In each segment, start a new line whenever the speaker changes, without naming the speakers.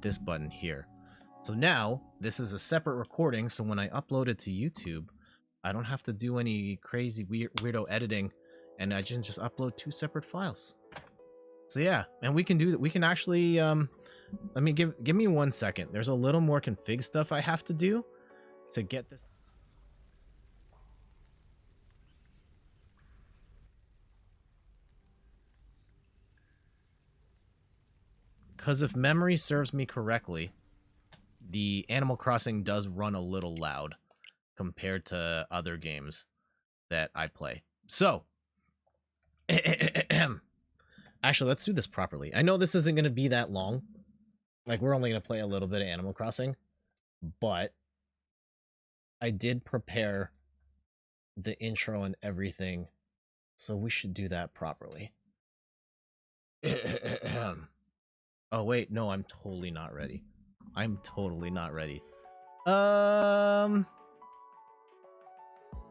this button here. So now this is a separate recording, so when I upload it to YouTube, I don't have to do any crazy weirdo editing, and I can just upload 2 separate files. So yeah, and we can do that. We can actually let me give me 1 second. There's a little more config stuff I have to do to get this. Because if memory serves me correctly, the Animal Crossing does run a little loud compared to other games that I play. So, actually, let's do this properly. I know this isn't going to be that long. Like, we're only going to play a little bit of Animal Crossing, but I did prepare the intro and everything, so we should do that properly. Oh, wait, no, I'm totally not ready. I'm totally not ready.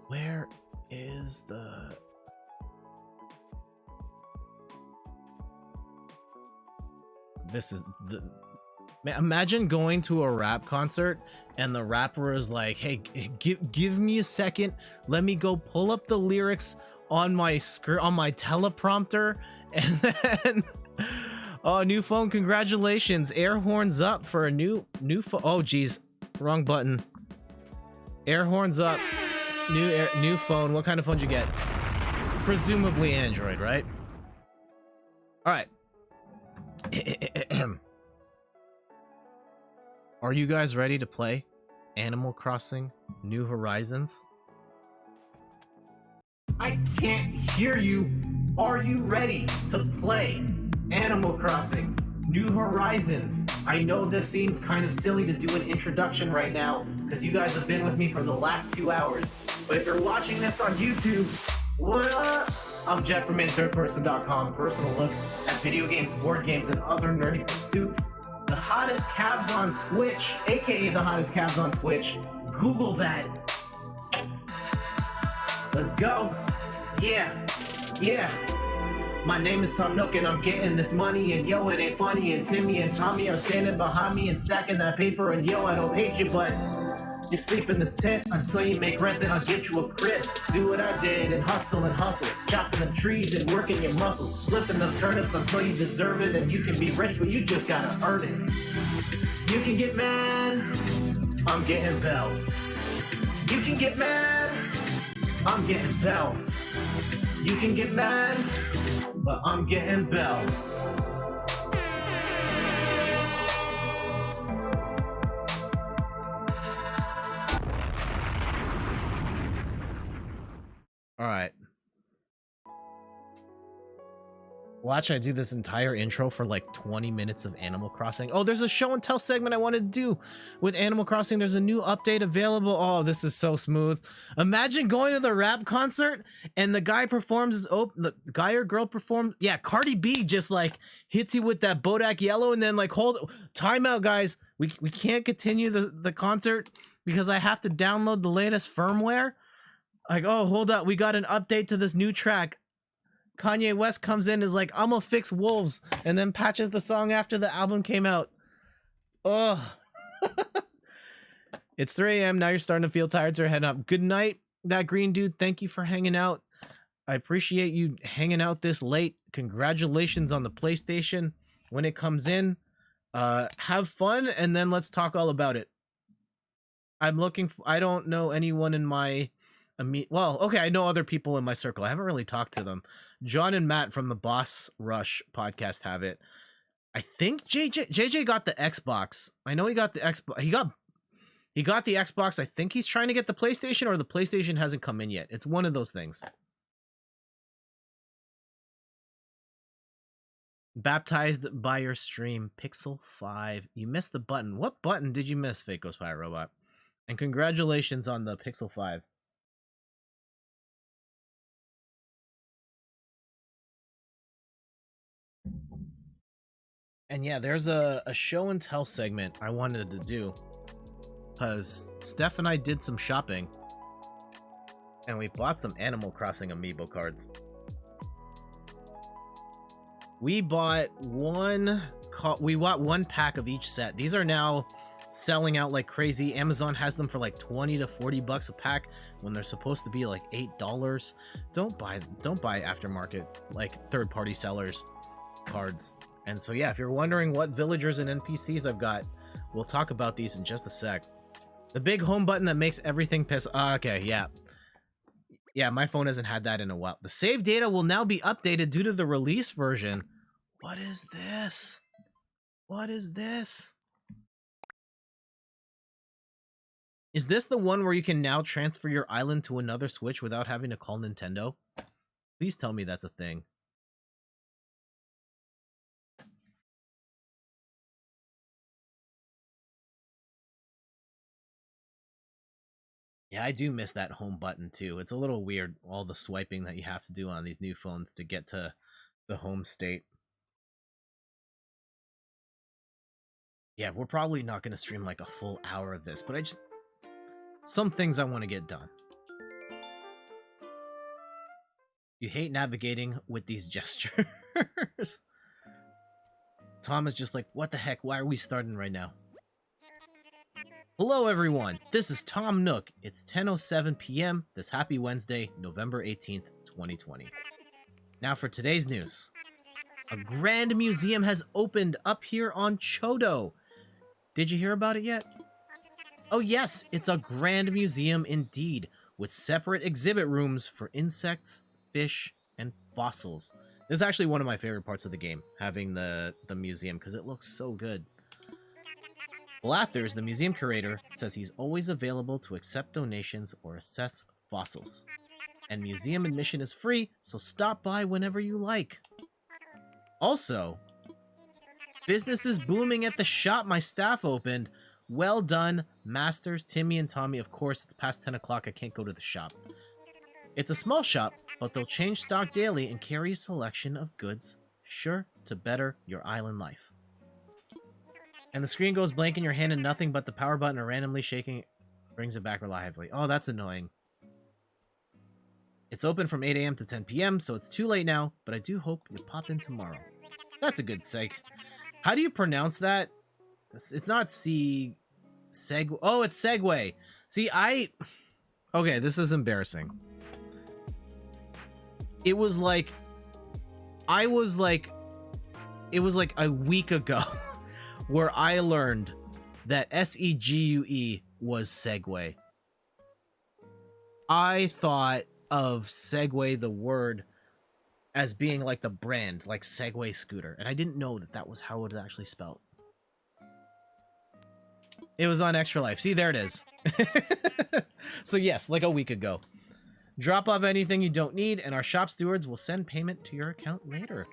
Where is the... This is the... Man, imagine going to a rap concert and the rapper is like, hey, give me a second. Let me go pull up the lyrics on my teleprompter, and then... Oh, new phone, congratulations. Air horns up for a new phone. Oh, geez. Wrong button. Air horns up. New phone. What kind of phone did you get? Presumably Android, right? All right. Are you guys ready to play Animal Crossing New Horizons? I can't hear you. Are you ready to play Animal Crossing New Horizons? I know this seems kind of silly to do an introduction right now because you guys have been with me for the last 2 hours. But if you're watching this on YouTube, what up? I'm Jeff from InThirdPerson.com, personal look at video games, board games, and other nerdy pursuits. The hottest calves on Twitch, aka the hottest calves on Twitch. Google that. Let's go. Yeah. My name is Tom Nook and I'm getting this money, and yo, it ain't funny, and Timmy and Tommy are standing behind me and stacking that paper, and yo, I don't hate you, but you sleep in this tent until you make rent, then I'll get you a crib. Do what I did and hustle, chopping them trees and working your muscles, flipping them turnips until you deserve it, and you can be rich, but you just gotta earn it. You can get mad, I'm getting bells. You can get mad, I'm getting bells. You can get mad, but I'm getting bells. All right. Watch, I do this entire intro for like 20 minutes of Animal Crossing. Oh, there's a show and tell segment I wanted to do with Animal Crossing. There's a new update available. Oh, this is so smooth. Imagine going to the rap concert and the guy performs, the guy or girl performs. Yeah, Cardi B just like hits you with that Bodak Yellow and then like, hold, time out, guys. We can't continue the concert because I have to download the latest firmware. Like, oh, hold up. We got an update to this new track. Kanye West comes in, is like, I'm gonna fix wolves, and then patches the song after the album came out. Ugh. It's 3 a.m. Now you're starting to feel tired, so you're heading up. Good night, that green dude. Thank you for hanging out. I appreciate you hanging out this late. Congratulations on the PlayStation when it comes in. Have fun, and then let's talk all about it. I'm looking for, I don't know anyone in my... well, okay, I know other people in my circle. I haven't really talked to them. John and Matt from the Boss Rush podcast have it. I think JJ got the Xbox. I know he got the Xbox. He got the Xbox. I think he's trying to get the PlayStation, or the PlayStation hasn't come in yet. It's one of those things. Baptized by your stream, Pixel 5. You missed the button. What button did you miss, Fako Spy Robot? And congratulations on the Pixel 5. And yeah, there's a show and tell segment I wanted to do because Steph and I did some shopping and we bought some Animal Crossing Amiibo cards. We bought one we bought one pack of each set. These are now selling out like crazy. Amazon has them for like 20 to 40 bucks a pack when they're supposed to be like $8. Don't buy aftermarket, like third-party sellers cards. And so yeah, if you're wondering what villagers and NPCs I've got, we'll talk about these in just a sec. The big home button that makes everything piss. Okay, yeah. Yeah, my phone hasn't had that in a while. The save data will now be updated due to the release version. What is this? What is this? Is this the one where you can now transfer your island to another Switch without having to call Nintendo? Please tell me that's a thing. Yeah, I do miss that home button too. It's a little weird, all the swiping that you have to do on these new phones to get to the home state. Yeah, we're probably not going to stream like a full hour of this, but some things I want to get done. You hate navigating with these gestures. Tom is just like, what the heck? Why are we starting right now? Hello, everyone. This is Tom Nook. It's 10:07 p.m. this happy Wednesday, November 18th, 2020. Now for today's news. A grand museum has opened up here on Chodo. Did you hear about it yet? Oh yes, it's a grand museum indeed, with separate exhibit rooms for insects, fish, and fossils. This is actually one of my favorite parts of the game, having the museum, because it looks so good. Blathers, the museum curator, says he's always available to accept donations or assess fossils. And museum admission is free, so stop by whenever you like. Also, business is booming at the shop my staff opened. Well done, Masters, Timmy, and Tommy. Of course, it's past 10 o'clock. I can't go to the shop. It's a small shop, but they'll change stock daily and carry a selection of goods, sure to better your island life. And the screen goes blank in your hand and nothing but the power button or randomly shaking brings it back reliably. Oh, that's annoying. It's open from 8 a.m. to 10 p.m., so it's too late now, but I do hope you'll pop in tomorrow. That's a good seg. How do you pronounce that? It's not seg... Oh, it's Segway. See, okay, this is embarrassing. It was like a week ago where I learned that SEGUE was Segway. I thought of Segway, the word, as being like the brand, like Segway scooter, and I didn't know that that was how it was actually spelled. It was on Extra Life. See, there it is. So yes, like a week ago. Drop off anything you don't need, and our shop stewards will send payment to your account later.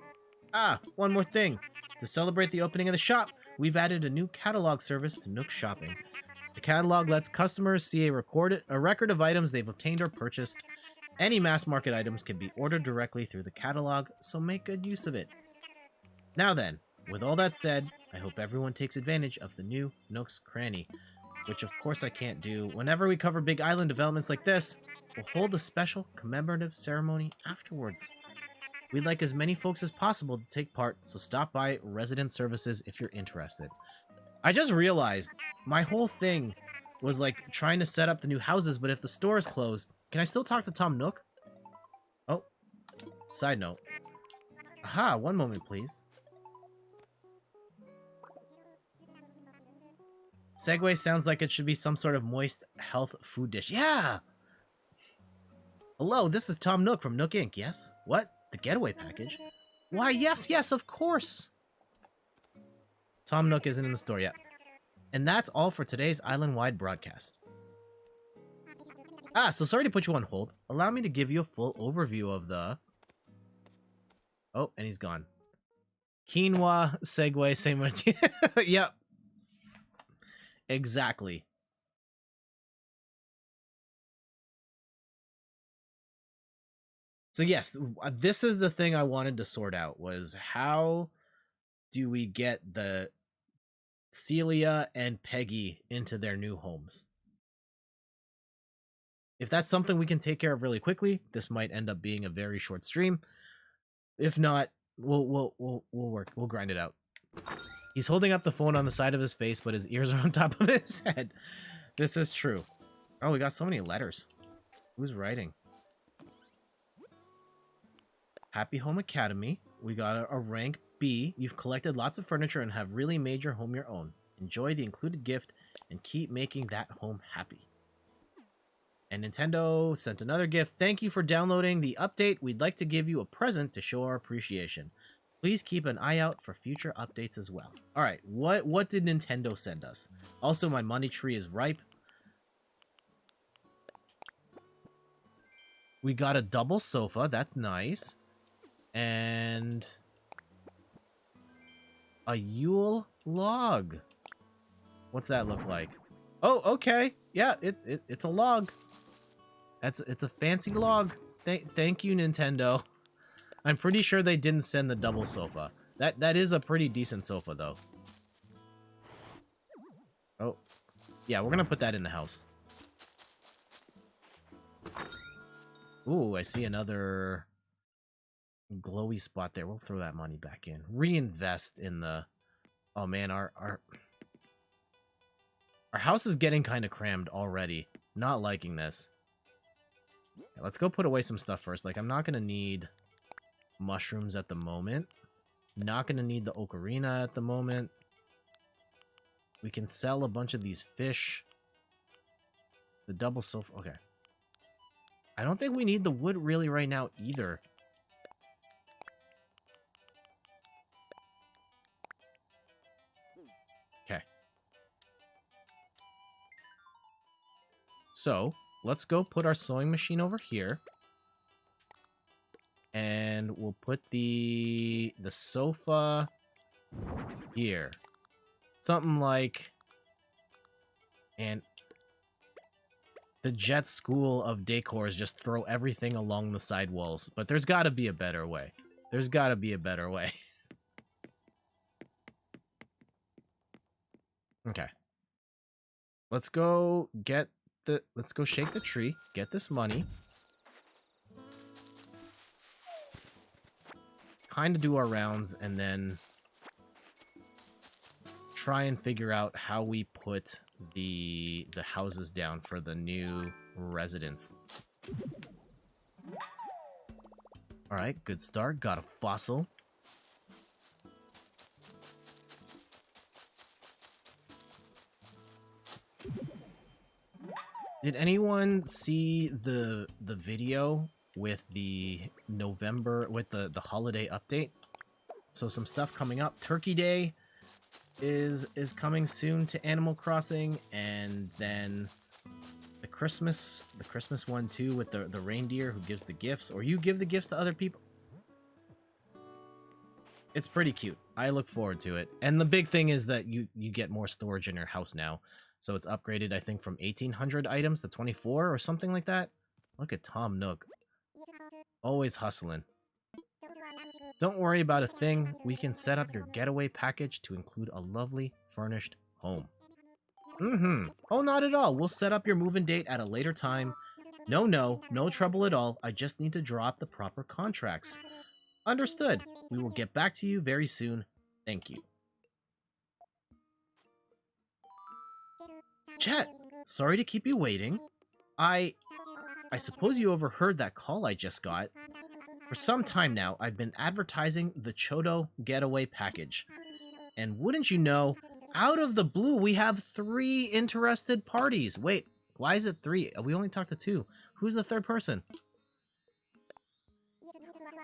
Ah, one more thing. To celebrate the opening of the shop, we've added a new catalog service to Nook Shopping. The catalog lets customers see a record of items they've obtained or purchased. Any mass market items can be ordered directly through the catalog, so make good use of it. Now then, with all that said, I hope everyone takes advantage of the new Nook's Cranny, which of course I can't do. Whenever we cover big island developments like this, we'll hold a special commemorative ceremony afterwards. We'd like as many folks as possible to take part, so stop by Resident Services if you're interested. I just realized my whole thing was like trying to set up the new houses, but if the store is closed, can I still talk to Tom Nook? Oh, side note. Aha, one moment, please. Segway sounds like it should be some sort of moist health food dish. Yeah! Hello, this is Tom Nook from Nook Inc. Yes? What? The getaway package? Why, yes, of course! Tom Nook isn't in the store yet. And that's all for today's island-wide broadcast. Ah, so sorry to put you on hold. Allow me to give you a full overview of the... Oh, and he's gone. Quinoa, Segway, same one. Yep. Exactly. So yes, this is the thing I wanted to sort out, was how do we get the Celia and Peggy into their new homes? If that's something we can take care of really quickly, this might end up being a very short stream. If not, we'll work. We'll grind it out. He's holding up the phone on the side of his face, but his ears are on top of his head. This is true. Oh, we got so many letters. Who's writing? Happy Home Academy. We got a rank B. You've collected lots of furniture and have really made your home your own. Enjoy the included gift and keep making that home happy. And Nintendo sent another gift. Thank you for downloading the update. We'd like to give you a present to show our appreciation. Please keep an eye out for future updates as well. All right, what did Nintendo send us? Also, my money tree is ripe. We got a double sofa. That's nice. And a Yule log. What's that look like? Oh, okay. Yeah, it's a log. It's a fancy log. Thank you, Nintendo. I'm pretty sure they didn't send the double sofa. That is a pretty decent sofa, though. Oh, yeah, we're gonna put that in the house. Ooh, I see another glowy spot there. We'll throw that money back in. Reinvest in the... Oh, man, our house is getting kind of crammed already. Not liking this. Okay, let's go put away some stuff first. Like, I'm not gonna need mushrooms at the moment. Not gonna need the ocarina at the moment. We can sell a bunch of these fish. The double sofa. Okay. I don't think we need the wood really right now either. Okay. So, let's go put our sewing machine over here. And we'll put the sofa here. Something like... And the Jet School of Decor is just throw everything along the side walls. But there's got to be a better way. There's got to be a better way. Okay. Let's go get the... Let's go shake the tree. Get this money. Kind of do our rounds and then try and figure out how we put the houses down for the new residents. All right, good start. Got a fossil. Did anyone see the video with the November, with the holiday update? So some stuff coming up. Turkey Day is coming soon to Animal Crossing, and then the Christmas one too, with the reindeer who gives the gifts, or you give the gifts to other people. It's pretty cute. I look forward to it. And the big thing is that you get more storage in your house now. So it's upgraded, I think, from 1,800 items to 24 or something like that. Look at Tom Nook. Always hustling. Don't worry about a thing. We can set up your getaway package to include a lovely furnished home. Oh, not at all. We'll set up your move-in date at a later time. No trouble at all. I just need to draw up the proper contracts. Understood. We will get back to you very soon. Thank you. Chet, sorry to keep you waiting. I suppose you overheard that call I just got. For some time now, I've been advertising the Chodo Getaway Package. And wouldn't you know, out of the blue, we have 3 interested parties. Wait, why is it 3? We only talked to 2. Who's the third person?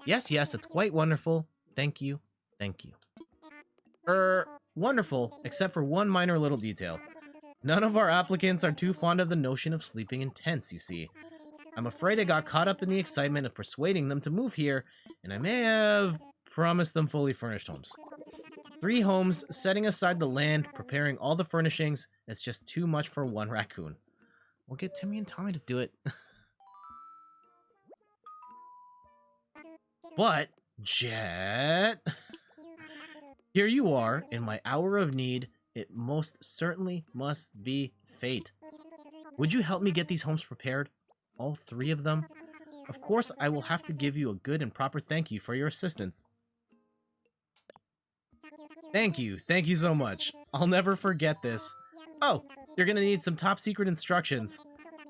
Yes, it's quite wonderful. Thank you. Wonderful, except for one minor little detail. None of our applicants are too fond of the notion of sleeping in tents, you see. I'm afraid I got caught up in the excitement of persuading them to move here, and I may have promised them fully furnished homes. 3 homes, setting aside the land, preparing all the furnishings. It's just too much for one raccoon. We'll get Timmy and Tommy to do it. But, Jet... Here you are, in my hour of need. It most certainly must be fate. Would you help me get these homes prepared? All 3 of them? Of course, I will have to give you a good and proper thank you for your assistance. Thank you. Thank you so much. I'll never forget this. Oh, you're gonna need some top secret instructions.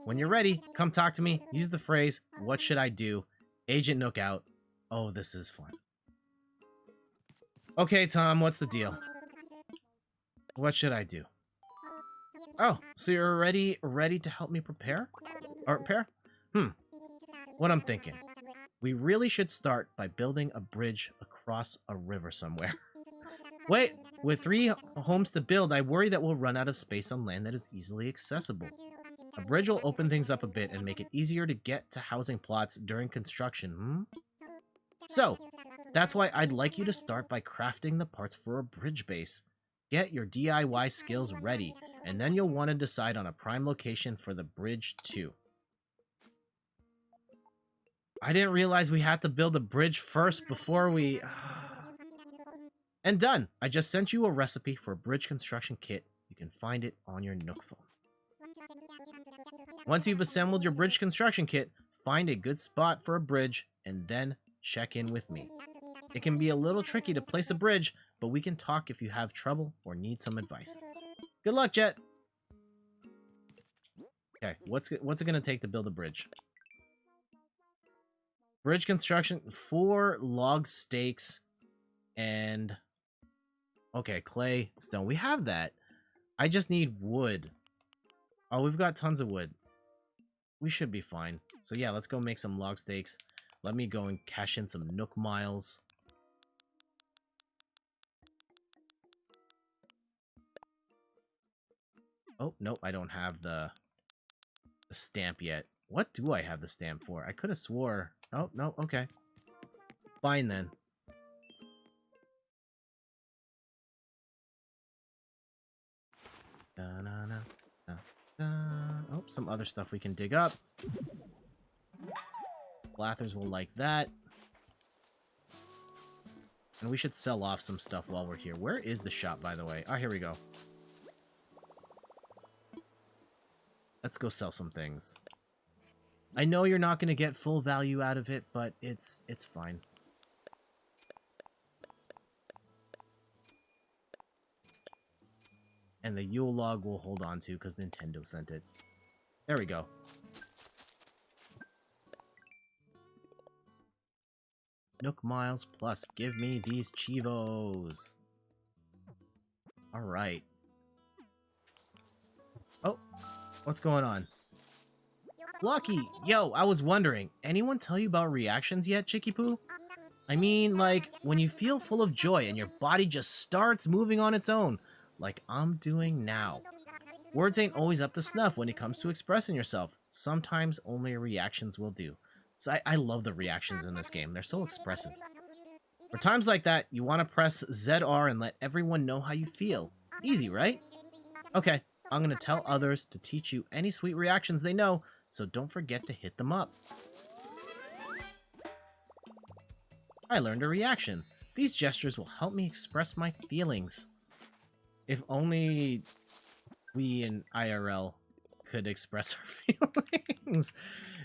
When you're ready, come talk to me. Use the phrase, "What should I do?" Agent Nook out. Oh, this is fun. Okay, Tom, what's the deal? What should I do? Oh, so you're ready to help me prepare? Or repair? What I'm thinking. We really should start by building a bridge across a river somewhere. Wait, with 3 homes to build, I worry that we'll run out of space on land that is easily accessible. A bridge will open things up a bit and make it easier to get to housing plots during construction, So, that's why I'd like you to start by crafting the parts for a bridge base. Get your DIY skills ready, and then you'll want to decide on a prime location for the bridge too. I didn't realize we had to build a bridge first before we... And done! I just sent you a recipe for a bridge construction kit. You can find it on your Nook phone. Once you've assembled your bridge construction kit, find a good spot for a bridge, and then check in with me. It can be a little tricky to place a bridge, but we can talk if you have trouble or need some advice. Good luck, Jet! Okay, what's it going to take to build a bridge? Bridge construction, 4 log stakes, and... Okay, clay, stone. We have that. I just need wood. Oh, we've got tons of wood. We should be fine. So yeah, let's go make some log stakes. Let me go and cash in some Nook miles. Oh, nope, I don't have the stamp yet. What do I have the stamp for? I could have swore... Oh, no, okay. Fine, then. Oh, some other stuff we can dig up. Blathers will like that. And we should sell off some stuff while we're here. Where is the shop, by the way? Oh, here we go. Let's go sell some things. I know you're not going to get full value out of it, but it's fine. And the Yule log we'll hold on to because Nintendo sent it. There we go. Nook miles plus give me these Chivos. Alright. Oh, what's going on? Lucky! Yo, I was wondering, anyone tell you about reactions yet, Chicky Poo? I mean, like, when you feel full of joy and your body just starts moving on its own, like I'm doing now. Words ain't always up to snuff when it comes to expressing yourself. Sometimes only reactions will do. So I love the reactions in this game. They're so expressive. For times like that, you want to press ZR and let everyone know how you feel. Easy, right? Okay, I'm going to tell others to teach you any sweet reactions they know, so don't forget to hit them up. I learned a reaction. These gestures will help me express my feelings. If only we in IRL could express our feelings.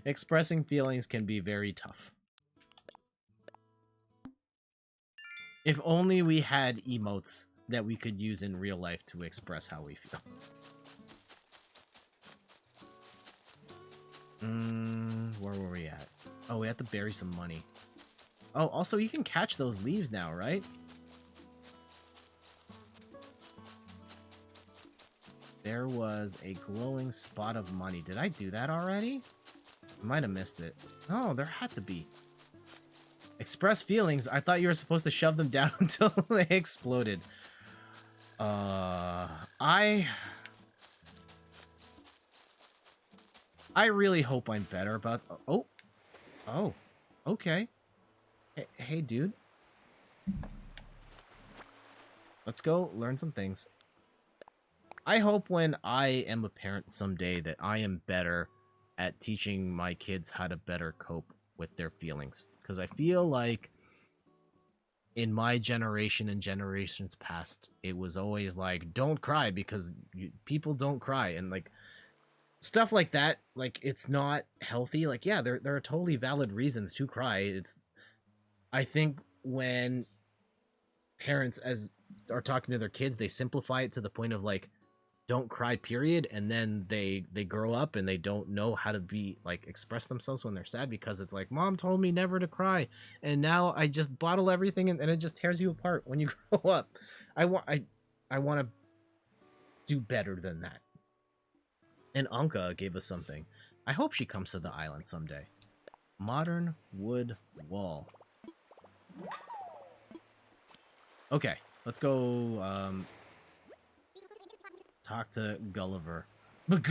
Expressing feelings can be very tough. If only we had emotes that we could use in real life to express how we feel. Where were we at? Oh, we have to bury some money. Oh, also you can catch those leaves now, right? There was a glowing spot of money. Did I do that already? I might have missed it. Oh, there had to be. Express feelings. I thought you were supposed to shove them down until they exploded. I really hope I'm better about... Oh, okay. Hey, dude. Let's go learn some things. I hope when I am a parent someday that I am better at teaching my kids how to better cope with their feelings. Because I feel like in my generation and generations past, it was always like, don't cry because people don't cry. And like, stuff like that, like, it's not healthy. Like, yeah, there are totally valid reasons to cry. I think when parents, as are talking to their kids, they simplify it to the point of like, don't cry, period, and then they grow up and they don't know how to be like express themselves when they're sad because it's like, mom told me never to cry, and now I just bottle everything and it just tears you apart when you grow up. I want to do better than that. And Anka gave us something. I hope she comes to the island someday. Modern wood wall. Okay, let's go talk to Gulliver. But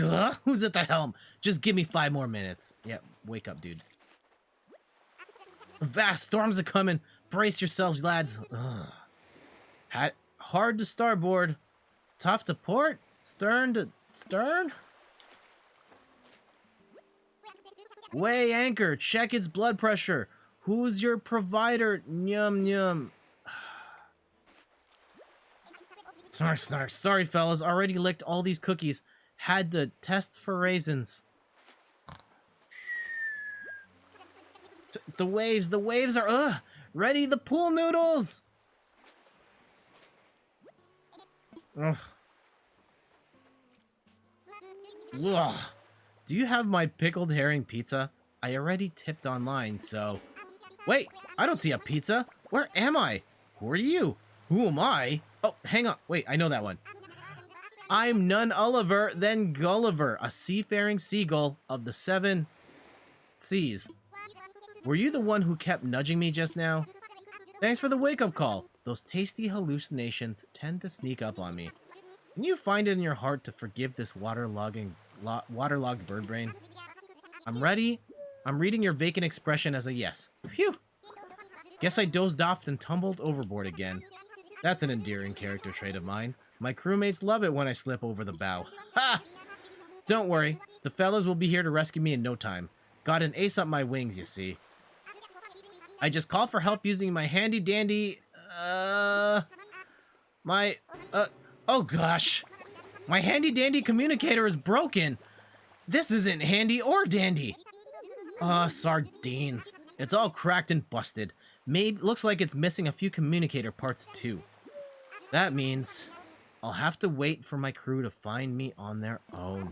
who's at the helm? Just give me 5 more minutes. Yeah, wake up, dude. Vast storms are coming. Brace yourselves, lads. Ugh. Hard to starboard. Tough to port. Stern to stern. Weigh anchor. Check its blood pressure. Who's your provider? Nyum nyum. Snark, snark. Sorry, fellas. Already licked all these cookies. Had to test for raisins. The waves are, ready the pool noodles. Ugh. Ugh. Do you have my pickled herring pizza? I already tipped online, so... Wait, I don't see a pizza. Where am I? Who are you? Who am I? Oh, hang on. Wait, I know that one. I'm none other than Gulliver, a seafaring seagull of the 7 seas. Were you the one who kept nudging me just now? Thanks for the wake-up call. Those tasty hallucinations tend to sneak up on me. Can you find it in your heart to forgive this waterlogged bird brain? I'm ready. I'm reading your vacant expression as a yes. Phew. Guess I dozed off and tumbled overboard again. That's an endearing character trait of mine. My crewmates love it when I slip over the bow. Ha! Don't worry. The fellas will be here to rescue me in no time. Got an ace up my wings, you see. I just called for help using my handy dandy, oh gosh. My handy dandy communicator is broken. This isn't handy or dandy. Sardines. It's all cracked and busted. Looks like it's missing a few communicator parts too. That means I'll have to wait for my crew to find me on their own.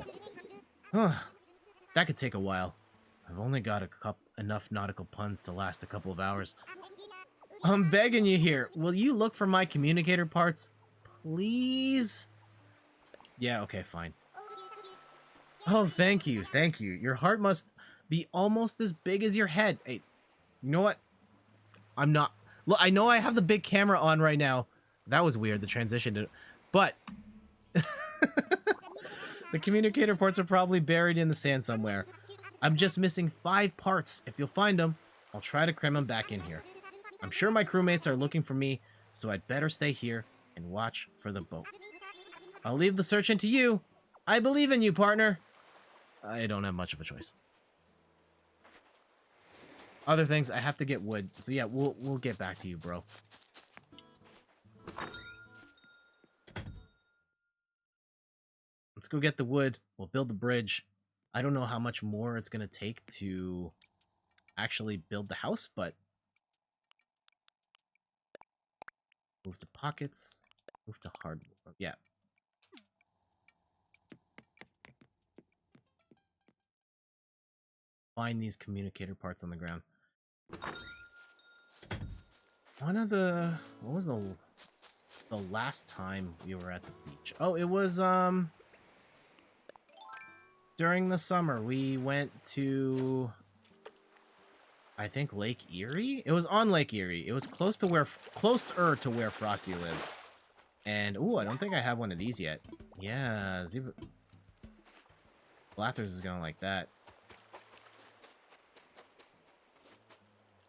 That could take a while. I've only got enough nautical puns to last a couple of hours. I'm begging you here. Will you look for my communicator parts? Please? Yeah, okay, fine. Oh, thank you, thank you. Your heart must be almost as big as your head. Hey, you know what? I'm not... Look, I know I have the big camera on right now. That was weird, the transition to... But... the communicator parts are probably buried in the sand somewhere. I'm just missing 5 parts. If you'll find them, I'll try to cram them back in here. I'm sure my crewmates are looking for me, so I'd better stay here and watch for the boat. I'll leave the search into you. I believe in you, partner. I don't have much of a choice. Other things, I have to get wood. So yeah, we'll get back to you, bro. Let's go get the wood. We'll build the bridge. I don't know how much more it's going to take to actually build the house, but... Move to pockets. Move to hardwood. Yeah. Find these communicator parts on the ground. One of the... What was the last time we were at the beach? Oh, it was, during the summer. We went to... I think Lake Erie? It was on Lake Erie. It was closer to where Frosty lives. And, ooh, I don't think I have one of these yet. Yeah, Blathers is gonna like that.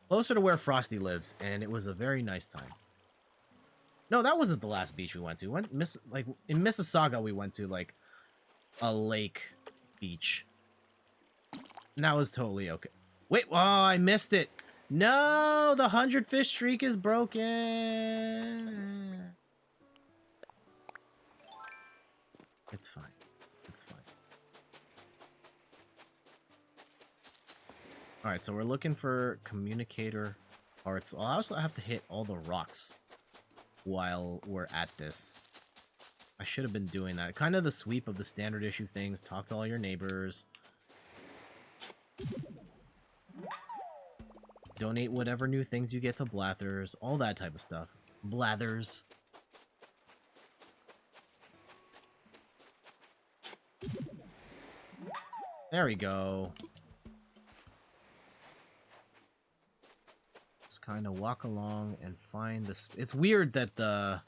Closer to where Frosty lives, and it was a very nice time. No, that wasn't the last beach we went to. In Mississauga, we went to, like, a lake beach. And that was totally okay. Wait, oh, I missed it. No, the 100 fish streak is broken. It's fine. It's fine. Alright, so we're looking for communicator parts. I'll also have to hit all the rocks. while we're at this. I should have been doing that. Kind of the sweep of the standard issue things. Talk to all your neighbors. Donate whatever new things you get to Blathers. All that type of stuff. Blathers. There we go. Just kind of walk along and find this. It's weird that the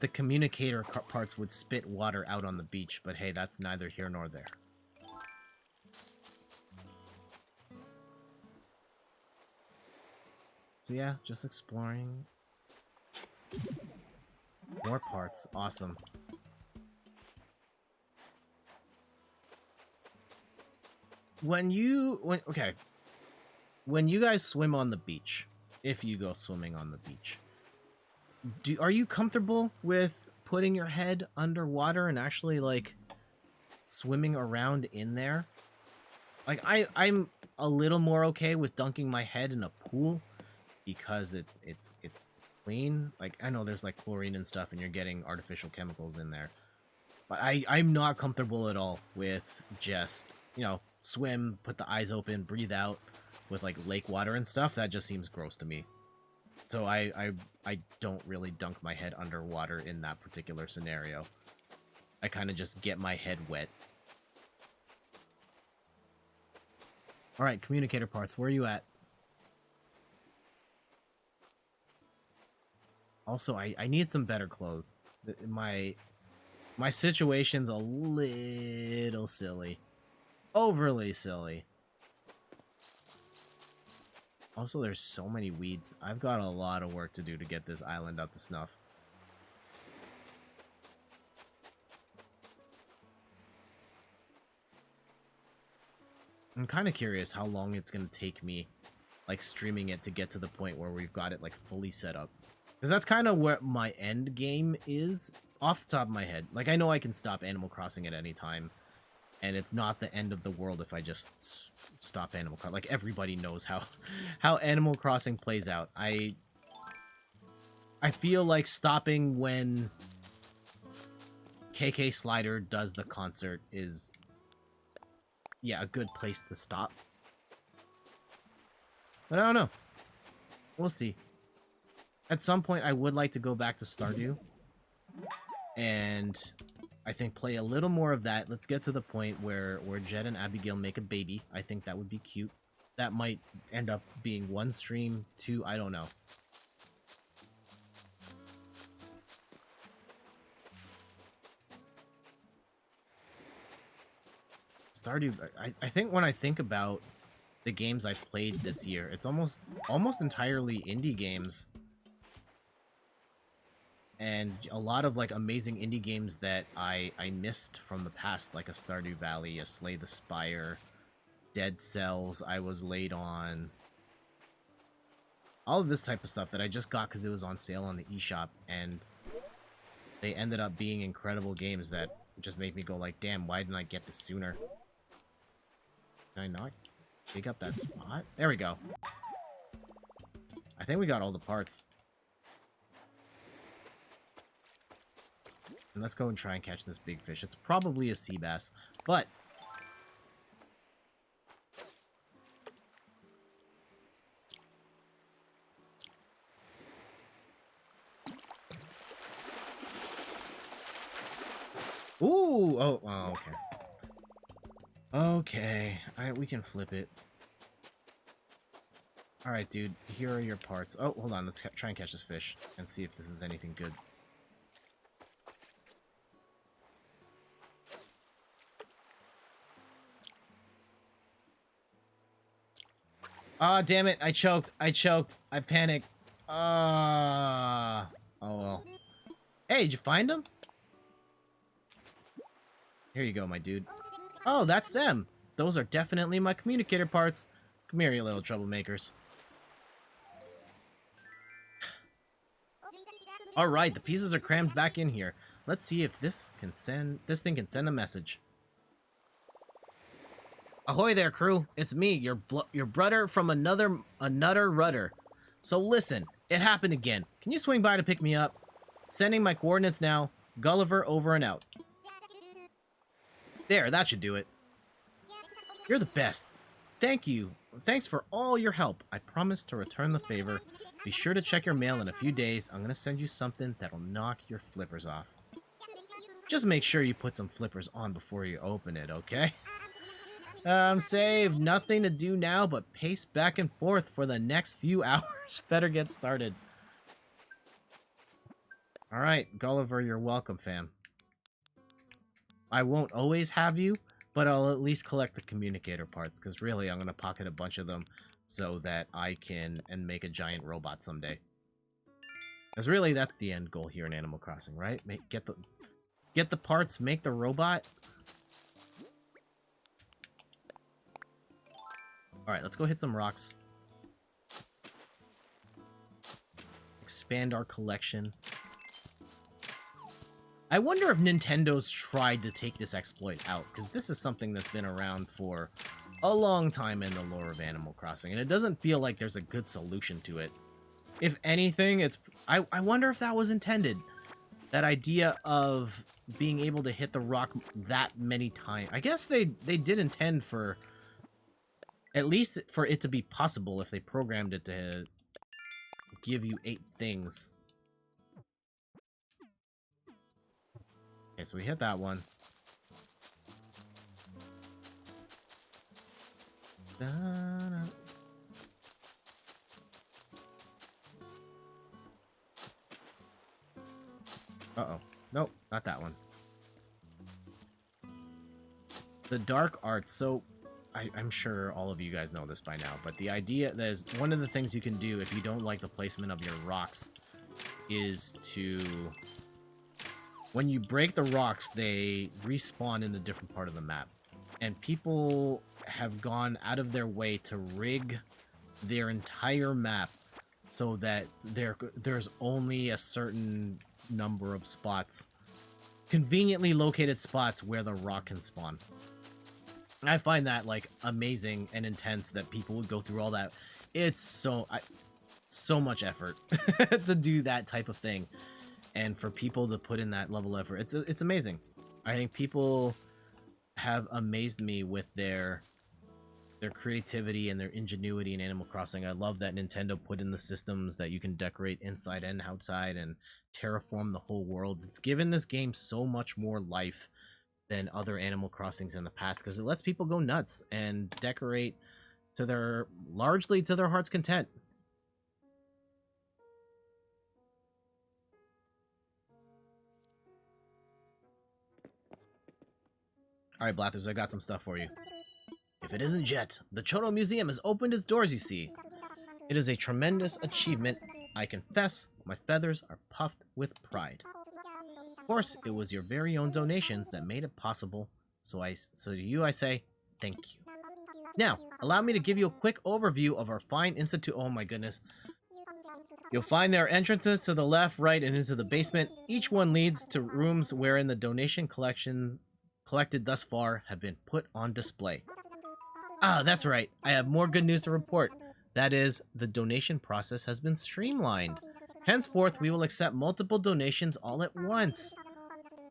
communicator parts would spit water out on the beach, but hey, that's neither here nor there. So yeah, just exploring. More parts, awesome. When you guys swim on the beach, if you go swimming on the beach, are you comfortable with putting your head underwater and actually like swimming around in there? Like I'm a little more okay with dunking my head in a pool because it's clean. Like I know there's like chlorine and stuff and you're getting artificial chemicals in there. But I'm not comfortable at all with just, you know, swim, put the eyes open, breathe out with like lake water and stuff. That just seems gross to me. So I don't really dunk my head underwater in that particular scenario. I kind of just get my head wet. All right, communicator parts, where are you at? Also, I need some better clothes. My situation's a little silly. Overly silly. Also, there's so many weeds. I've got a lot of work to do to get this island up to snuff. I'm kind of curious how long it's going to take me, like, streaming it to get to the point where we've got it, like, fully set up. Because that's kind of what my end game is, off the top of my head. Like, I know I can stop Animal Crossing at any time, and it's not the end of the world if I just stop Animal Crossing. Like, everybody knows how Animal Crossing plays out. I feel like stopping when KK Slider does the concert is, yeah, a good place to stop. But I don't know. We'll see. At some point, I would like to go back to Stardew. And I think play a little more of that. Let's get to the point where Jed and Abigail make a baby. I think that would be cute. That might end up being one stream, two, I don't know. Stardew, I think when I think about the games I've played this year, it's almost entirely indie games. And a lot of like amazing indie games that I missed from the past, like a Stardew Valley, a Slay the Spire, Dead Cells I was late on. All of this type of stuff that I just got because it was on sale on the eShop, and they ended up being incredible games that just made me go like, damn, why didn't I get this sooner? Can I not dig up that spot? There we go. I think we got all the parts. And let's go and try and catch this big fish. It's probably a sea bass, but ooh, oh, okay. Okay, we can flip it. All right, dude, here are your parts. Oh, hold on, let's try and catch this fish and see if this is anything good. Ah, damn it, I choked, I panicked. Oh well. Hey, did you find them? Here you go, my dude. Oh, that's them. Those are definitely my communicator parts. Come here, you little troublemakers. Alright, the pieces are crammed back in here. Let's see if this thing can send a message. Ahoy there, crew. It's me, your brother from another rudder. So listen, it happened again. Can you swing by to pick me up? Sending my coordinates now. Gulliver over and out. There, that should do it. You're the best. Thank you. Thanks for all your help. I promise to return the favor. Be sure to check your mail in a few days. I'm gonna send you something that'll knock your flippers off. Just make sure you put some flippers on before you open it, okay? Save. Nothing to do now but pace back and forth for the next few hours. Better get started. Alright, Gulliver, you're welcome, fam. I won't always have you, but I'll at least collect the communicator parts, because really I'm going to pocket a bunch of them so that I can make a giant robot someday. Because really that's the end goal here in Animal Crossing, right? Get the parts, make the robot. Alright, let's go hit some rocks. Expand our collection. I wonder if Nintendo's tried to take this exploit out, because this is something that's been around for a long time in the lore of Animal Crossing, and it doesn't feel like there's a good solution to it. If anything, it's... I wonder if that was intended. That idea of being able to hit the rock that many times. I guess they did intend for... At least for it to be possible if they programmed it to give you 8 things. Okay, so we hit that one. Da-da. Uh-oh. Nope, not that one. The dark arts, so... I'm sure all of you guys know this by now, but the idea, there's one of the things you can do if you don't like the placement of your rocks is to, when you break the rocks, they respawn in a different part of the map. And people have gone out of their way to rig their entire map so that there's only a certain number of spots, conveniently located spots where the rock can spawn. I find that, like, amazing and intense that people would go through all that. It's so much effort to do that type of thing. And for people to put in that level of effort, it's amazing. I think people have amazed me with their creativity and their ingenuity in Animal Crossing. I love that Nintendo put in the systems that you can decorate inside and outside and terraform the whole world. It's given this game so much more life than other Animal Crossings in the past, because it lets people go nuts and decorate to largely to their heart's content. Alright, Blathers, I got some stuff for you. If it isn't yet, the Choto Museum has opened its doors, you see. It is a tremendous achievement. I confess, my feathers are puffed with pride. Of course, it was your very own donations that made it possible, so to you I say, thank you. Now, allow me to give you a quick overview of our fine institute. Oh my goodness. You'll find there are entrances to the left, right, and into the basement. Each one leads to rooms wherein the donation collection collected thus far have been put on display. Ah, that's right. I have more good news to report. That is, the donation process has been streamlined. Henceforth, we will accept multiple donations all at once.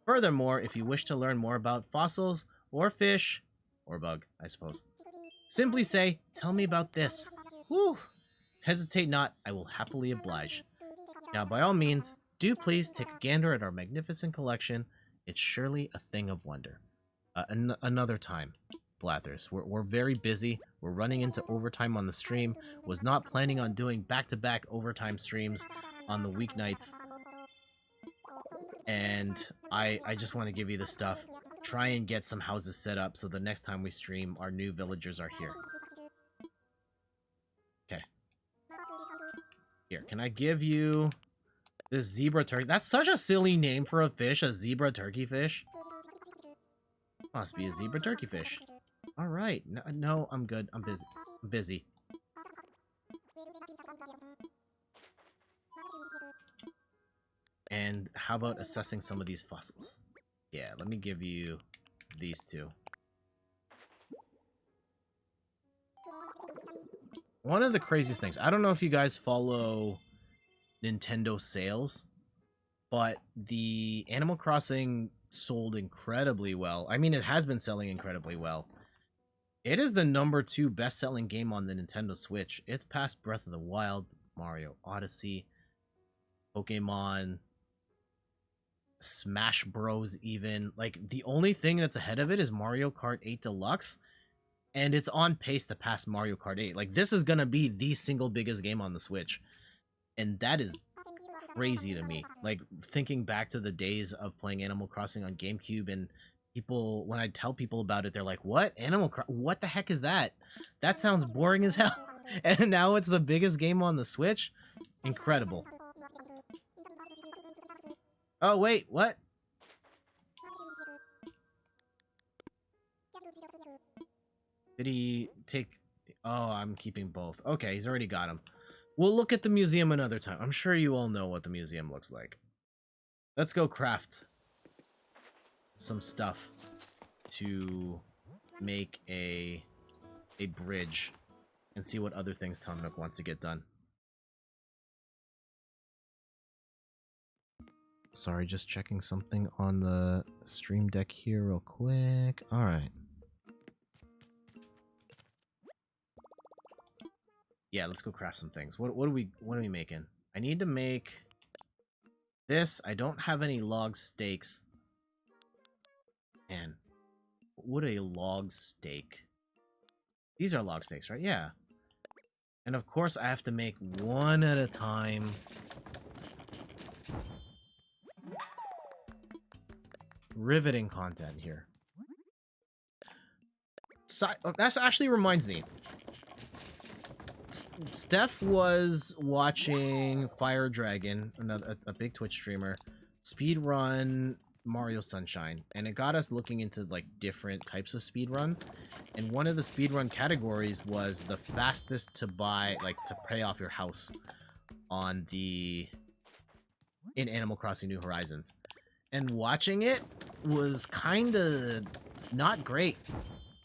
Furthermore, if you wish to learn more about fossils, or fish, or bug, I suppose, simply say, tell me about this. Whew. Hesitate not, I will happily oblige. Now, by all means, do please take a gander at our magnificent collection. It's surely a thing of wonder. Another time, Blathers. We're very busy. We're running into overtime on the stream. Was not planning on doing back-to-back overtime streams on the weeknights. And I just want to give you the stuff. Try and get some houses set up so the next time we stream, our new villagers are here. Okay. Here, can I give you this zebra turkey? That's such a silly name for a fish, a zebra turkey fish. Must be a zebra turkey fish. Alright. No, I'm good. I'm busy. I'm busy. And how about assessing some of these fossils? Yeah, let me give you these two. one of the craziest things, I don't know if you guys follow Nintendo sales, but the Animal Crossing sold incredibly well. I mean, it has been selling incredibly well. It is the #2 best-selling game on the Nintendo Switch. It's past Breath of the Wild, Mario Odyssey, Pokemon, Smash Bros. Even. Like, the only thing that's ahead of it is Mario Kart 8 Deluxe, and it's on pace to pass Mario Kart 8. Like, this is gonna be the single biggest game on the Switch, and that is crazy to me. Like, thinking back to the days of playing Animal Crossing on GameCube, and people, when I tell people about it, they're like, what? What the heck is that? That sounds boring as hell. And now it's the biggest game on the Switch. Incredible. Oh, wait, what? Did he take... Oh, I'm keeping both. Okay, he's already got them. We'll look at the museum another time. I'm sure you all know what the museum looks like. Let's go craft some stuff to make a bridge and see what other things Tom Nook wants to get done. Sorry, just checking something on the stream deck here real quick. All right. Yeah, let's go craft some things. What are we making? I need to make this. I don't have any log steaks. Man, what would a log steak? These are log steaks, right? Yeah. And of course, I have to make one at a time. Riveting content here. That actually reminds me. Steph was watching Fire Dragon, a big Twitch streamer, speedrun Mario Sunshine, and it got us looking into like different types of speedruns. And one of the speedrun categories was the fastest to buy, like to pay off your house on in Animal Crossing New Horizons. And watching it was kind of not great.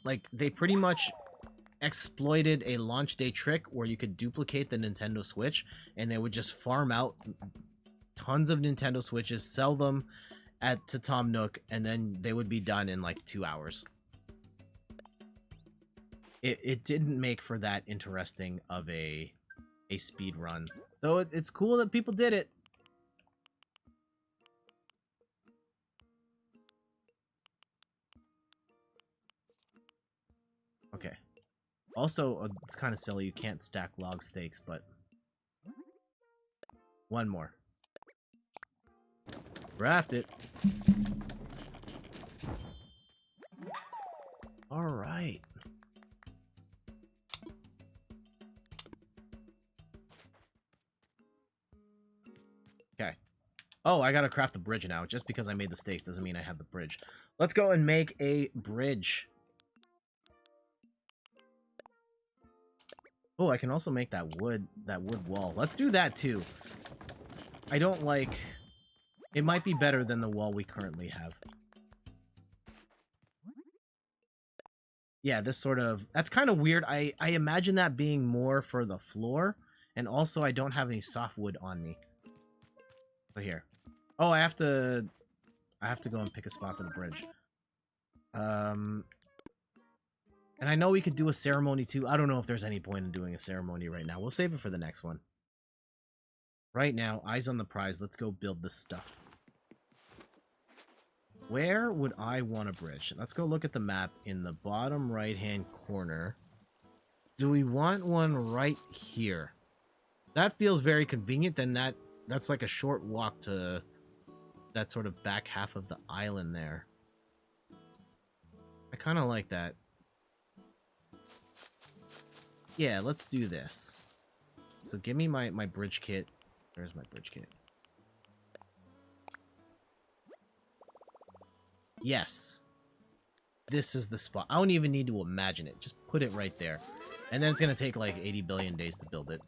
Like, they pretty much exploited a launch day trick where you could duplicate the Nintendo Switch, and they would just farm out tons of Nintendo Switches, sell them to Tom Nook, and then they would be done in like 2 hours. It didn't make for that interesting of a speed run, though. It's cool that people did it. Okay. Also, it's kind of silly. You can't stack log steaks, but... One more. Raft it. Alright. Okay. Oh, I gotta craft the bridge now. Just because I made the steaks doesn't mean I have the bridge. Let's go and make a bridge. Oh, I can also make that wood wall. Let's do that too. I don't like... It might be better than the wall we currently have. Yeah, this sort of... That's kind of weird. I imagine that being more for the floor. And also, I don't have any softwood on me. So here. Oh, I have to go and pick a spot for the bridge. And I know we could do a ceremony too. I don't know if there's any point in doing a ceremony right now. We'll save it for the next one. Right now, eyes on the prize. Let's go build this stuff. Where would I want a bridge? Let's go look at the map in the bottom right-hand corner. Do we want one right here? That feels very convenient. Then that's like a short walk to that sort of back half of the island there. I kind of like that. Yeah, let's do this. So give me my bridge kit. Where's my bridge kit? Yes. This is the spot. I don't even need to imagine it. Just put it right there. And then it's going to take like 80 billion days to build it.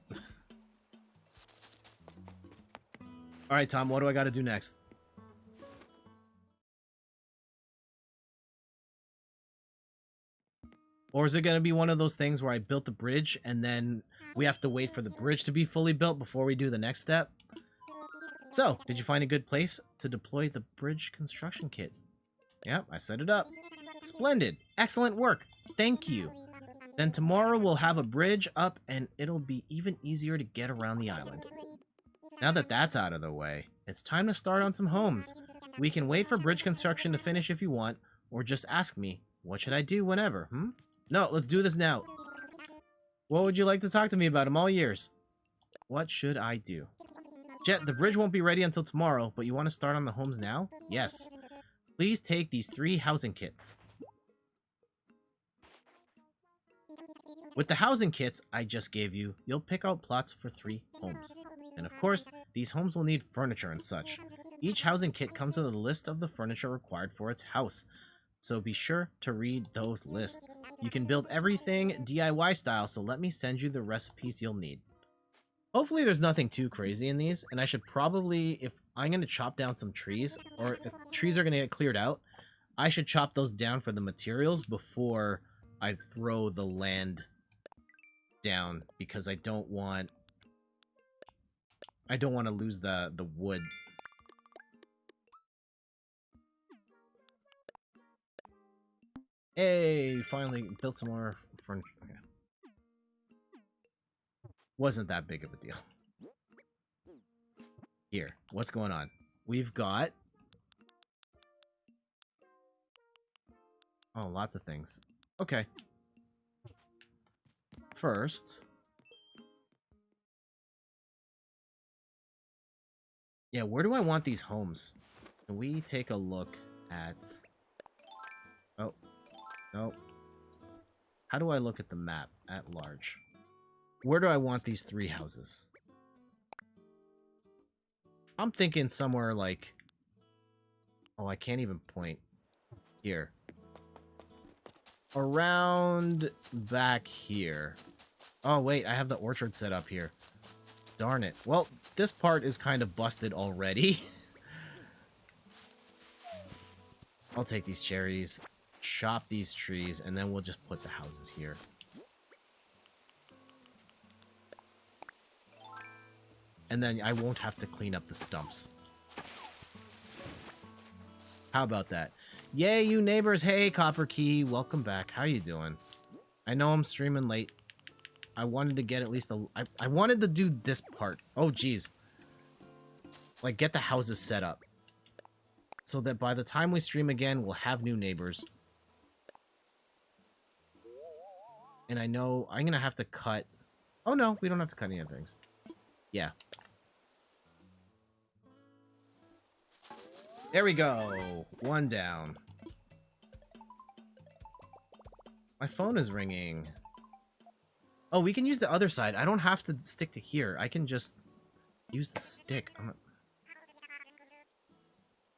Alright, Tom, what do I got to do next? Or is it going to be one of those things where I built the bridge and then we have to wait for the bridge to be fully built before we do the next step? So, did you find a good place to deploy the bridge construction kit? Yep, I set it up. Splendid. Excellent work. Thank you. Then tomorrow we'll have a bridge up and it'll be even easier to get around the island. Now that that's out of the way, it's time to start on some homes. We can wait for bridge construction to finish if you want, or just ask me, what should I do whenever, No, let's do this now. What would you like to talk to me about? I'm all ears. What should I do? Jet, the bridge won't be ready until tomorrow, but you want to start on the homes now? Yes. Please take these 3 housing kits. With the housing kits I just gave you, you'll pick out plots for 3 homes. And of course, these homes will need furniture and such. Each housing kit comes with a list of the furniture required for its house, so be sure to read those lists. You can build everything DIY style, so let me send you the recipes you'll need. Hopefully there's nothing too crazy in these, and I should probably, if I'm going to chop down some trees, or if trees are going to get cleared out, I should chop those down for the materials before I throw the land down, because I don't want to lose the wood. Hey, finally built some more furniture. Okay. Wasn't that big of a deal. Here, what's going on? We've got... oh, lots of things. Okay. First... yeah, where do I want these homes? Can we take a look at... oh. No. How do I look at the map at large? Where do I want these 3 houses? I'm thinking somewhere like... oh, I can't even point. Here. Around back here. Oh, wait, I have the orchard set up here. Darn it. Well, this part is kind of busted already. I'll take these cherries, chop these trees, and then we'll just put the houses here. And then I won't have to clean up the stumps. How about that? Yay, you neighbors. Hey, Copper Key. Welcome back. How you doing? I know I'm streaming late. I wanted to get at least a... I wanted to do this part. Oh, geez. Like, get the houses set up. So that by the time we stream again, we'll have new neighbors. And I know I'm going to have to cut... oh, no. We don't have to cut any of things. Yeah. There we go. 1 down. My phone is ringing. Oh, we can use the other side. I don't have to stick to here. I can just use the stick.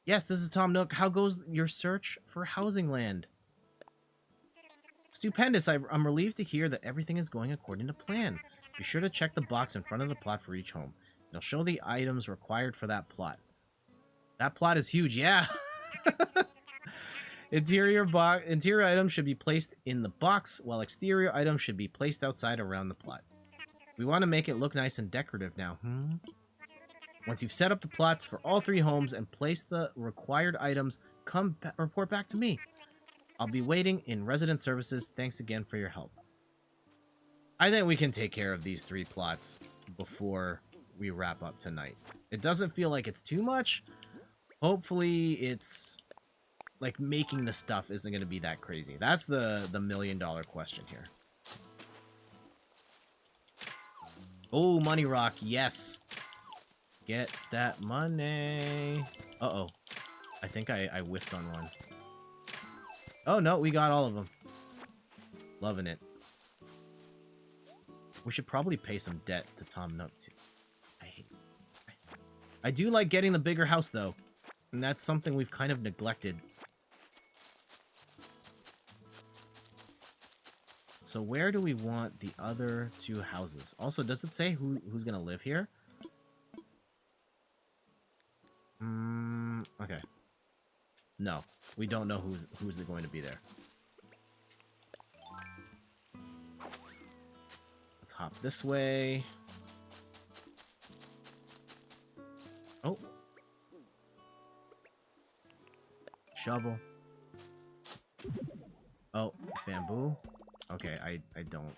Yes, this is Tom Nook. How goes your search for housing land? Stupendous. I'm relieved to hear that everything is going according to plan. Be sure to check the box in front of the plot for each home. It'll show the items required for that plot. That plot is huge, yeah. Interior items should be placed in the box, while exterior items should be placed outside around the plot. We want to make it look nice and decorative now. Once you've set up the plots for all 3 homes and placed the required items, report back to me. I'll be waiting in resident services. Thanks again for your help. I think we can take care of these 3 plots before we wrap up tonight. It doesn't feel like it's too much. Hopefully it's like making the stuff isn't going to be that crazy. That's the $1 million question here. Oh, money rock. Yes. Get that money. Uh-oh. I think I whiffed on one. Oh, no. We got all of them. Loving it. We should probably pay some debt to Tom Nook, too. I do like getting the bigger house, though. And that's something we've kind of neglected. So where do we want the other 2 houses? Also, does it say who's going to live here? Okay. No, we don't know who's going to be there. Hop this way. Oh. Shovel. Oh, bamboo. Okay, I don't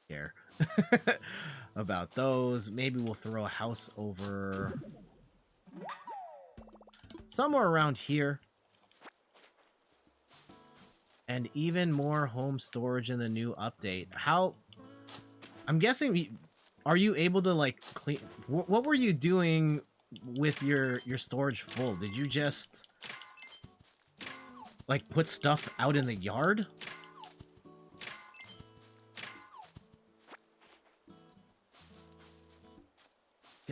care about those. Maybe we'll throw a house over somewhere around here. And even more home storage in the new update. How... I'm guessing... Are you able to, like, clean... What were you doing with your storage full? Did you just... like, put stuff out in the yard?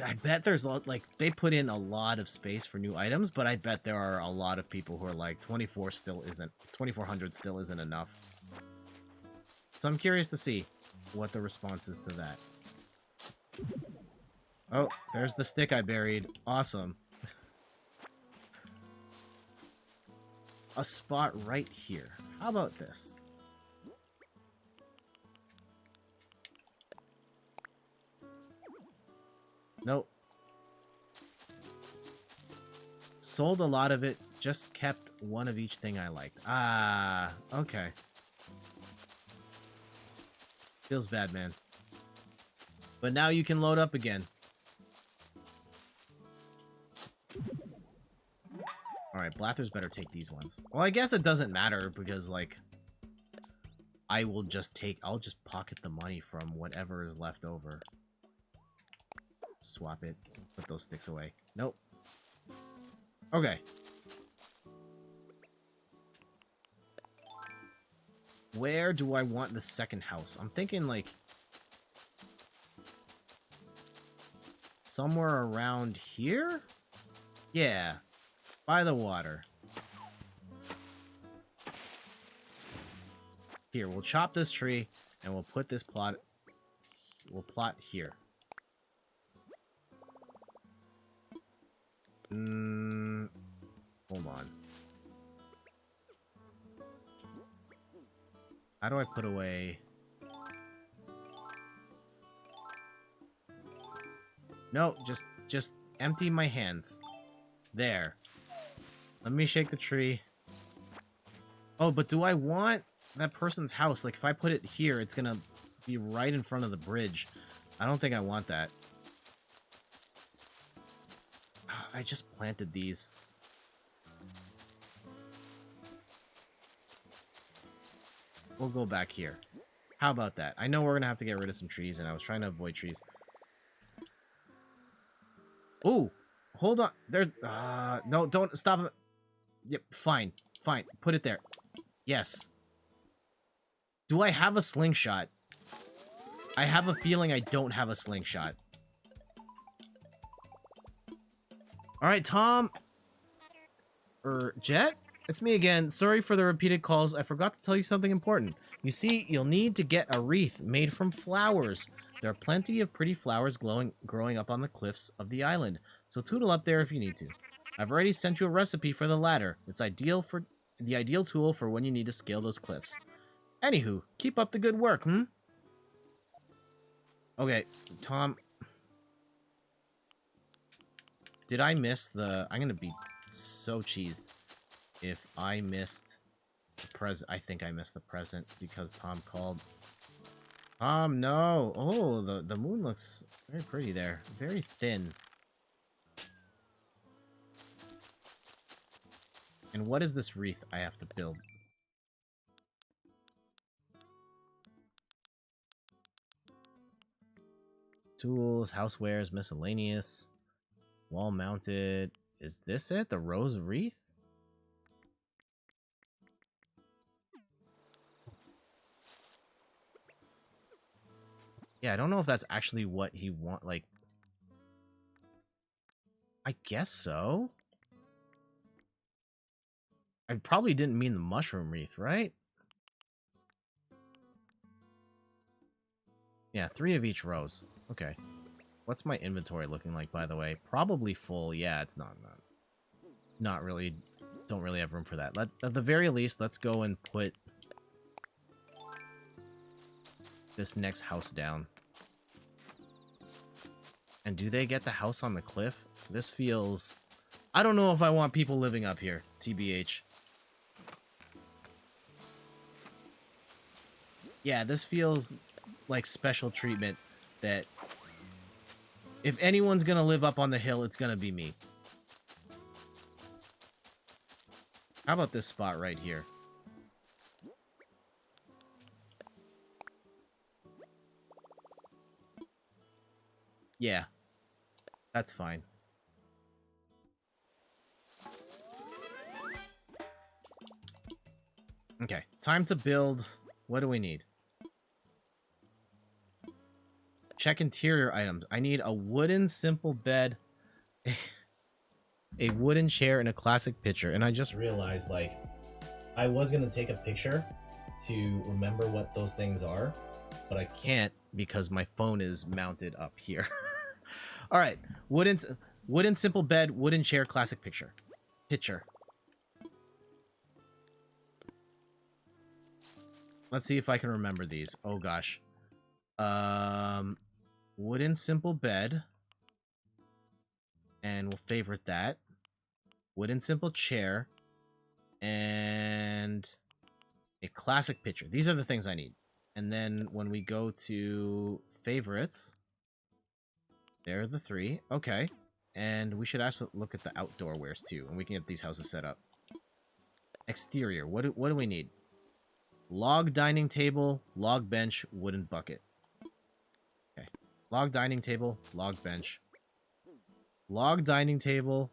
I bet there's a lot, like, they put in a lot of space for new items, but I bet there are a lot of people who are like, 2400 still isn't enough. So I'm curious to see what the response is to that. Oh, there's the stick I buried. Awesome. A spot right here. How about this? Nope. Sold a lot of it, just kept one of each thing I liked. Ah, okay. Feels bad, man. But now you can load up again. Alright, Blathers better take these ones. Well, I guess it doesn't matter because, like, I'll just pocket the money from whatever is left over. Swap it. Put those sticks away. Nope. Okay. Where do I want the second house? I'm thinking, like, somewhere around here? Yeah. By the water. Here, we'll chop this tree, and we'll put this plot... We'll plot here. Hold on. How do I put away... No, just empty my hands. There. Let me shake the tree. Oh, but do I want that person's house? Like, if I put it here, it's gonna be right in front of the bridge. I don't think I want that. I just planted these. We'll go back here. How about that? I know we're gonna have to get rid of some trees, and I was trying to avoid trees. Ooh! Hold on. There's... no, don't... Stop it. Yep, fine. Fine. Put it there. Yes. Do I have a slingshot? I have a feeling I don't have a slingshot. Alright, Tom. Jet? It's me again. Sorry for the repeated calls. I forgot to tell you something important. You see, you'll need to get a wreath made from flowers. There are plenty of pretty flowers growing up on the cliffs of the island, so tootle up there if you need to. I've already sent you a recipe for the ladder. It's the ideal tool for when you need to scale those cliffs. Anywho, keep up the good work, hmm? Okay, Tom. Did I miss the... I'm gonna be so cheesed if I missed the present. I think I missed the present because Tom called. No. Oh, the moon looks very pretty there. Very thin. And what is this wreath I have to build? Tools, housewares, miscellaneous, wall mounted. Is this it? The rose wreath? Yeah, I don't know if that's actually what he want. Like, I guess so. I probably didn't mean the mushroom wreath, right? Yeah, 3 of each rose. Okay. What's my inventory looking like, by the way? Probably full. Yeah, it's not really. Don't really have room for that. At the very least, let's go and put this next house down. And do they get the house on the cliff? This feels... I don't know if I want people living up here, TBH. Yeah, this feels like special treatment that if anyone's gonna live up on the hill, it's gonna be me. How about this spot right here? Yeah, that's fine. Okay, time to build. What do we need? Check interior items. I need a wooden simple bed, a wooden chair, and a classic picture. And I just realized, like, I was going to take a picture to remember what those things are, but I can't because my phone is mounted up here. All right, wooden simple bed, wooden chair, classic picture. Let's see if I can remember these. Oh gosh. Wooden simple bed. And we'll favorite that. Wooden simple chair. And a classic picture. These are the things I need. And then when we go to favorites, there are the 3. Okay. And we should also look at the outdoor wares too. And we can get these houses set up. Exterior. What do we need? Log dining table, log bench, wooden bucket. Okay. Log dining table, log bench. Log dining table.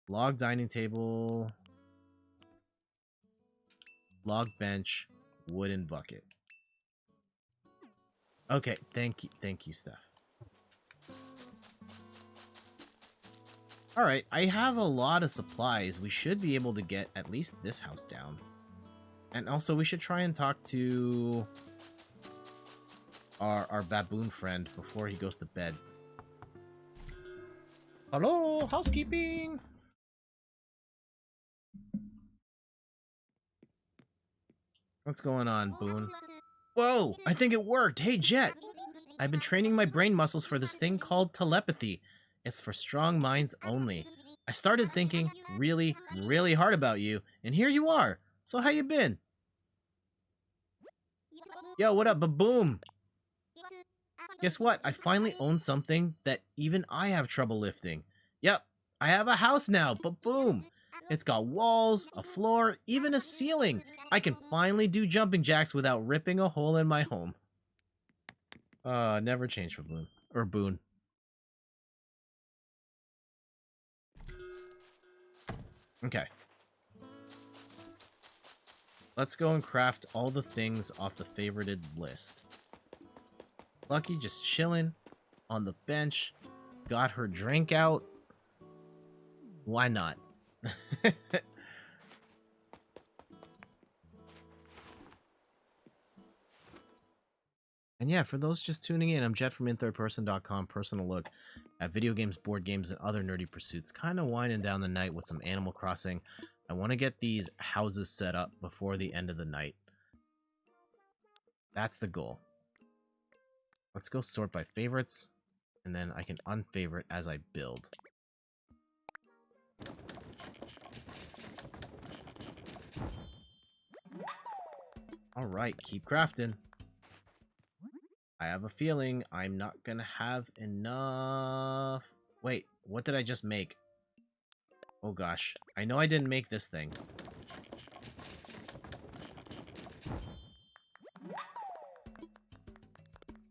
Log dining table. Log bench, wooden bucket. Okay, thank you, Steph. Alright, I have a lot of supplies. We should be able to get at least this house down. And also, we should try and talk to our baboon friend before he goes to bed. Hello, housekeeping! What's going on, Boone? Whoa, I think it worked! Hey, Jet! I've been training my brain muscles for this thing called telepathy. It's for strong minds only. I started thinking really, really hard about you, and here you are. So how you been? Yo, what up, Baboom? Guess what? I finally own something that even I have trouble lifting. Yep, I have a house now, Baboom! It's got walls, a floor, even a ceiling. I can finally do jumping jacks without ripping a hole in my home. Never change for Boone. Or Boone. Okay. Let's go and craft all the things off the favorited list. Lucky just chilling on the bench. Got her drink out. Why not? And yeah, for those just tuning in, I'm Jet from inthirdperson.com, personal look at video games, board games, and other nerdy pursuits. Kind of winding down the night with some Animal Crossing. I want to get these houses set up before the end of the night. That's the goal. Let's go sort by favorites, and then I can unfavorite as I build. Alright, keep crafting. I have a feeling I'm not gonna have enough... Wait, what did I just make? Oh gosh, I know I didn't make this thing.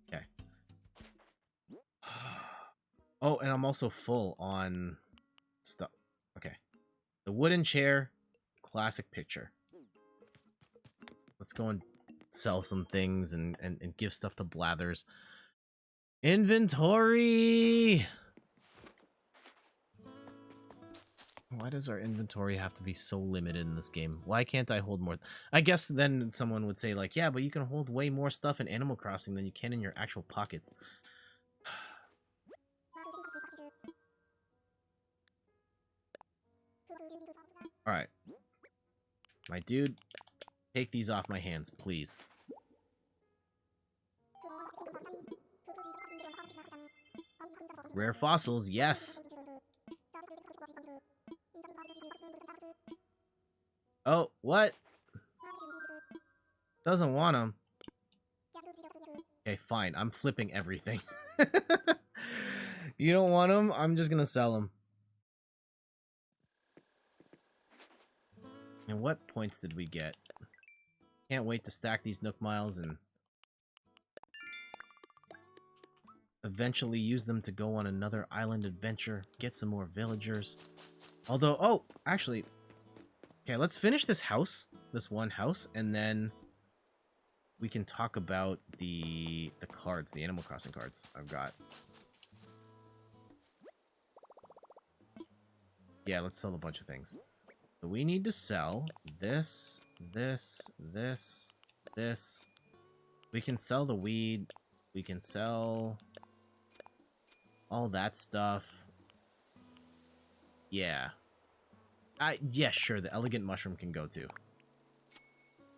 Okay. Oh, and I'm also full on stuff. Okay. The wooden chair, classic picture. Let's go and sell some things and give stuff to Blathers. Inventory! Why does our inventory have to be so limited in this game? Why can't I hold more? I guess then someone would say, like, yeah, but you can hold way more stuff in Animal Crossing than you can in your actual pockets. Alright. My dude, take these off my hands, please. Rare fossils, yes. Oh, what? Doesn't want them. Okay, fine. I'm flipping everything. You don't want them? I'm just gonna sell them. And what points did we get? Can't wait to stack these Nook miles and eventually use them to go on another island adventure, get some more villagers. Although, oh, actually, okay, let's finish this house, this one house, and then we can talk about the cards, the Animal Crossing cards I've got. Yeah, let's sell a bunch of things. So we need to sell this, this, this, this. We can sell the weed. We can sell all that stuff. Yeah. Yeah, sure, the elegant mushroom can go too.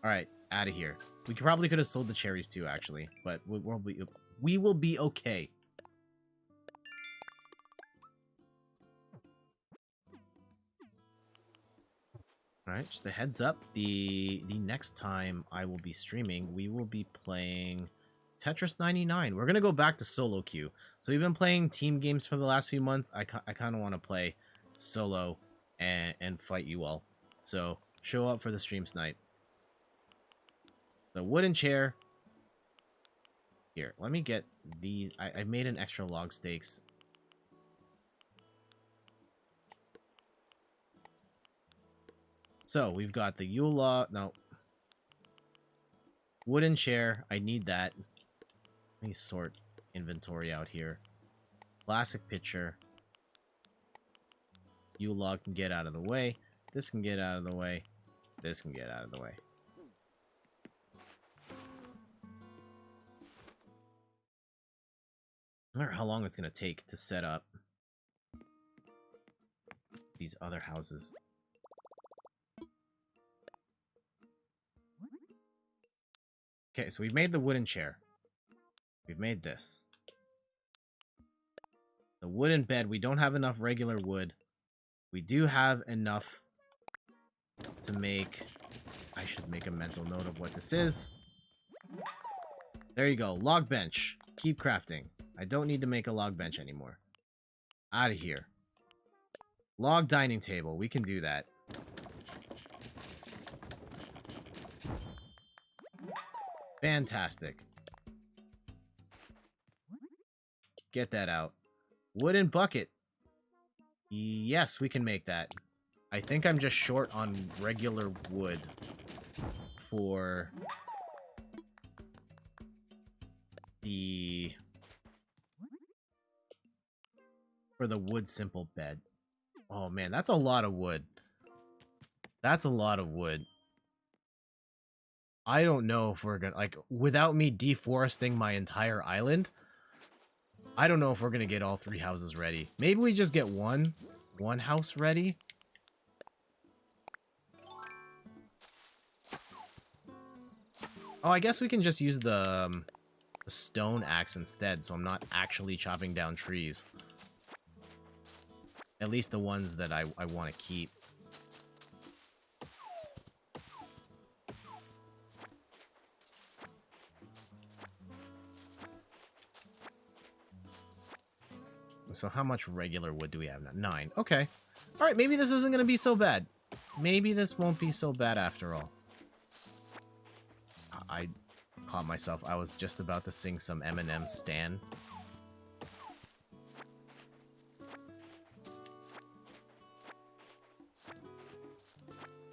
Alright, out of here. We probably could have sold the cherries too, actually. But we will be okay. Alright, just a heads up. The next time I will be streaming, we will be playing Tetris 99. We're going to go back to solo queue. So we've been playing team games for the last few months. I kind of want to play solo and fight you all. So show up for the stream tonight. The wooden chair. Here, let me get these. I made an extra log stakes. So we've got the Yule log. No. Wooden chair. I need that. Let me sort inventory out here. Classic picture. Yule log can get out of the way. This can get out of the way. This can get out of the way. I wonder how long it's going to take to set up these other houses. Okay, so we've made the wooden chair. We've made this. The wooden bed, we don't have enough regular wood. We do have enough to make... I should make a mental note of what this is. There you go. Log bench. Keep crafting. I don't need to make a log bench anymore. Out of here. Log dining table. We can do that. Fantastic. Get that out. Wooden bucket. Yes, we can make that. I think I'm just short on regular wood for the wood simple bed. Oh man, that's a lot of wood. That's a lot of wood. I don't know if we're gonna, like, without me deforesting my entire island, I don't know if we're gonna get all 3 houses ready. Maybe we just get one house ready. Oh, I guess we can just use the stone axe instead, so I'm not actually chopping down trees. At least the ones that I want to keep. So how much regular wood do we have now? 9. Okay. Alright, maybe this isn't going to be so bad. Maybe this won't be so bad after all. I caught myself. I was just about to sing some Eminem Stan.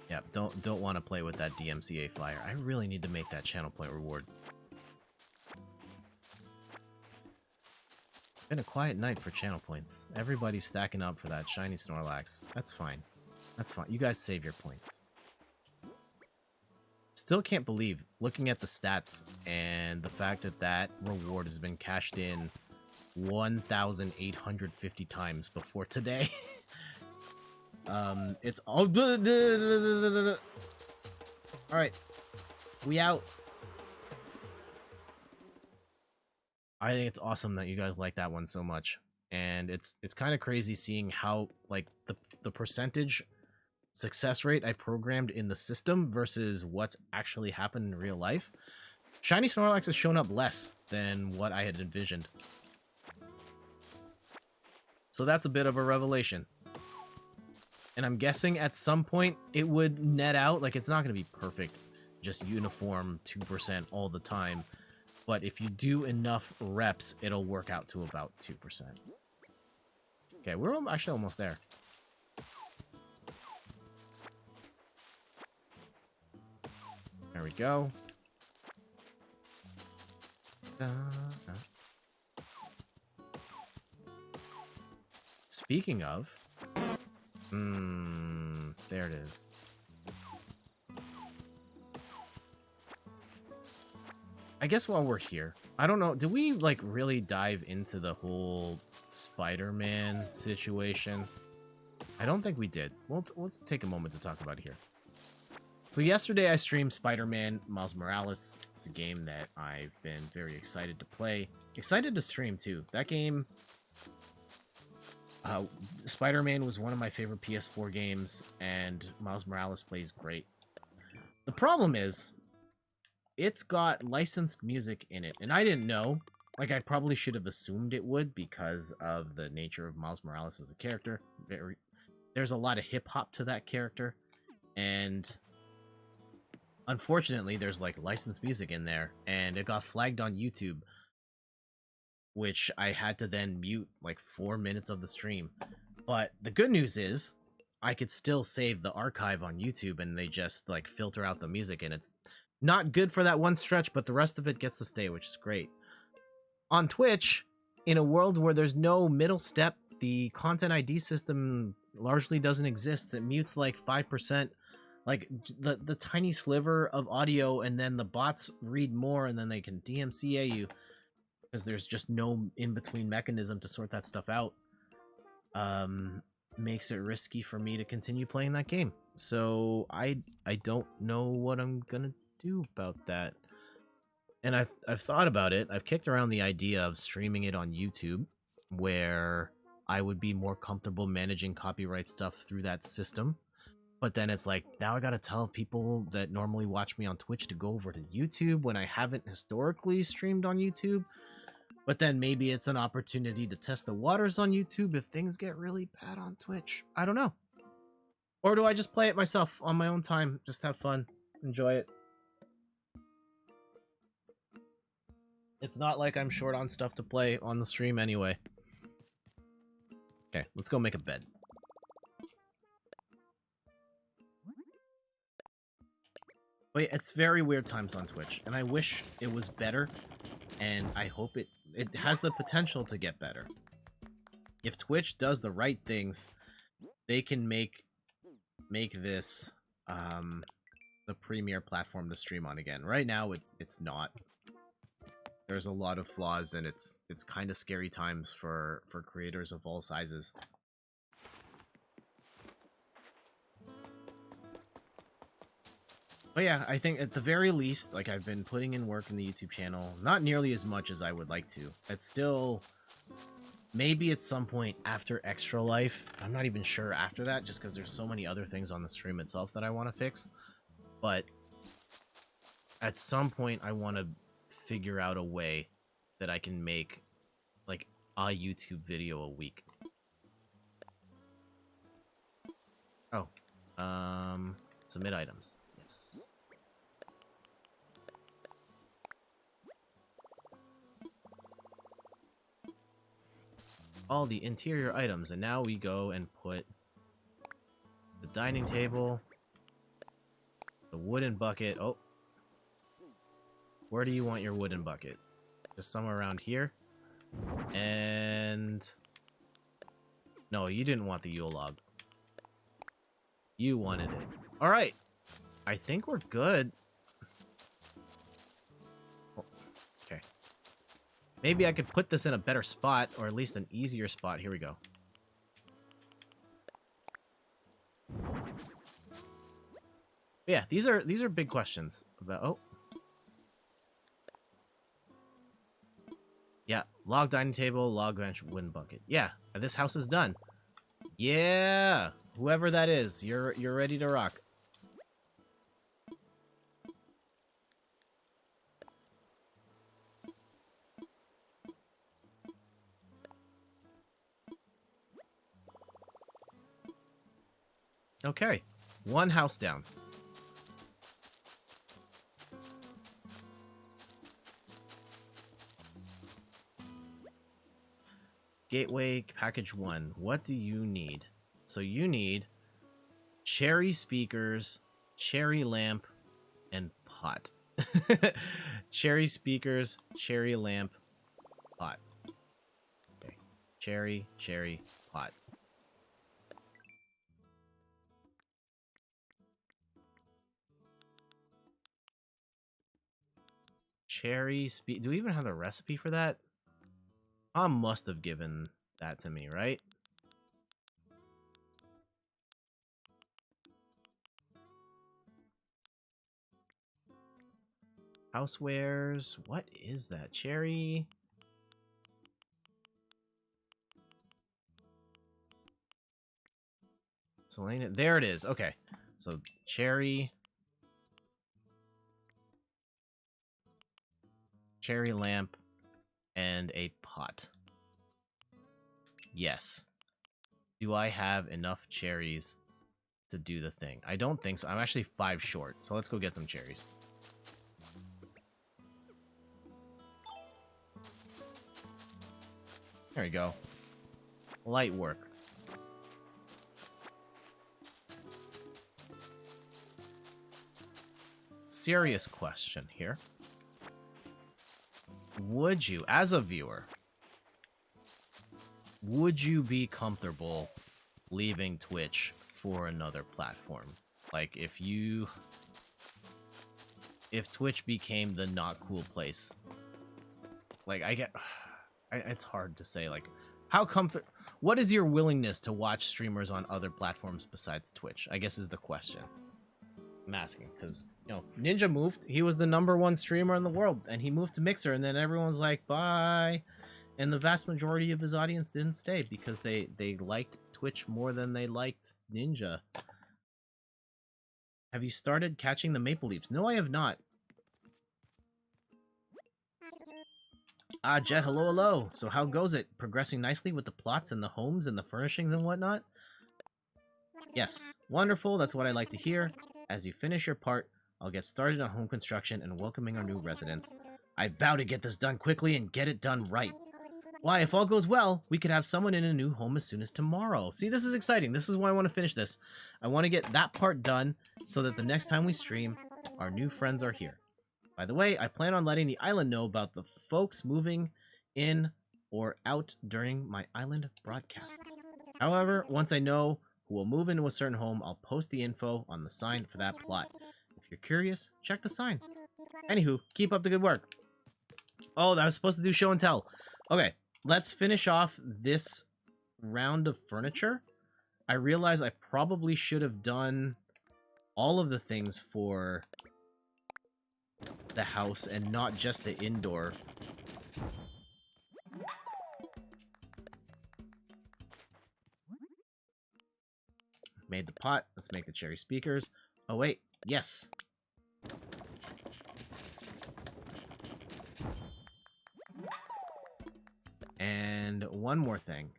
Yeah, don't want to play with that DMCA flyer. I really need to make that channel point reward. Been a quiet night for channel points. Everybody's stacking up for that shiny Snorlax. That's fine. That's fine. You guys save your points. Still can't believe, looking at the stats and the fact that that reward has been cashed in 1,850 times before today. It's all... Alright. We out. I think it's awesome that you guys like that one so much. and it's kind of crazy seeing how like the percentage success rate I programmed in the system versus what's actually happened in real life. Shiny Snorlax has shown up less than what I had envisioned. So that's a bit of a revelation. And I'm guessing at some point it would net out. Like, it's not going to be perfect, just uniform 2% all the time. But if you do enough reps, it'll work out to about 2%. Okay, we're actually almost there. There we go. Speaking of, there it is. I guess while we're here, I don't know, did we like really dive into the whole Spider-Man situation? I don't think we did. Well, let's take a moment to talk about it here. So yesterday I streamed Spider-Man Miles Morales. It's a game that I've been very excited to play. Excited to stream too. That game, Spider-Man was one of my favorite PS4 games, and Miles Morales plays great. The problem is, it's got licensed music in it, and I didn't know. Like, I probably should have assumed it would because of the nature of Miles Morales as a character. There's a lot of hip-hop to that character, and unfortunately, there's, like, licensed music in there, and it got flagged on YouTube, which I had to then mute, like, 4 minutes of the stream. But the good news is, I could still save the archive on YouTube, and they just, like, filter out the music, and it's not good for that one stretch, but the rest of it gets to stay, which is great. On Twitch, in a world where there's no middle step, the content ID system largely doesn't exist. It mutes like 5%, like the tiny sliver of audio, and then the bots read more, and then they can DMCA you because there's just no in-between mechanism to sort that stuff out. Makes it risky for me to continue playing that game. So I don't know what I'm gonna do about that. And I've thought about it. I've kicked around the idea of streaming it on YouTube, where I would be more comfortable managing copyright stuff through that system. But then it's like, now I gotta tell people that normally watch me on Twitch to go over to YouTube when I haven't historically streamed on YouTube. But then maybe it's an opportunity to test the waters on YouTube if things get really bad on Twitch. I don't know. Or do I just play it myself on my own time? Just have fun. Enjoy it. It's not like I'm short on stuff to play on the stream anyway. Okay, let's go make a bed. Wait, it's very weird times on Twitch, and I wish it was better, and I hope it has the potential to get better. If Twitch does the right things, they can make this the premier platform to stream on again. Right now, it's not. There's a lot of flaws, and it's kind of scary times for creators of all sizes. But yeah, I think at the very least, like, I've been putting in work in the YouTube channel, not nearly as much as I would like to. It's still, maybe at some point after Extra Life, I'm not even sure after that, just because there's so many other things on the stream itself that I want to fix. But at some point, I want to figure out a way that I can make, like, a YouTube video a week. Oh, submit items. Yes. All the interior items, and now we go and put the dining table, the wooden bucket. Oh, where do you want your wooden bucket? Just somewhere around here. And no, you didn't want the Yule log. You wanted it. All right, I think we're good. Oh, okay. Maybe I could put this in a better spot, or at least an easier spot. Here we go. Yeah, these are big questions about. Oh. Yeah, Log dining table, log bench, wooden bucket. Yeah, this house is done. Yeah, whoever that is, you're ready to rock. Okay, one house down. Gateway package 1. What do you need? So you need cherry speakers, cherry lamp, and pot. Cherry speakers, cherry lamp, pot. Okay. Cherry, pot. Cherry do we even have the recipe for that? Tom must have given that to me, right? Housewares. What is that? Cherry. Selena. There it is. Okay. So cherry. Cherry lamp. And a pot. Yes. Do I have enough cherries to do the thing? I don't think so. I'm actually 5 short. So let's go get some cherries. There we go. Light work. Serious question here. Would you, as a viewer, would you be comfortable leaving Twitch for another platform? Like, if Twitch became the not cool place. Like, it's hard to say, like, what is your willingness to watch streamers on other platforms besides Twitch? I guess is the question. I'm asking, because, you know, Ninja moved. He was the #1 streamer in the world, and he moved to Mixer, and then everyone was like, bye. And the vast majority of his audience didn't stay because they liked Twitch more than they liked Ninja. Have you started catching the maple leaves? No, I have not. Ah, Jet, hello. So how goes it? Progressing nicely with the plots and the homes and the furnishings and whatnot? Yes, wonderful. That's what I like to hear. As you finish your part, I'll get started on home construction and welcoming our new residents. I vow to get this done quickly and get it done right. Why, if all goes well, we could have someone in a new home as soon as tomorrow. See, this is exciting. This is why I want to finish this. I want to get that part done so that the next time we stream, our new friends are here. By the way, I plan on letting the island know about the folks moving in or out during my island broadcasts. However, once I know who will move into a certain home, I'll post the info on the sign for that plot. If you're curious, check the signs. Anywho, keep up the good work. Oh, that was supposed to do show and tell. Okay, let's finish off this round of furniture. I realize I probably should have done all of the things for the house and not just the indoor. Made the pot. Let's make the cherry speakers. Oh, wait. Yes. And one more thing.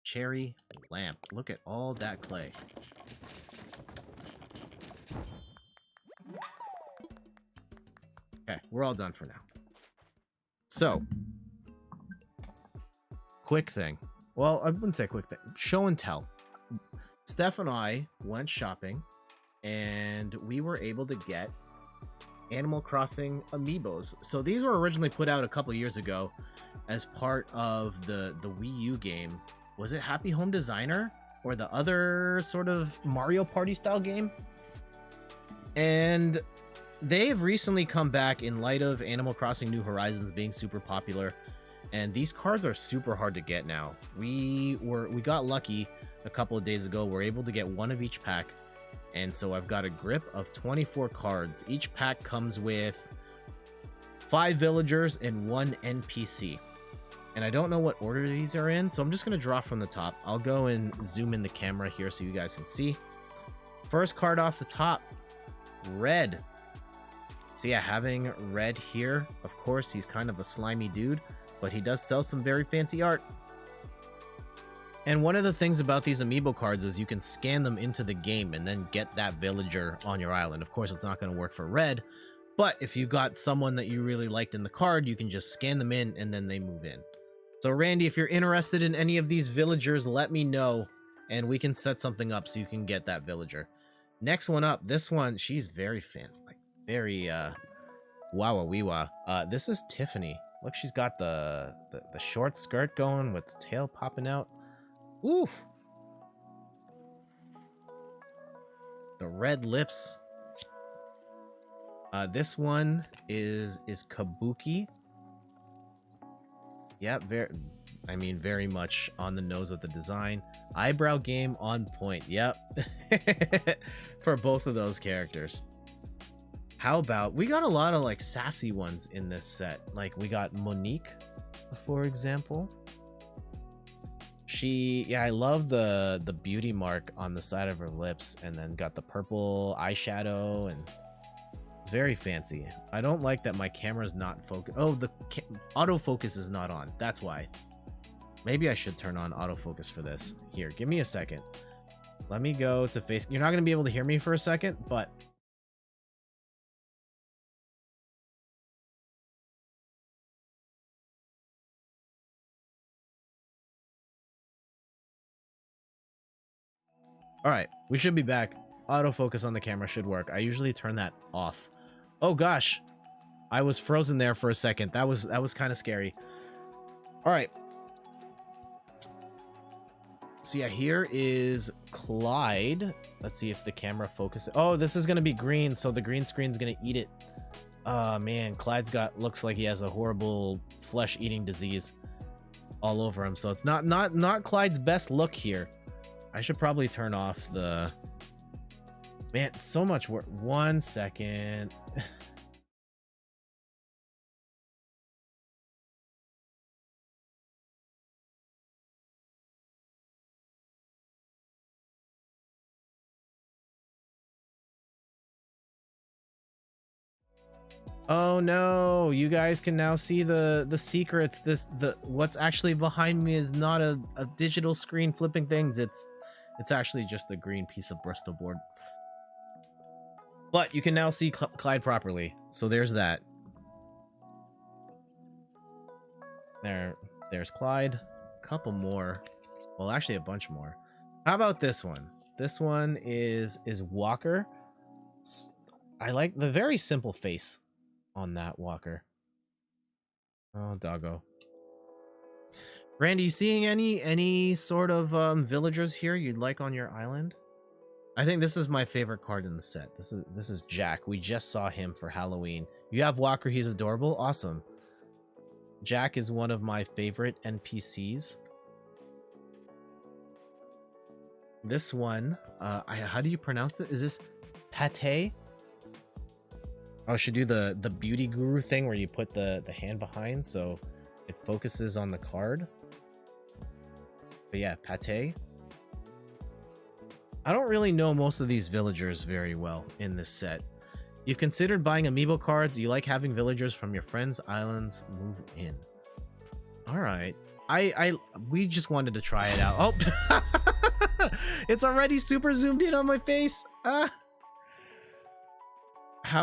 Cherry lamp. Look at all that clay. Okay, we're all done for now. So, quick thing. Well, I wouldn't say quick thing. Show and tell. Steph and I went shopping, and we were able to get Animal Crossing Amiibos. So these were originally put out a couple years ago as part of the Wii U game. Was it Happy Home Designer or the other sort of Mario Party style game? And they've recently come back in light of Animal Crossing New Horizons being super popular. And these cards are super hard to get now. We got lucky a couple of days ago. We're able to get one of each pack. And so I've got a grip of 24 cards. Each pack comes with 5 villagers and 1 NPC. And I don't know what order these are in, so I'm just going to draw from the top. I'll go and zoom in the camera here so you guys can see. First card off the top, Red. So yeah, having Red here, of course, he's kind of a slimy dude, but he does sell some very fancy art. And one of the things about these Amiibo cards is you can scan them into the game and then get that villager on your island. Of course, it's not going to work for Red, but if you got someone that you really liked in the card, you can just scan them in and then they move in. So Randy, if you're interested in any of these villagers, let me know and we can set something up so you can get that villager. Next one up, this one, she's very very wow-a-wee-wah. This is Tiffany. Look, she's got the short skirt going with the tail popping out. Ooh. The red lips. This one is Kabuki. Yeah, very much on the nose with the design. Eyebrow game on point. Yep. For both of those characters. How about, we got a lot of like sassy ones in this set. Like we got Monique, for example. I love the beauty mark on the side of her lips, and then got the purple eyeshadow, and very fancy. I don't like that my camera's not focused. Oh, the autofocus is not on. That's why. Maybe I should turn on autofocus for this. Here, give me a second. Let me go to face. You're not going to be able to hear me for a second, but all right, we should be back. Autofocus on the camera should work. I usually turn that off. Oh gosh, I was frozen there for a second. That was kind of scary. All right. So yeah, here is Clyde. Let's see if the camera focuses. Oh, this is gonna be green, so the green screen's gonna eat it. Oh man, Clyde's looks like he has a horrible flesh-eating disease all over him. So it's not Clyde's best look here. I should probably turn off the... Man, so much work. 1 second. Oh no, you guys can now see the secrets. What's actually behind me is not a digital screen flipping things. It's actually just the green piece of Bristol board. But you can now see Clyde properly. So there's that. There's Clyde. A couple more. Well, actually a bunch more. How about this one? This one is Walker. I like the very simple face on that Walker. Oh, doggo. Randy, you seeing any sort of villagers here you'd like on your island? I think this is my favorite card in the set. This is Jack. We just saw him for Halloween. You have Walker, he's adorable. Awesome. Jack is one of my favorite NPCs. This one, how do you pronounce it? Is this Pate? Oh, I should do the beauty guru thing where you put the hand behind so it focuses on the card. But yeah, Pate. I don't really know most of these villagers very well in this set. You've considered buying Amiibo cards. You like having villagers from your friends' islands move in. All right. We just wanted to try it out. Oh, it's already super zoomed in on my face. How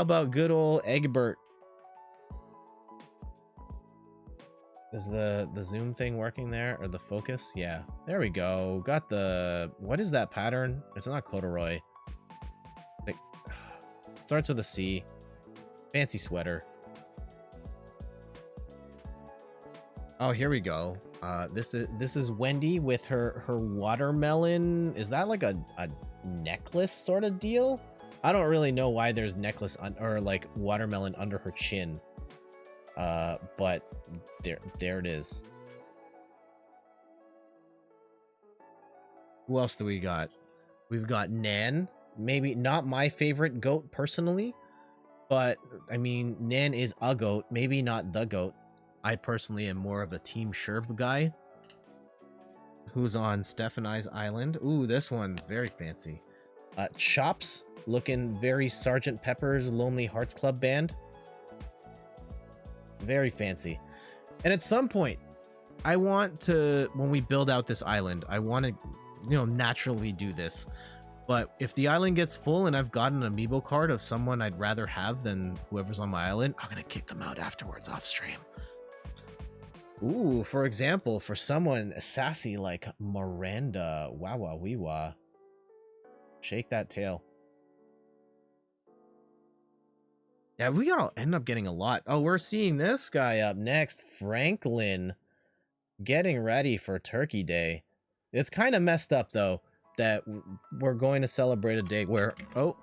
about good old Egbert? Is the zoom thing working there, or the focus? Yeah, there we go. Got the, what is that pattern? It's not corduroy. It starts with a C. Fancy sweater. Oh, here we go. This is Wendy with her watermelon. Is that like a necklace sort of deal? I don't really know why there's necklace or like watermelon under her chin. But there it is. Who else do we got? We've got Nan. Maybe not my favorite goat personally. But, I mean, Nan is a goat, maybe not the goat. I personally am more of a Team Sherb guy. Who's on Steph and I's island. Ooh, this one's very fancy. Chops, looking very Sergeant Pepper's Lonely Hearts Club Band. Very fancy. And at some point, I want to, when we build out this island, I want to, you know, naturally do this. But if the island gets full and I've got an amiibo card of someone I'd rather have than whoever's on my island, I'm going to kick them out afterwards off stream. Ooh, for example, for someone sassy like Miranda, Wawa Weewa, shake that tail. Yeah, we gotta end up getting a lot. Oh, we're seeing this guy up next, Franklin, getting ready for Turkey Day. It's kind of messed up, though, that we're going to celebrate a day where, oh,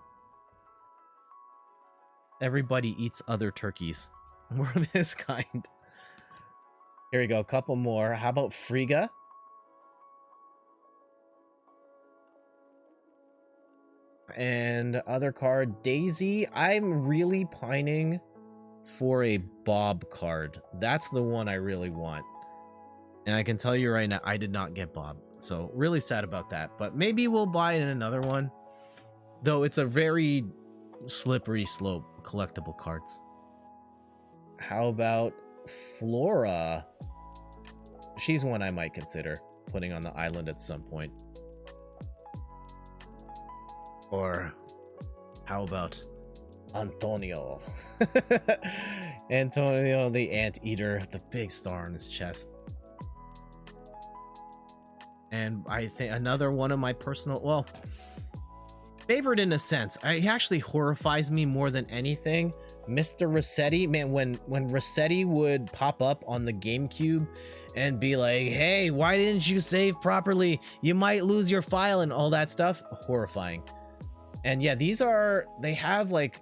everybody eats other turkeys. We're this kind. Here we go, a couple more. How about Frigga? And other card, Daisy. I'm really pining for a Bob card. That's the one I really want. And I can tell you right now, I did not get Bob. So really sad about that. But maybe we'll buy it in another one. Though it's a very slippery slope, collectible cards. How about Flora? She's one I might consider putting on the island at some point. Or how about Antonio? Antonio the Anteater, the big star on his chest. And I think another one of my personal, well, favorite in a sense. He actually horrifies me more than anything. Mr. Rossetti, man, when Rossetti would pop up on the GameCube and be like, hey, why didn't you save properly? You might lose your file and all that stuff. Horrifying. And yeah, these are, they have like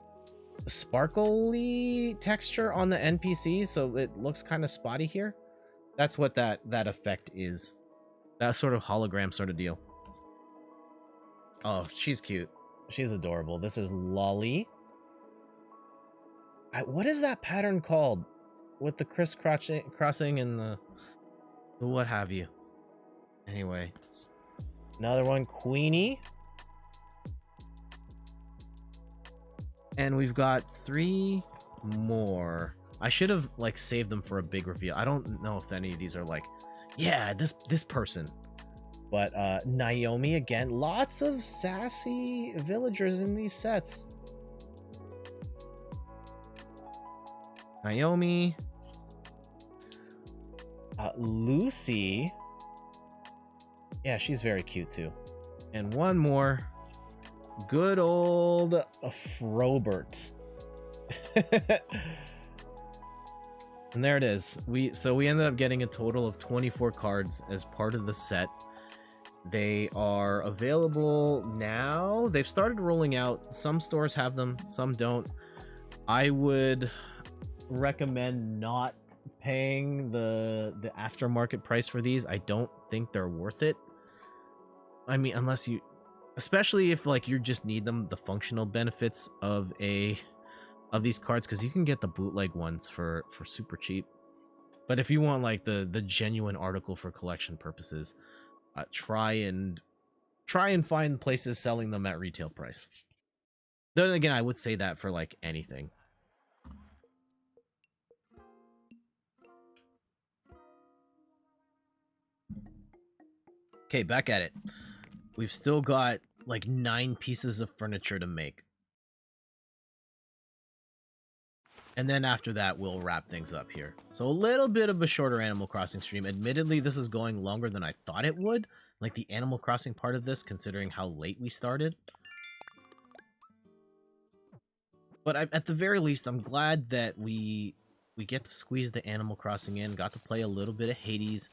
sparkly texture on the NPCs, so it looks kind of spotty here. That's what that effect is. That sort of hologram sort of deal. Oh, she's cute. She's adorable. This is Lolly. What is that pattern called? With the crisscrossing and the what have you. Anyway. Another one, Queenie. And we've got 3 more. I should have like saved them for a big reveal. I don't know if any of these are like, yeah, this person. But Naomi again, lots of sassy villagers in these sets. Naomi, Lucy. Yeah, she's very cute too. And one more. Good old Frobert. And there it is. So we ended up getting a total of 24 cards as part of the set. They are available now. They've started rolling out. Some stores have them, some don't. I would recommend not paying the aftermarket price for these. I don't think they're worth it. I mean, unless you, especially if like you just need them, the functional benefits of these cards, because you can get the bootleg ones for super cheap. But if you want like the genuine article for collection purposes, try and find places selling them at retail price. Then again, I would say that for like anything. Okay, back at it. We've still got like 9 pieces of furniture to make. And then after that, we'll wrap things up here. So a little bit of a shorter Animal Crossing stream. Admittedly, this is going longer than I thought it would. Like the Animal Crossing part of this, considering how late we started. But at the very least, I'm glad that we get to squeeze the Animal Crossing in. Got to play a little bit of Hades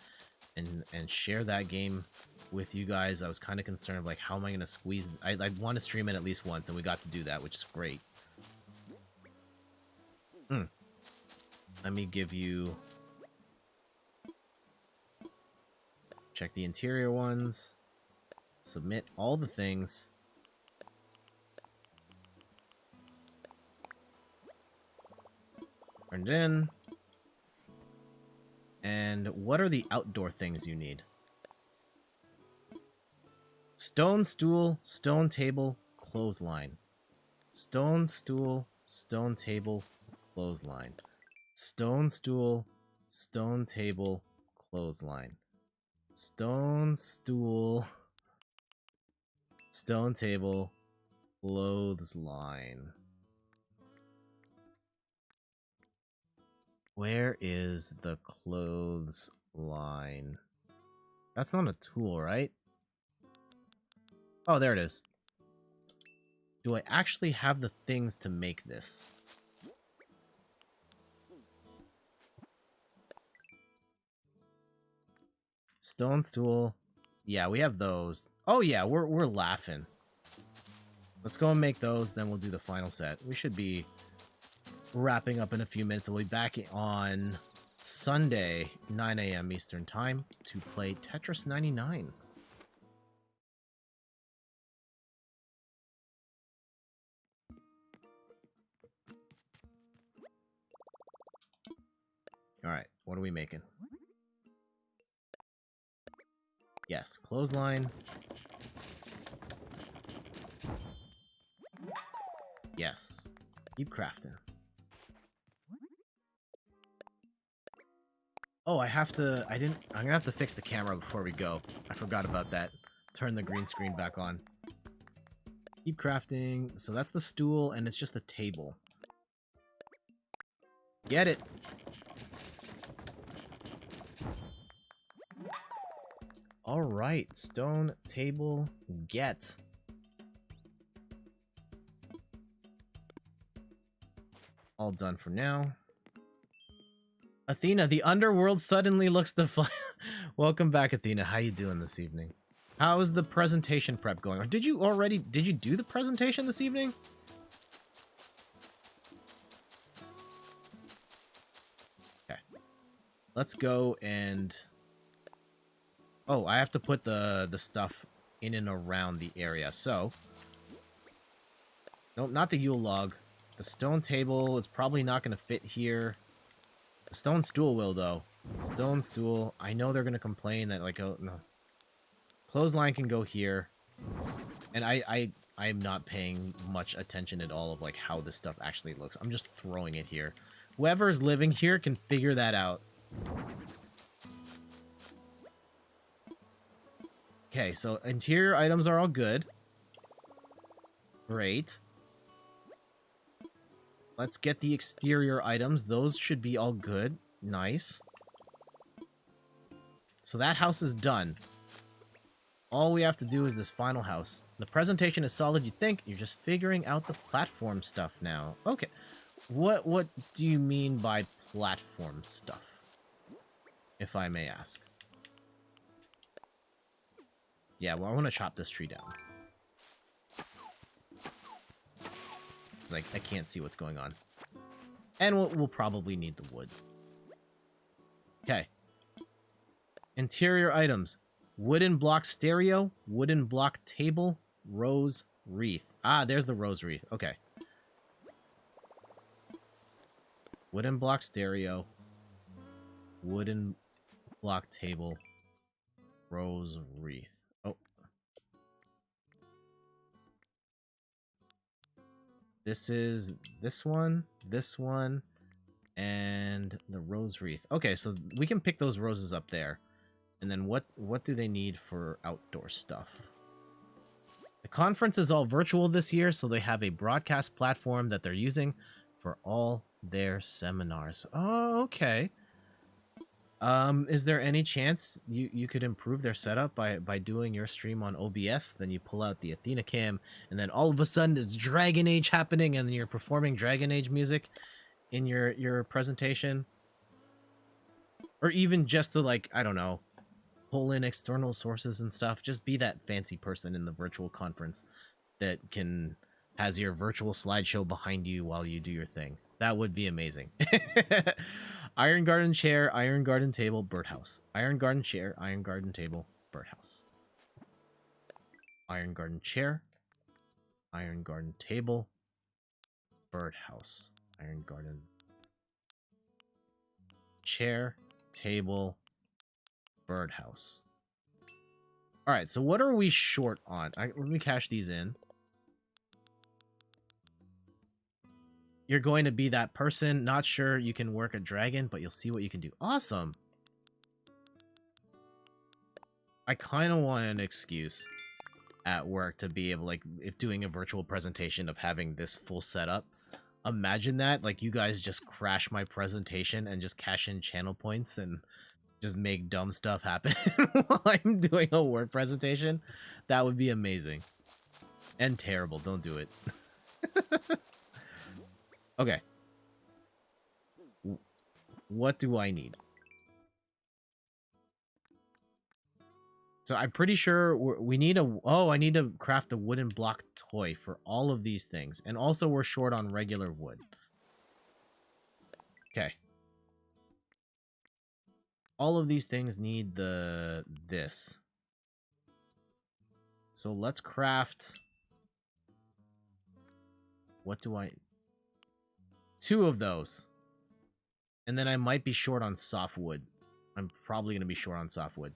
and share that game with you guys. I was kind of concerned of like, how am I going to squeeze? I'd want to stream it at least once, and we got to do that, which is great. Let me give you... Check the interior ones. Submit all the things. Turn it in. And what are the outdoor things you need? Stone stool, stone table, clothesline. Stone stool, stone table, clothesline. Stone stool, stone table, clothesline. Stone stool, stone table, clothesline. Where is the clothesline? That's not a tool, right? Oh, there it is. Do I actually have the things to make this? Stone stool. Yeah, we have those. Oh yeah, we're laughing. Let's go and make those, then we'll do the final set. We should be wrapping up in a few minutes. We'll be back on Sunday, 9 a.m. Eastern Time, to play Tetris 99. Alright, what are we making? Yes, clothesline. Yes. Keep crafting. Oh, I'm gonna have to fix the camera before we go. I forgot about that. Turn the green screen back on. Keep crafting. So that's the stool, and it's just a table. Get it! Alright, stone, table, get. All done for now. Athena, the underworld suddenly looks to fly. Welcome back, Athena. How you doing this evening? How is the presentation prep going? Or did you do the presentation this evening? Okay. Let's go and... Oh, I have to put the stuff in and around the area, so... Nope, not the Yule log. The stone table is probably not going to fit here. The stone stool will, though. Stone stool. I know they're going to complain that, like, oh, no. Clothesline can go here. And I'm not paying much attention at all of, like, how this stuff actually looks. I'm just throwing it here. Whoever's living here can figure that out. Okay, so interior items are all good. Great. Let's get the exterior items. Those should be all good. Nice. So that house is done. All we have to do is this final house. The presentation is solid, you think. You're just figuring out the platform stuff now. Okay. What do you mean by platform stuff? If I may ask. Yeah, well, I want to chop this tree down. It's like, I can't see what's going on. And we'll probably need the wood. Okay. Interior items. Wooden block stereo, wooden block table, rose wreath. Ah, there's the rose wreath. Okay. Wooden block stereo, wooden block table, rose wreath. Oh. This is this one, and the rose wreath. Okay, so we can pick those roses up there. And then what do they need for outdoor stuff? The conference is all virtual this year, so they have a broadcast platform that they're using for all their seminars. Oh, okay. Is there any chance you could improve their setup by doing your stream on OBS? Then you pull out the Athena cam, and then all of a sudden it's Dragon Age happening, and you're performing Dragon Age music in your presentation? Or even just to, like, I don't know, pull in external sources and stuff. Just be that fancy person in the virtual conference that has your virtual slideshow behind you while you do your thing. That would be amazing. Iron garden chair, iron garden table, birdhouse. Iron garden chair, iron garden table, birdhouse. Iron garden chair, iron garden table, birdhouse. Iron garden chair, table, birdhouse. All right, so what are we short on? Let me cash these in. You're going to be that person. Not sure you can work a dragon, but you'll see what you can do. Awesome. I kind of want an excuse at work to be able, like, if doing a virtual presentation of having this full setup. Imagine that, like, you guys just crash my presentation and just cash in channel points and just make dumb stuff happen while I'm doing a word presentation. That would be amazing. And terrible. Don't do it. Okay. What do I need? So I'm pretty sure we need a... Oh, I need to craft a wooden block toy for all of these things. And also we're short on regular wood. Okay. All of these things need this. So let's craft... What do I... 2 of those. And then I might be short on softwood. I'm probably going to be short on softwood.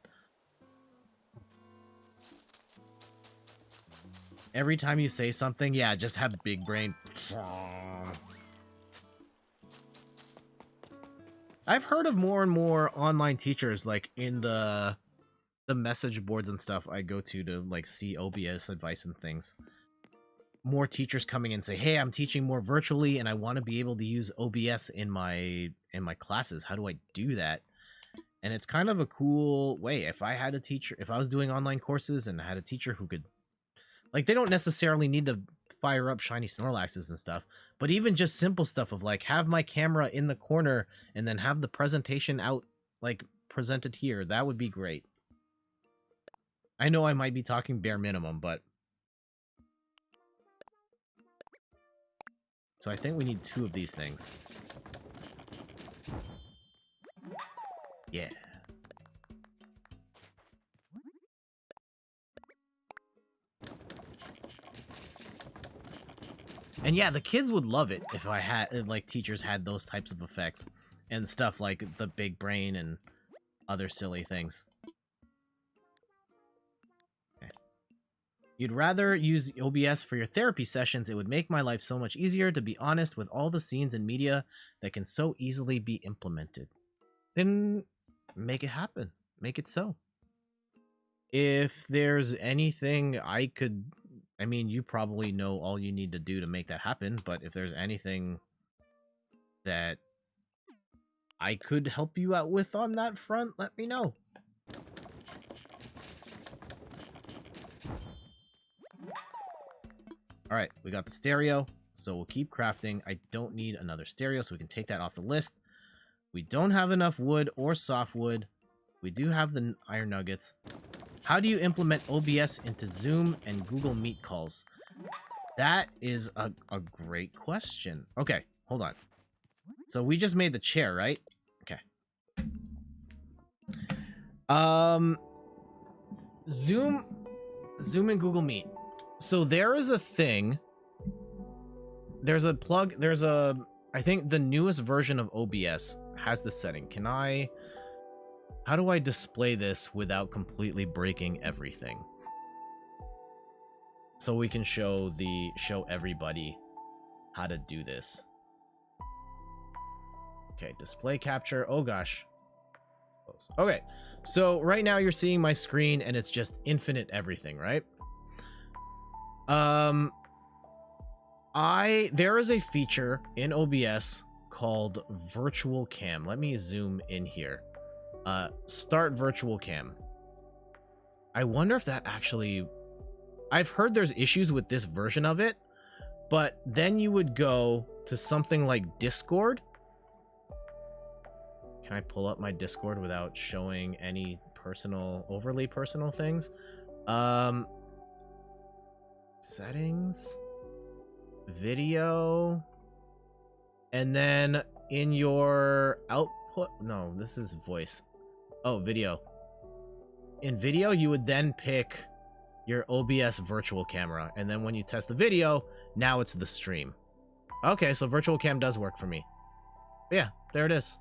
Every time you say something, yeah, just have big brain. I've heard of more and more online teachers, like, in the message boards and stuff I go to like, see OBS advice and things. More teachers coming in and say, hey, I'm teaching more virtually, and I want to be able to use OBS in my classes. How do I do that? And it's kind of a cool way. If I had a teacher, if I was doing online courses and I had a teacher who could... Like, they don't necessarily need to fire up shiny Snorlaxes and stuff, but even just simple stuff of, like, have my camera in the corner and then have the presentation out, like, presented here. That would be great. I know I might be talking bare minimum, but... So I think we need 2 of these things. Yeah. And yeah, the kids would love it if I had, like, teachers had those types of effects and stuff like the big brain and other silly things. Okay. You'd rather use OBS for your therapy sessions. It would make my life so much easier, to be honest, with all the scenes and media that can so easily be implemented. Then make it happen. Make it so. If there's anything I could... I mean, you probably know all you need to do to make that happen, but if there's anything that I could help you out with on that front, let me know. Alright, we got the stereo, so we'll keep crafting. I don't need another stereo, so we can take that off the list. We don't have enough wood or softwood. We do have the iron nuggets. How do you implement OBS into Zoom and Google Meet calls? That is a great question. Okay, hold on. So we just made the chair, right? Okay. Zoom and Google Meet. So there is a thing. There's a plug. I think the newest version of OBS has this setting. How do I display this without completely breaking everything? So we can show everybody how to do this. Okay, display capture. Oh gosh. Close. Okay, so right now you're seeing my screen and it's just infinite everything, right? There is a feature in OBS called virtual cam. Let me zoom in here. Start virtual cam. I wonder if that actually... I've heard there's issues with this version of it, but then you would go to something like Discord. Can I pull up my Discord without showing any overly personal things? Settings, video, and then in your output... No, this is voice. Oh, video. In video, you would then pick your OBS virtual camera, and then when you test the video, now it's the stream. Okay, so virtual cam does work for me. But yeah, there it is.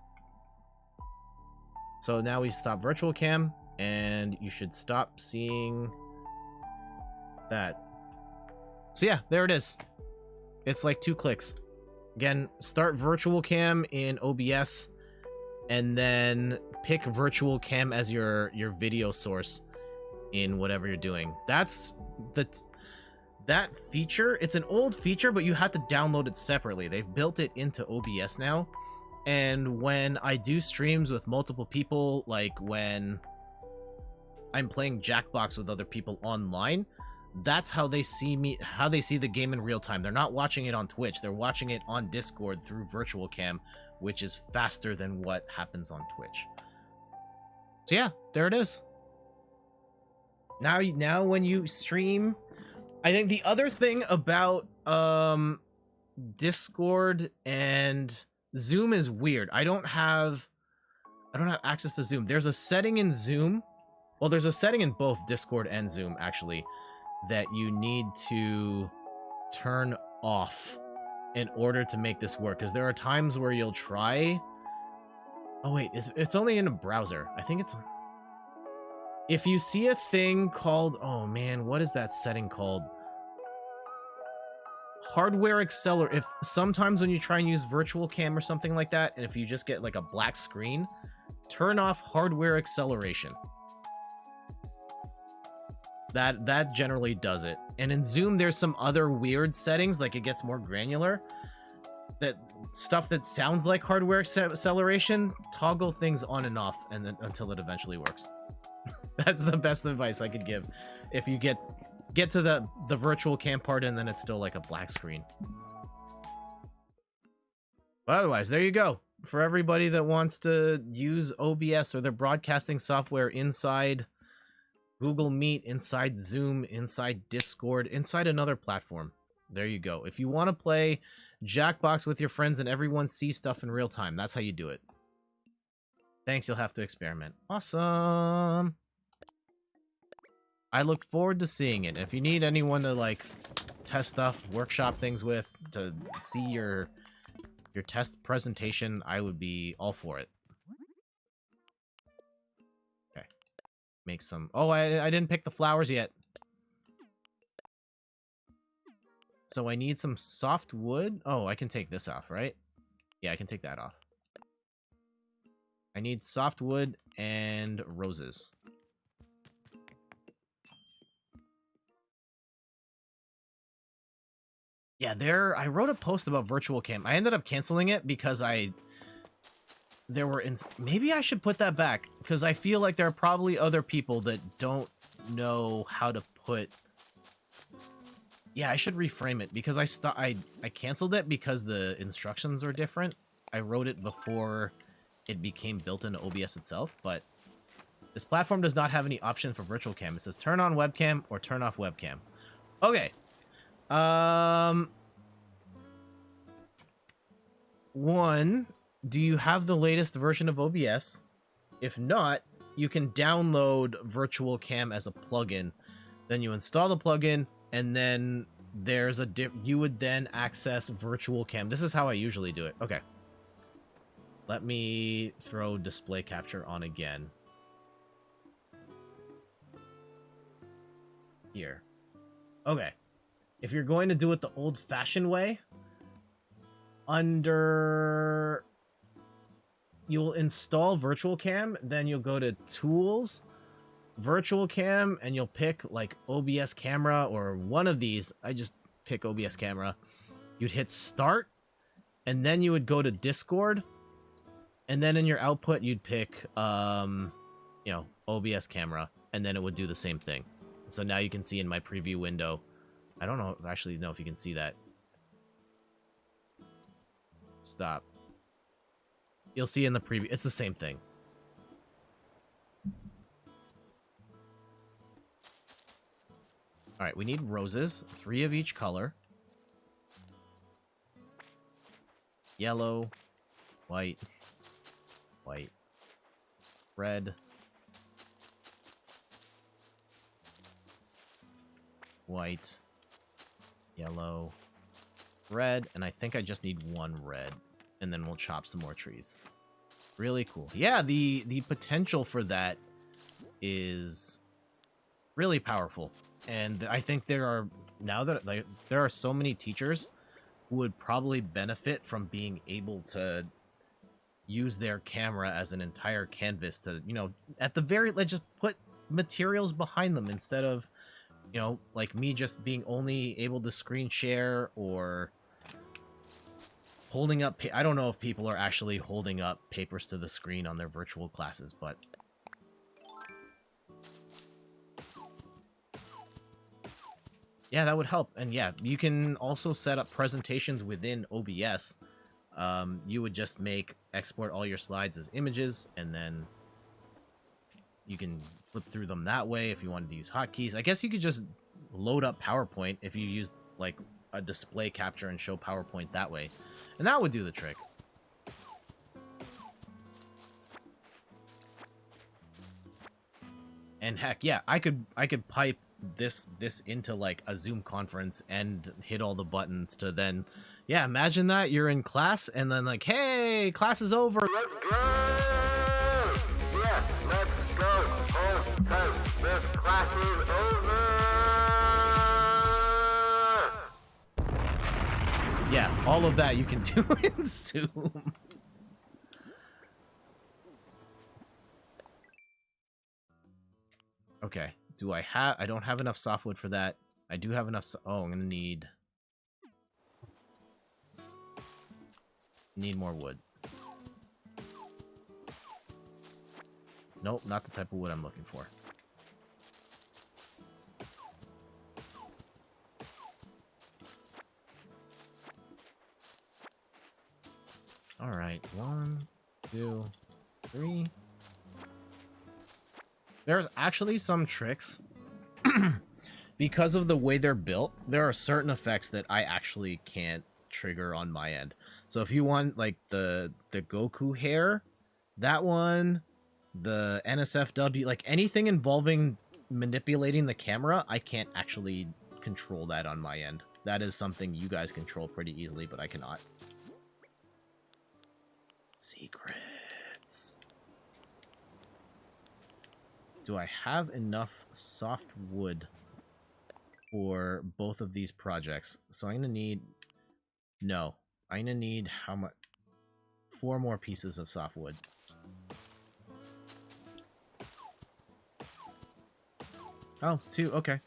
So now we stop virtual cam, and you should stop seeing that. So yeah, there it is. It's like 2 clicks. Again, start virtual cam in OBS, and then pick virtual cam as your video source in whatever you're doing. That's that feature. It's an old feature, but you have to download it separately. They've built it into OBS now. And when I do streams with multiple people, like when I'm playing Jackbox with other people online, that's how they see me, how they see the game in real time. They're not watching it on Twitch. They're watching it on Discord through virtual cam, which is faster than what happens on Twitch. So yeah, there it is. Now when you stream, I think the other thing about Discord and Zoom is weird. I don't have access to Zoom. There's a setting in Zoom. Well, there's a setting in both Discord and Zoom, actually, that you need to turn off in order to make this work. Because there are times where you'll try... Oh, wait. It's only in a browser. I think it's... If you see a thing called... Oh, man. What is that setting called? Hardware accelerator. If sometimes when you try and use virtual cam or something like that, and if you just get like a black screen, turn off hardware acceleration. That generally does it. And in Zoom, there's some other weird settings, like it gets more granular. That stuff that sounds like hardware acceleration, toggle things on and off, and then until it eventually works. That's the best advice I could give. If you get to the virtual cam part and then it's still like a black screen. But otherwise, there you go. For everybody that wants to use OBS or their broadcasting software inside Google Meet, inside Zoom, inside Discord, inside another platform, there you go. If you want to play Jackbox with your friends and everyone sees stuff in real time, that's how you do it. Thanks, you'll have to experiment. Awesome. I look forward to seeing it. If you need anyone to like test stuff, workshop things with, to see your test presentation, I would be all for it. Okay. Make some... Oh, I didn't pick the flowers yet. So I need some soft wood. Oh, I can take this off, right? Yeah, I can take that off. I need soft wood and roses. Yeah, I wrote a post about virtual cam. I ended up canceling it because maybe I should put that back, because I feel like there are probably other people that don't know how to put... Yeah, I should reframe it, because I canceled it because the instructions were different. I wrote it before it became built into OBS itself, but this platform does not have any option for virtual cam. It says turn on webcam or turn off webcam. Okay. One, do you have the latest version of OBS? If not, you can download virtual cam as a plugin. Then you install the plugin, and then there's you would then access virtual cam. This is how I usually do it. Okay. Let me throw display capture on again. Here. Okay. If you're going to do it the old-fashioned way, you'll install virtual cam, then you'll go to tools, virtual cam, and you'll pick like OBS camera or one of these. I just pick OBS camera. You'd hit start, and then you would go to Discord, and then in your output you'd pick OBS camera, and then it would do the same thing. So now you can see in my preview window. I don't know actually know if you can see that. Stop. You'll see in the preview. It's the same thing. All right, we need roses, 3 of each color. Yellow, white, white, red, white, yellow, red, and I think I just need 1 red, and then we'll chop some more trees. Really cool. Yeah, the potential for that is really powerful. And I think there are, now that like, there are so many teachers who would probably benefit from being able to use their camera as an entire canvas to, you know, at the very, like, just put materials behind them instead of, you know, like me just being only able to screen share or holding up. I don't know if people are actually holding up papers to the screen on their virtual classes, but yeah, that would help. And yeah, you can also set up presentations within OBS. You would just export all your slides as images, and then you can flip through them that way if you wanted to use hotkeys. I guess you could just load up PowerPoint if you used like a display capture and show PowerPoint that way. And that would do the trick. And heck, yeah, I could pipe this into like a Zoom conference and hit all the buttons to then, yeah, imagine that you're in class and then like, hey, class is over.
Let's go! Yeah, let's go home because this class is over!
Yeah, all of that you can do in Zoom. Okay, I don't have enough softwood for that. I do have enough, oh, I'm gonna need more wood. Nope, not the type of wood I'm looking for. All right, 1, 2, 3. There's actually some tricks. Because of the way they're built, there are certain effects that I actually can't trigger on my end. So if you want like the Goku hair, that one, the NSFW, like anything involving manipulating the camera, I can't actually control that on my end. That is something you guys control pretty easily, but I cannot. Secrets. Do I have enough soft wood for both of these projects? So I'm gonna need, no, I'm gonna need how much? 4 more pieces of softwood. Oh, 2, okay.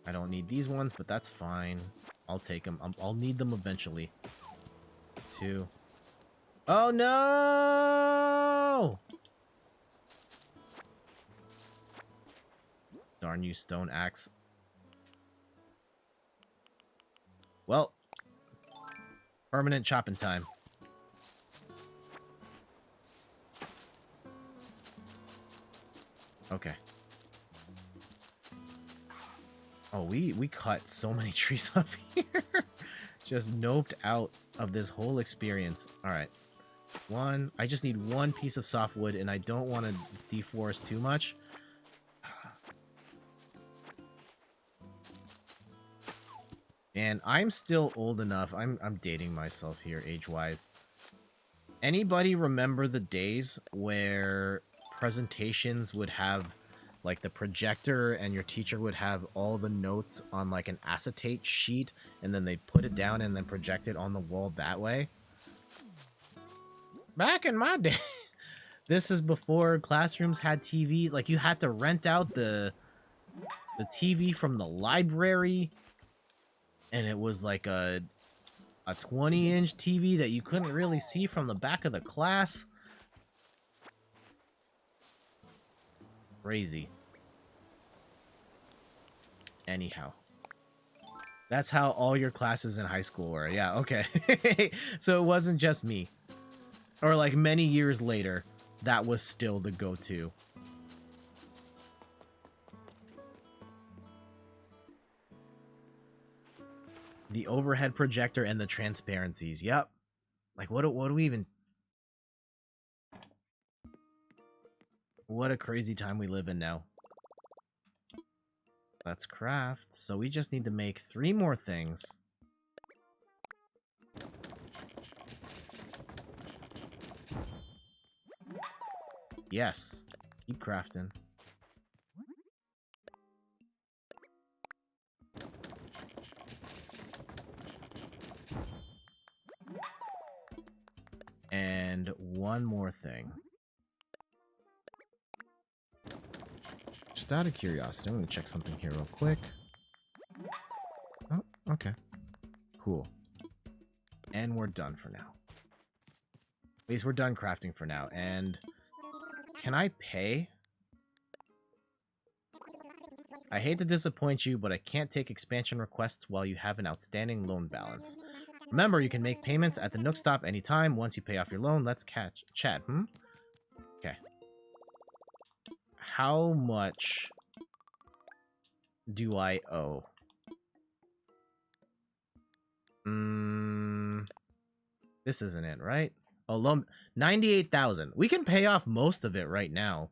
I don't need these ones, but that's fine. I'll take them. I'll need them eventually. 2. Oh no! Darn you, stone axe. Well, permanent chopping time. Okay. Oh, we cut so many trees up here. Just noped out of this whole experience. All right. 1. I just need 1 piece of softwood, and I don't want to deforest too much. And I'm still old enough. I'm dating myself here age-wise. Anybody remember the days where presentations would have like the projector and your teacher would have all the notes on like an acetate sheet and then they'd put it down and then project it on the wall that way? Back in my day, this is before classrooms had TVs. Like you had to rent out the TV from the library, and it was like a 20-inch TV that you couldn't really see from the back of the class. Crazy. Anyhow, that's how all your classes in high school were. Yeah, okay. So it wasn't just me. Or like many years later, that was still the go-to. The overhead projector and the transparencies. Yep. Like what do we even... What a crazy time we live in now. Let's craft. So we just need to make 3 more things. Yes. Keep crafting. And 1 more thing. Just out of curiosity, I'm going to check something here real quick. Oh, okay. Cool. And we're done for now. At least we're done crafting for now. And can I pay? I hate to disappoint you, but I can't take expansion requests while you have an outstanding loan balance. Remember, you can make payments at the Nook stop anytime. Once you pay off your loan, let's chat. Okay. How much do I owe? This isn't it, right? Oh, loan 98,000. We can pay off most of it right now.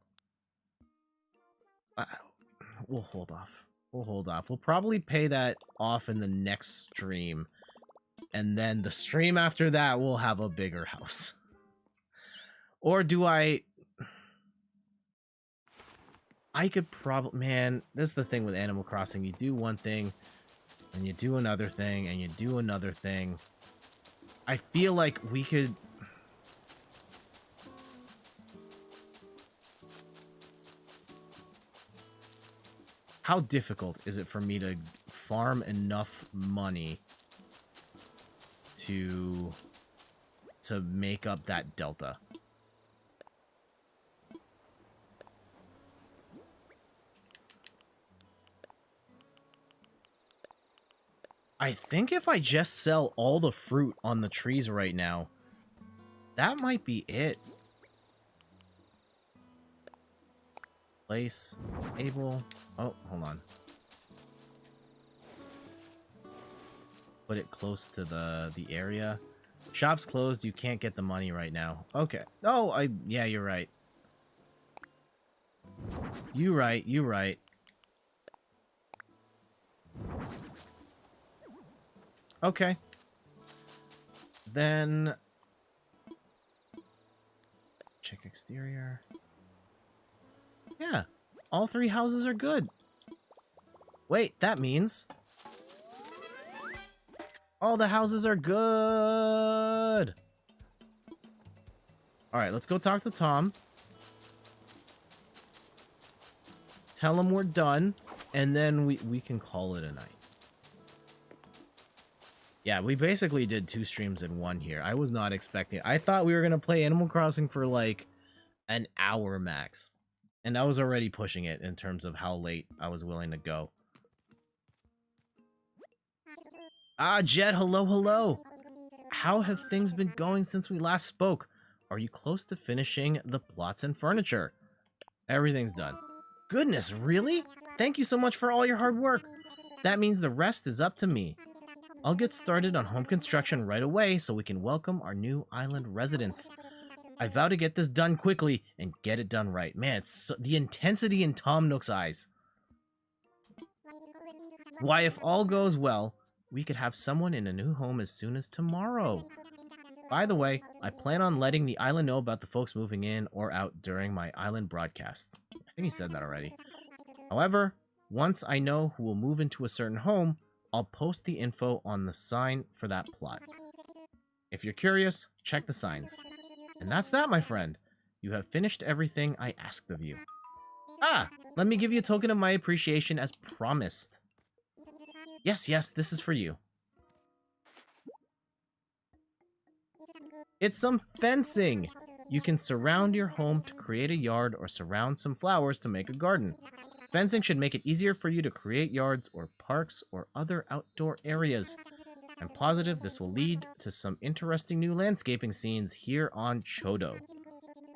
We'll hold off. We'll probably pay that off in the next stream. And then the stream after that, we'll have a bigger house. Or do I could probably... Man, this is the thing with Animal Crossing. You do one thing, and you do another thing, and you do another thing. I feel like we could... How difficult is it for me to farm enough money to make up that delta? I think if I just sell all the fruit on the trees right now, that might be it. Place, table. Oh, hold on. Put it close to the area. Shop's closed. You can't get the money right now. Okay. Oh, yeah, you're right. You right. Okay. Then check exterior. Yeah. All 3 houses are good. Wait, that means all the houses are good. All right, let's go talk to Tom. Tell him we're done, and then we can call it a night. Yeah, we basically did 2 streams in one here. I was not expecting... I thought we were going to play Animal Crossing for like an hour max. And I was already pushing it in terms of how late I was willing to go. Ah, Jed, hello. How have things been going since we last spoke? Are you close to finishing the plots and furniture? Everything's done. Goodness, really? Thank you so much for all your hard work. That means the rest is up to me. I'll get started on home construction right away so we can welcome our new island residents. I vow to get this done quickly and get it done right. Man, it's the intensity in Tom Nook's eyes. Why, if all goes well, we could have someone in a new home as soon as tomorrow. By the way, I plan on letting the island know about the folks moving in or out during my island broadcasts. I think he said that already. However, once I know who will move into a certain home, I'll post the info on the sign for that plot. If you're curious, check the signs. And that's that, my friend. You have finished everything I asked of you. Ah, let me give you a token of my appreciation as promised. Yes, this is for you. It's some fencing. You can surround your home to create a yard or surround some flowers to make a garden. Fencing should make it easier for you to create yards or parks or other outdoor areas. I'm positive this will lead to some interesting new landscaping scenes here on Chodo.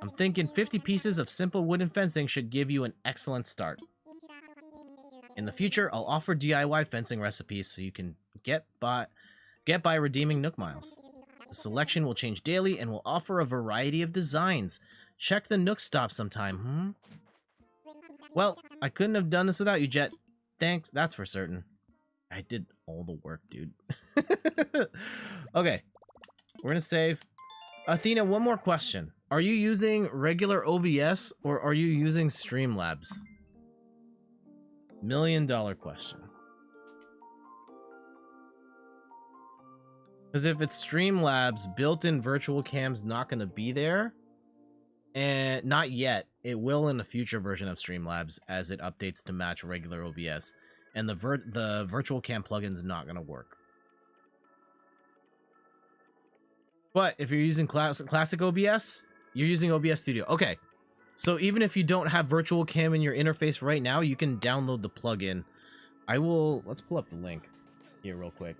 I'm thinking 50 pieces of simple wooden fencing should give you an excellent start. In the future, I'll offer DIY fencing recipes so you can get by redeeming Nook Miles. The selection will change daily and will offer a variety of designs. Check the Nook stop sometime, Well, I couldn't have done this without you, Jet. Thanks. That's for certain. I did all the work, dude. Okay. We're gonna save. Athena, one more question. Are you using regular OBS or are you using Streamlabs? $1 million question. Because if it's Streamlabs, built-in virtual cam's not going to be there. And not yet. It will in a future version of Streamlabs as it updates to match regular OBS. And the virtual cam plugin is not going to work. But if you're using classic OBS, you're using OBS Studio. Okay. So even if you don't have virtual cam in your interface right now, you can download the plugin. Let's pull up the link here real quick.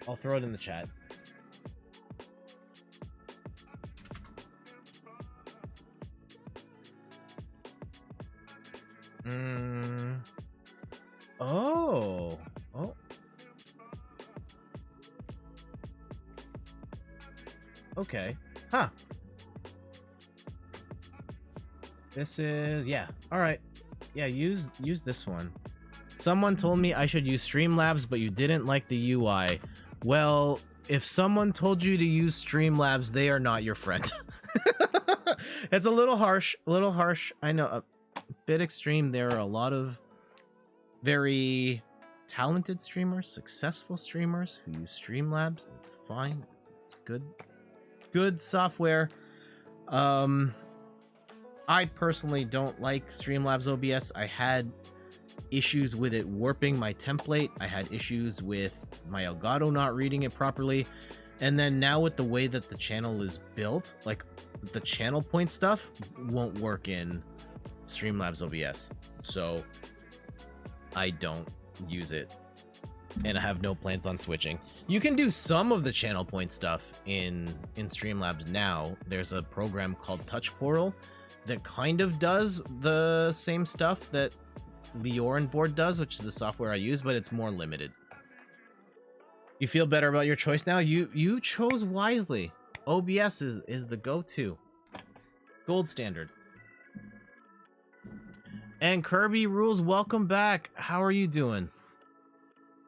I'll throw it in the chat. Oh. Okay. Huh. This is, yeah. All right. Yeah, use this one. Someone told me I should use Streamlabs, but you didn't like the UI. Well, if someone told you to use Streamlabs, they are not your friend. It's a little harsh. I know, a bit extreme. There are a lot of very talented streamers, successful streamers who use Streamlabs. It's fine. It's good software. I personally don't like Streamlabs OBS. I had issues with it warping my template. I had issues with my Elgato not reading it properly. And then now with the way that the channel is built, like the channel point stuff won't work in Streamlabs OBS. So I don't use it. And I have no plans on switching. You can do some of the channel point stuff in Streamlabs now. There's a program called Touch Portal that kind of does the same stuff that Leorin board does, which is the software I use, but it's more limited. You feel better about your choice now? You chose wisely. OBS is the go-to. Gold standard. And Kirby Rules, welcome back. How are you doing?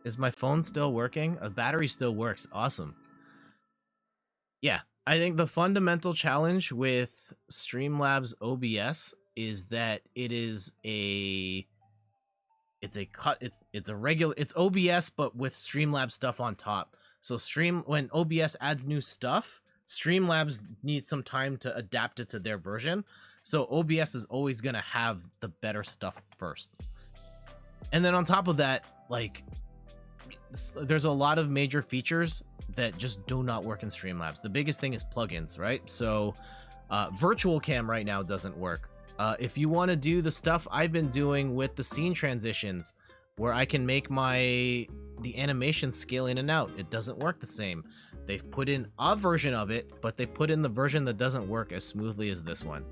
Is my phone still working? A battery still works. Awesome. Yeah, I think the fundamental challenge with Streamlabs OBS is that it's OBS but with Streamlabs stuff on top. So when OBS adds new stuff, Streamlabs needs some time to adapt it to their version. So OBS is always gonna have the better stuff first. And then on top of that, like, there's a lot of major features that just do not work in Streamlabs. The biggest thing is plugins, right? So virtual cam right now doesn't work. If you want to do the stuff I've been doing with the scene transitions, where I can make the animation scale in and out, it doesn't work the same. They've put in a version of it, but they put in the version that doesn't work as smoothly as this one.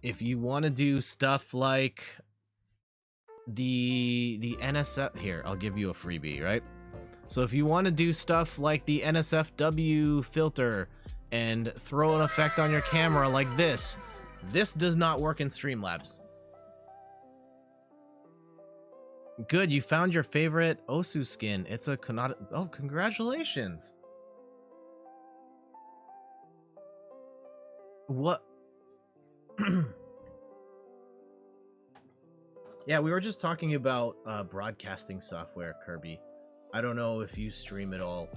If you want to do stuff like the NSF, here, I'll give you a freebie, right? So if you want to do stuff like the NSFW filter and throw an effect on your camera like this does not work in Streamlabs. Good, you found your favorite Osu skin. It's a Konata. Oh, congratulations. What? Yeah, we were just talking about broadcasting software, Kirby. I don't know if you stream at all,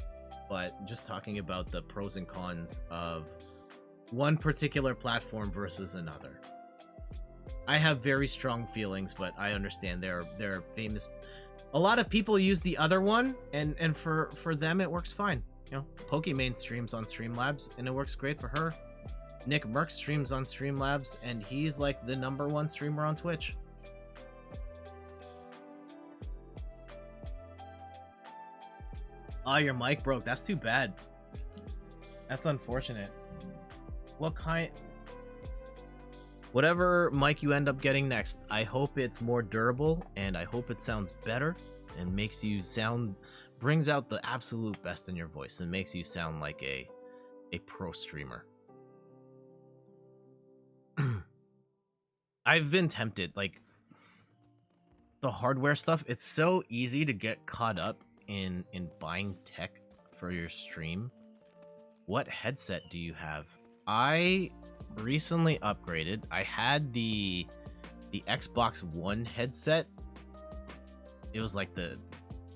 but just talking about the pros and cons of one particular platform versus another. I have very strong feelings, but I understand they're famous. A lot of people use the other one, and for them it works fine. You know, Pokimane streams on Streamlabs, and it works great for her. Nick Merck streams on Streamlabs, and he's like the #1 streamer on Twitch. Oh, your mic broke. That's too bad. That's unfortunate. Whatever mic you end up getting next, I hope it's more durable, and I hope it sounds better and brings out the absolute best in your voice and makes you sound like a pro streamer. I've been tempted, like, the hardware stuff, it's so easy to get caught up in buying tech for your stream. What headset do you have? I recently upgraded. I had the Xbox One headset. It was like the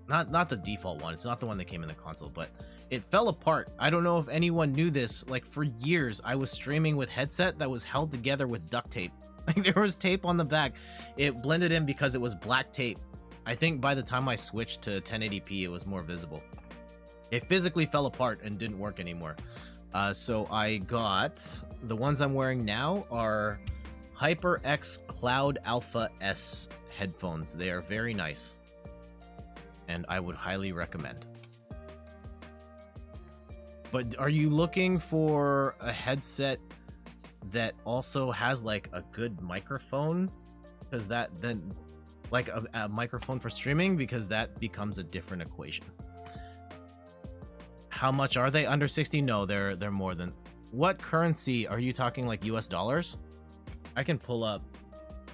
not the default one. It's not the one that came in the console, but it fell apart. I don't know if anyone knew this. Like for years, I was streaming with headset that was held together with duct tape. Like there was tape on the back. It blended in because it was black tape. I think by the time I switched to 1080p, it was more visible. It physically fell apart and didn't work anymore. So I got the ones I'm wearing now are HyperX Cloud Alpha S headphones. They are very nice, and I would highly recommend. But are you looking for a headset that also has like a good microphone? Because that then like a microphone for streaming, because that becomes a different equation. How much are they? Under 60? No, they're more than. What currency are you talking? Like US dollars? I can pull up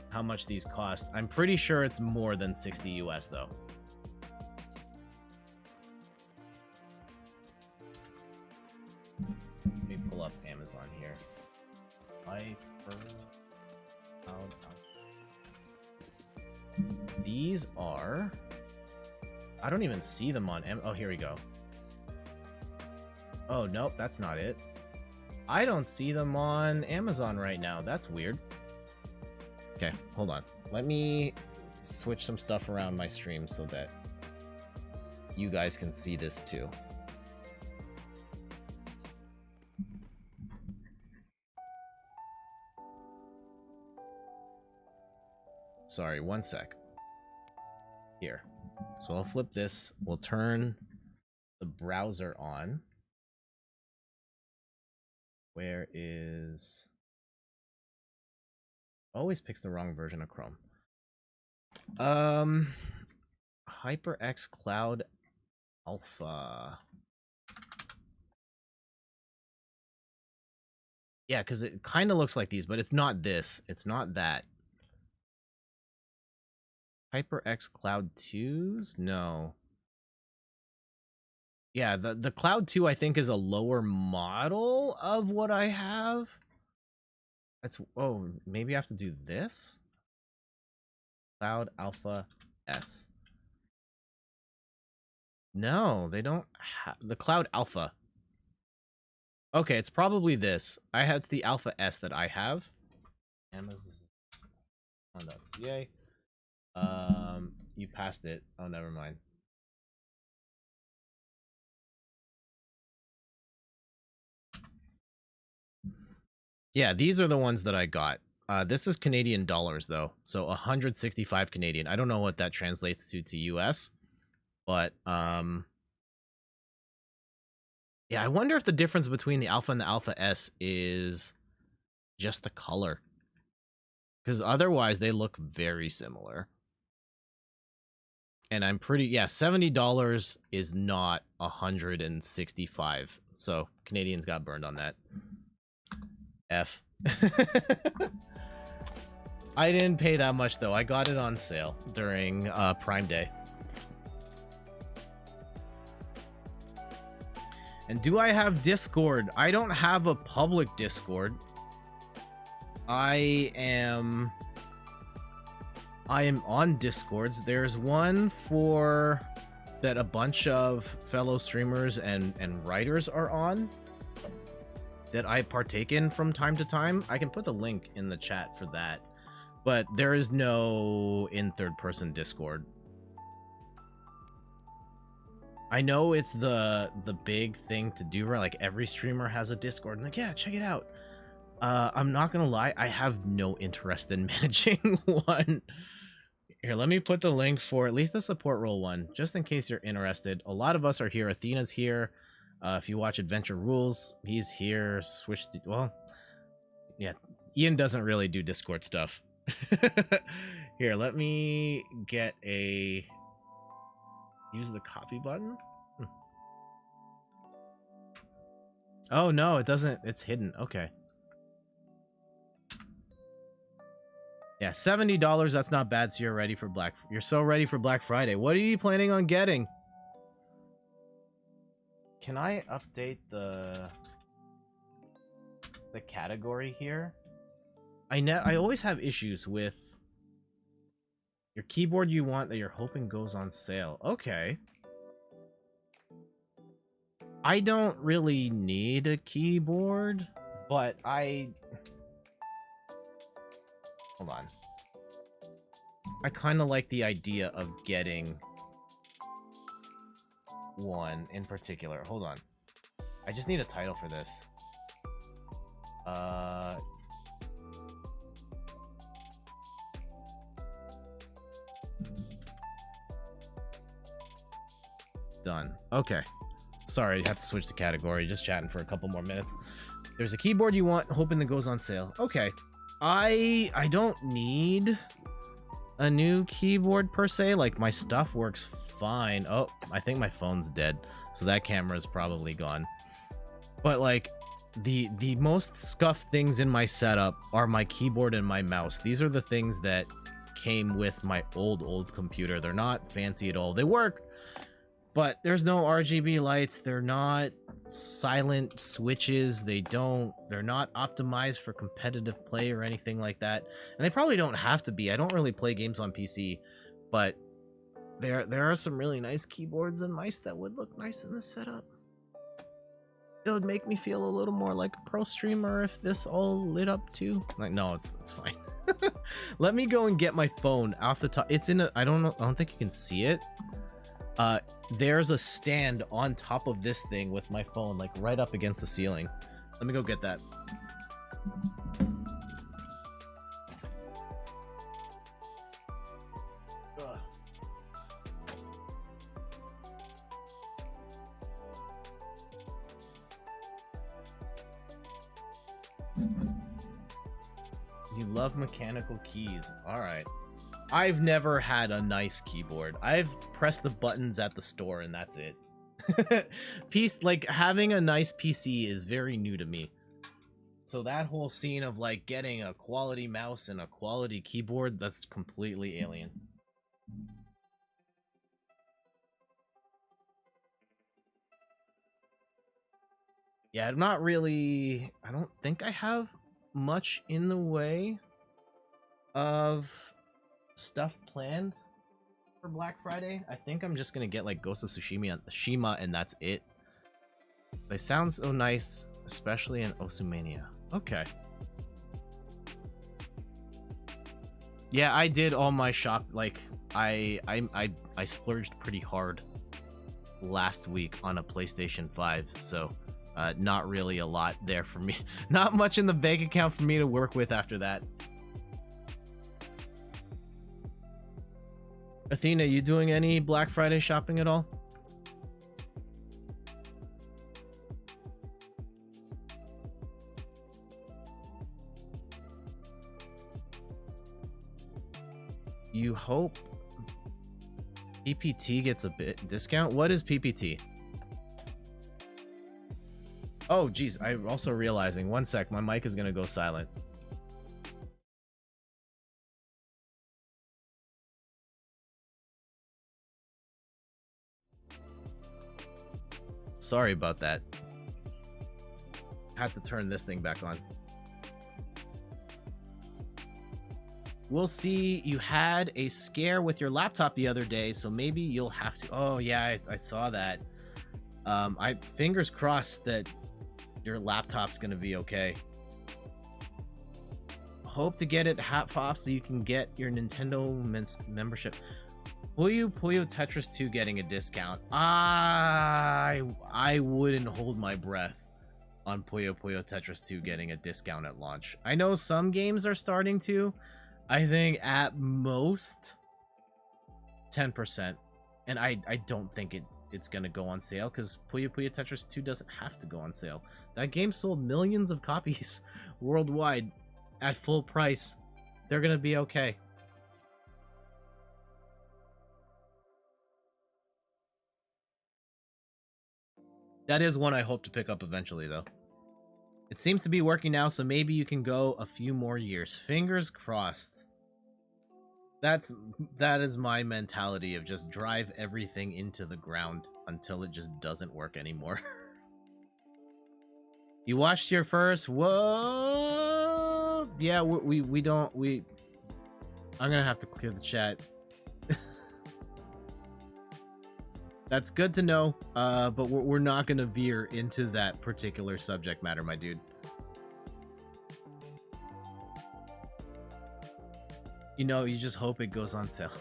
how much these cost. I'm pretty sure it's more than 60 US though. Let me pull up Amazon here. These are. I don't even see them on oh, here we go. Oh, nope, that's not it. I don't see them on Amazon right now. That's weird. Okay, hold on. Let me switch some stuff around my stream so that you guys can see this too. Sorry, one sec. Here. So I'll flip this. We'll turn the browser on. Where is... Always picks the wrong version of Chrome. HyperX Cloud Alpha. Yeah, because it kind of looks like these, but it's not this. It's not that. HyperX Cloud 2s? No. Yeah, the Cloud 2 I think is a lower model of what I have. That's oh, maybe I have to do this? Cloud Alpha S. No, they don't have the Cloud Alpha. Okay, it's probably this. It's the Alpha S that I have. Amazon.ca. You passed it. Oh, never mind. Yeah, these are the ones that I got. This is Canadian dollars though, so 165 Canadian. I don't know what that translates to US, but yeah, I wonder if the difference between the Alpha and the Alpha S is just the color, because otherwise they look very similar. And I'm pretty, yeah, $70 is not 165. So Canadians got burned on that. F. I didn't pay that much though. I got it on sale during Prime Day. And do I have Discord? I don't have a public Discord. I am on Discords. There's one for that a bunch of fellow streamers and writers are on that I partake in from time to time. I can put the link in the chat for that, but there is no in third person Discord. I know it's the big thing to do, right? Like every streamer has a Discord and like, yeah, check it out. I'm not gonna lie, I have no interest in managing one. Here, let me put the link for at least the support role one, just in case you're interested. A lot of us are here. Athena's here. If you watch Adventure Rules, he's here. Well, yeah, Ian doesn't really do Discord stuff. Here, let me get use the copy button. Oh no, it doesn't. It's hidden. Okay. Yeah, $70. That's not bad. So you're ready for You're so ready for Black Friday. What are you planning on getting? Can I update the category here? I always have issues with your keyboard you want that you're hoping goes on sale. Okay. I don't really need a keyboard, but hold on. I kind of like the idea of getting one in particular. Hold on. I just need a title for this. Done. Okay. Sorry, I had to switch the category. Just chatting for a couple more minutes. There's a keyboard you want, hoping that goes on sale. Okay. I don't need a new keyboard per se. Like, my stuff works fine. Oh, I think my phone's dead, so that camera is probably gone. But like, the most scuffed things in my setup are my keyboard and my mouse. These are the things that came with my old computer. They're not fancy at all. They work, but there's no RGB lights. They're not silent switches. They're not optimized for competitive play or anything like that. And they probably don't have to be. I don't really play games on PC, but there are some really nice keyboards and mice that would look nice in this setup. It would make me feel a little more like a pro streamer if this all lit up too. Like, no, it's fine. Let me go and get my phone off the top. It's in a, I don't think you can see it. There's a stand on top of this thing with my phone, like right up against the ceiling. Let me go get that. Ugh. You love mechanical keys. All right. I've never had a nice keyboard. I've pressed the buttons at the store and that's it. Like, having a nice PC is very new to me. So that whole scene of like getting a quality mouse and a quality keyboard, that's completely alien. Yeah, I'm not really, I don't think I have much in the way of stuff planned for Black Friday. I think I'm just gonna get like Ghost of Tsushima and that's it. They sound so nice, especially in Osumania. Okay. Yeah, I did all my shop, like I splurged pretty hard last week on a PlayStation 5, so not really a lot there for me. Not much in the bank account for me to work with after that. Athena, you doing any Black Friday shopping at all? You hope PPT gets a bit discount? What is PPT? Oh, geez, I'm also realizing. One sec, my mic is gonna go silent. Sorry about that. I had to turn this thing back on. We'll see. You had a scare with your laptop the other day, so maybe you'll have to. Oh yeah, I saw that. I fingers crossed that your laptop's gonna be okay. Hope to get it half off so you can get your Nintendo membership. Puyo Tetris 2 getting a discount. I wouldn't hold my breath on Puyo Tetris 2 getting a discount at launch. I know some games are starting to. I think at most 10%. And I don't think it's gonna go on sale because Puyo Tetris 2 doesn't have to go on sale. That game sold millions of copies worldwide at full price. They're gonna be okay. That is one I hope to pick up eventually, though. It seems to be working now, so maybe you can go a few more years. Fingers crossed. That is my mentality of just drive everything into the ground until it just doesn't work anymore. You watched your first? Whoa! Yeah, we don't I'm gonna have to clear the chat. That's good to know, but we're not gonna veer into that particular subject matter, my dude. You know, you just hope it goes on sale.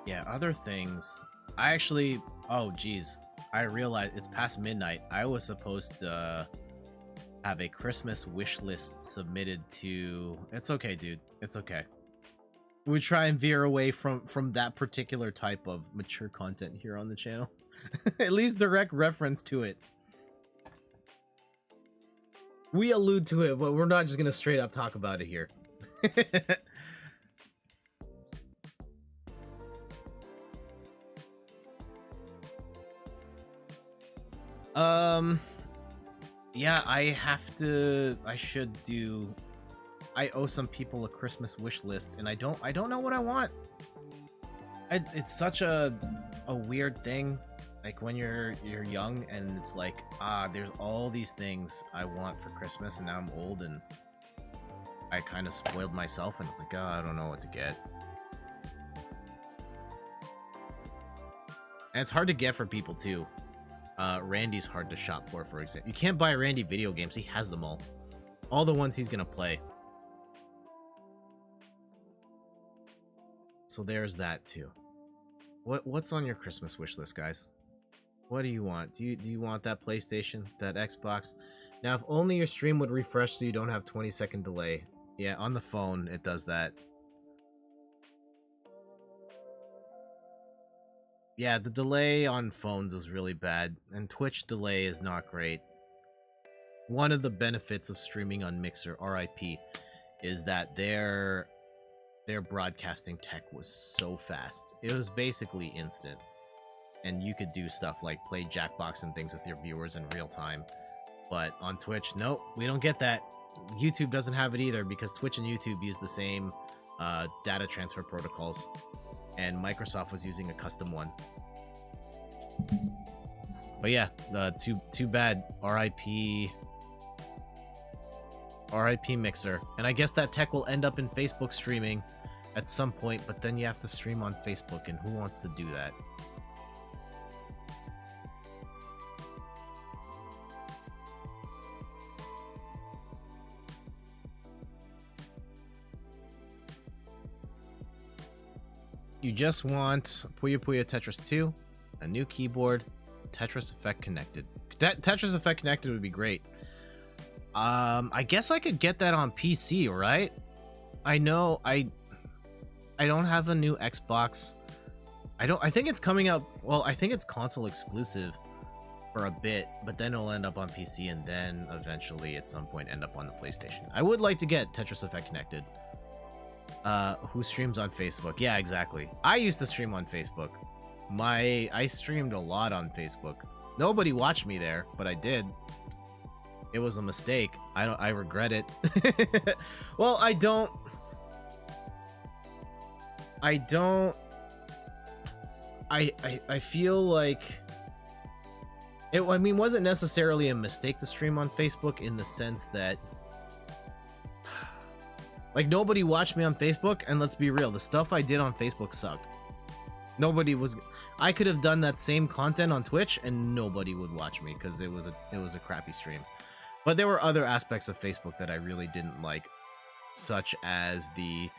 Yeah, other things. I actually, oh geez, I realized it's past midnight. I was supposed to have a Christmas wish list submitted to. It's okay, dude. It's okay. We try and veer away from that particular type of mature content here on the channel. At least direct reference to it. We allude to it, but we're not just gonna straight up talk about it here. Yeah, I owe some people a Christmas wish list, and I don't know what I want. It's such a weird thing, like when you're young and it's like, there's all these things I want for Christmas, and now I'm old and I kind of spoiled myself, and it's like, I don't know what to get. And it's hard to get for people too. Randy's hard to shop for example. You can't buy Randy video games. He has them all the ones he's gonna play. So there's that too. What's on your Christmas wish list, guys? What do you want? Do you want that PlayStation, that Xbox? Now, if only your stream would refresh so you don't have 20-second delay. Yeah, on the phone it does that. Yeah, the delay on phones is really bad, and Twitch delay is not great. One of the benefits of streaming on Mixer, RIP, is that their broadcasting tech was so fast. It was basically instant. And you could do stuff like play Jackbox and things with your viewers in real time. But on Twitch, nope, we don't get that. YouTube doesn't have it either because Twitch and YouTube use the same data transfer protocols. And Microsoft was using a custom one. But yeah, too bad. RIP Mixer. And I guess that tech will end up in Facebook streaming at some point, but then you have to stream on Facebook, and who wants to do that? You just want Puyo Puyo Tetris 2, a new keyboard, Tetris Effect Connected. Tetris Effect Connected would be great. I guess I could get that on PC, right? I know I don't have a new Xbox. I think it's coming out, well, I think it's console exclusive for a bit, but then it'll end up on PC and then eventually at some point end up on the PlayStation. I would like to get Tetris Effect Connected. Who streams on Facebook? Yeah, exactly. I used to stream on Facebook. I streamed a lot on Facebook. Nobody watched me there, but I did. It was a mistake. I regret it. Well, I feel like it, I mean, wasn't necessarily a mistake to stream on Facebook in the sense that, like, nobody watched me on Facebook, and let's be real, the stuff I did on Facebook sucked. I could have done that same content on Twitch and nobody would watch me because it was a crappy stream. But there were other aspects of Facebook that I really didn't like, such as the,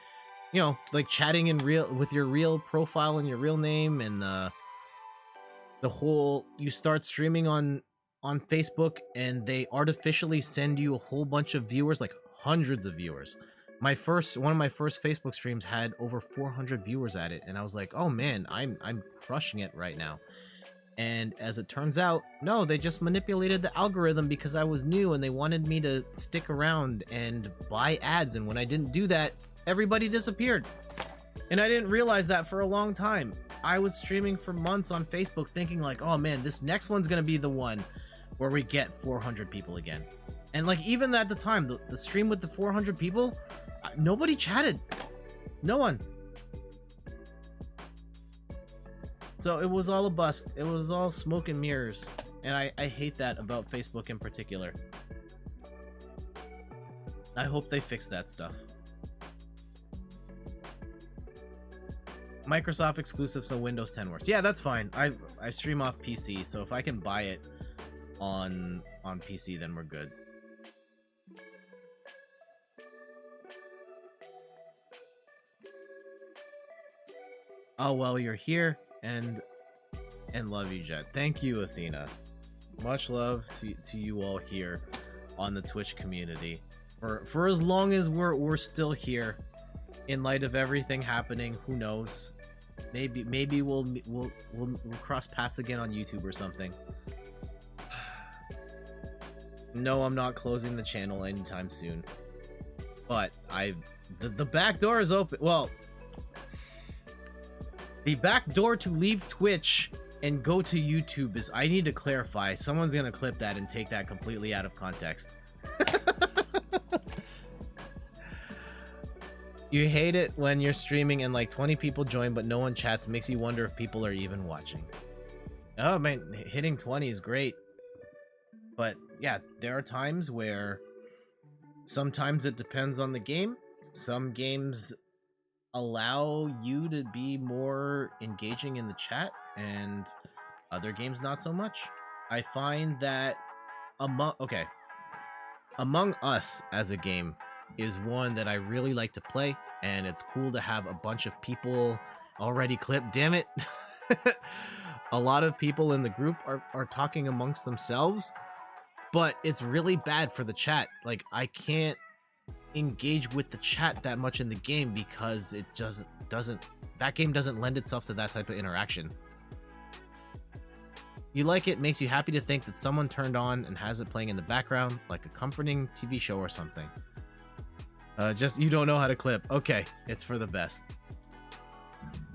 you know, like chatting in real with your real profile and your real name, and the whole, you start streaming on Facebook and they artificially send you a whole bunch of viewers, like hundreds of viewers. One of my first Facebook streams had over 400 viewers at it, and I was like, oh man, I'm crushing it right now. And as it turns out, no, they just manipulated the algorithm because I was new and they wanted me to stick around and buy ads, and when I didn't do that, everybody disappeared. And I didn't realize that for a long time. I was streaming for months on Facebook thinking like, oh man, this next one's gonna be the one where we get 400 people again. And like, even at the time, the stream with the 400 people, nobody chatted. No one. So it was all a bust. It was all smoke and mirrors. And I hate that about Facebook in particular. I hope they fix that stuff. Microsoft exclusive, so Windows 10 works. Yeah, that's fine. I stream off PC, so if I can buy it on PC, then we're good. Oh well, you're here, and love you, Jet. Thank you, Athena. Much love to you all here on the Twitch community. For as long as we're still here, in light of everything happening, who knows? Maybe we'll cross paths again on YouTube or something. No, I'm not closing the channel anytime soon. But the back door is open. Well, the back door to leave Twitch and go to YouTube is, I need to clarify. Someone's gonna clip that and take that completely out of context. You hate it when you're streaming and like 20 people join but no one chats. Makes you wonder if people are even watching. Oh man, hitting 20 is great. But yeah, there are times where sometimes it depends on the game. Some games allow you to be more engaging in the chat, and other games not so much. I find that Among Us as a game is one that I really like to play, and it's cool to have a bunch of people already clipped. Damn it. A lot of people in the group are talking amongst themselves, but it's really bad for the chat. Like, I can't engage with the chat that much in the game because it that game doesn't lend itself to that type of interaction. You like it, makes you happy to think that someone turned on and has it playing in the background, like a comforting TV show or something. Just, you don't know how to clip. Okay, it's for the best.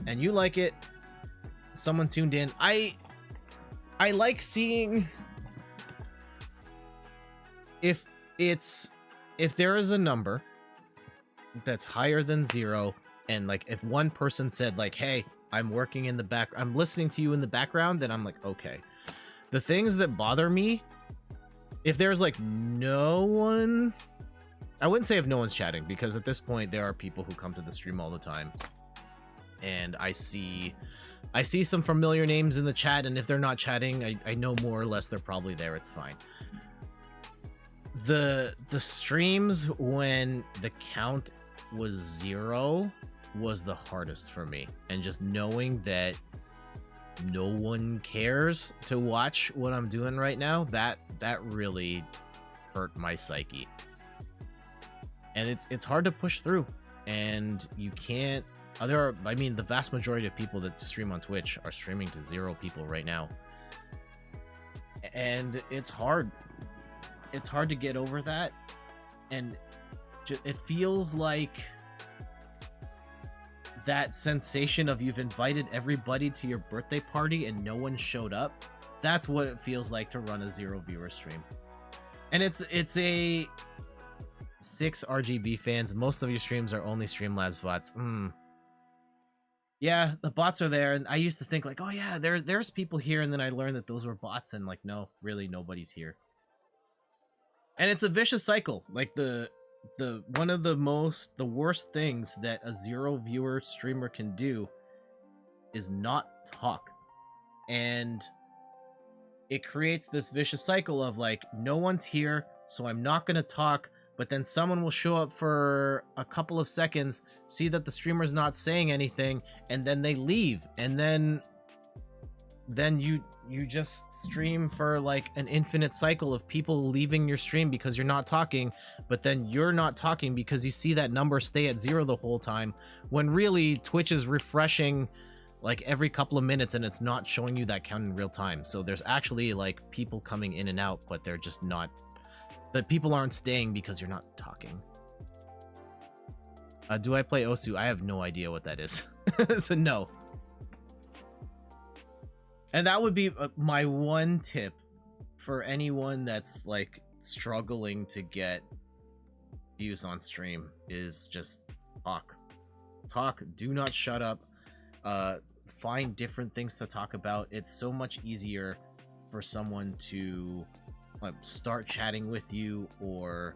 And you like it. Someone tuned in. I like seeing if there is a number that's higher than 0, and like if one person said like, hey, I'm working in the back, I'm listening to you in the background, then I'm like, okay. The things that bother me, if there's like no one, I wouldn't say if no one's chatting, because at this point there are people who come to the stream all the time, and I see some familiar names in the chat, and if they're not chatting, I know more or less they're probably there. It's fine. The streams when the count was 0 was the hardest for me, and just knowing that no one cares to watch what I'm doing right now, that really hurt my psyche. And it's hard to push through, and you can't. I mean, the vast majority of people that stream on Twitch are streaming to 0 people right now, and it's hard. It's hard to get over that, and it feels like that sensation of you've invited everybody to your birthday party and no one showed up. That's what it feels like to run a 0 viewer stream. And it's a 6 RGB fans. Most of your streams are only Streamlabs bots. Yeah, the bots are there, and I used to think like, oh yeah, there's people here, and then I learned that those were bots, and like, no, really nobody's here. And it's a vicious cycle. Like one of the worst things that a 0 viewer streamer can do is not talk. And it creates this vicious cycle of like, no one's here, so I'm not going to talk, but then someone will show up for a couple of seconds, see that the streamer's not saying anything, and then they leave. And then you just stream for like an infinite cycle of people leaving your stream because you're not talking, but then you're not talking because you see that number stay at 0 the whole time, when really Twitch is refreshing like every couple of minutes and it's not showing you that count in real time. So there's actually like people coming in and out, but they're just not, the people aren't staying because you're not talking. Do I play Osu? I have no idea what that is. So no. And that would be my one tip for anyone that's like struggling to get views on stream is just talk, do not shut up. Find different things to talk about. It's so much easier for someone to start chatting with you or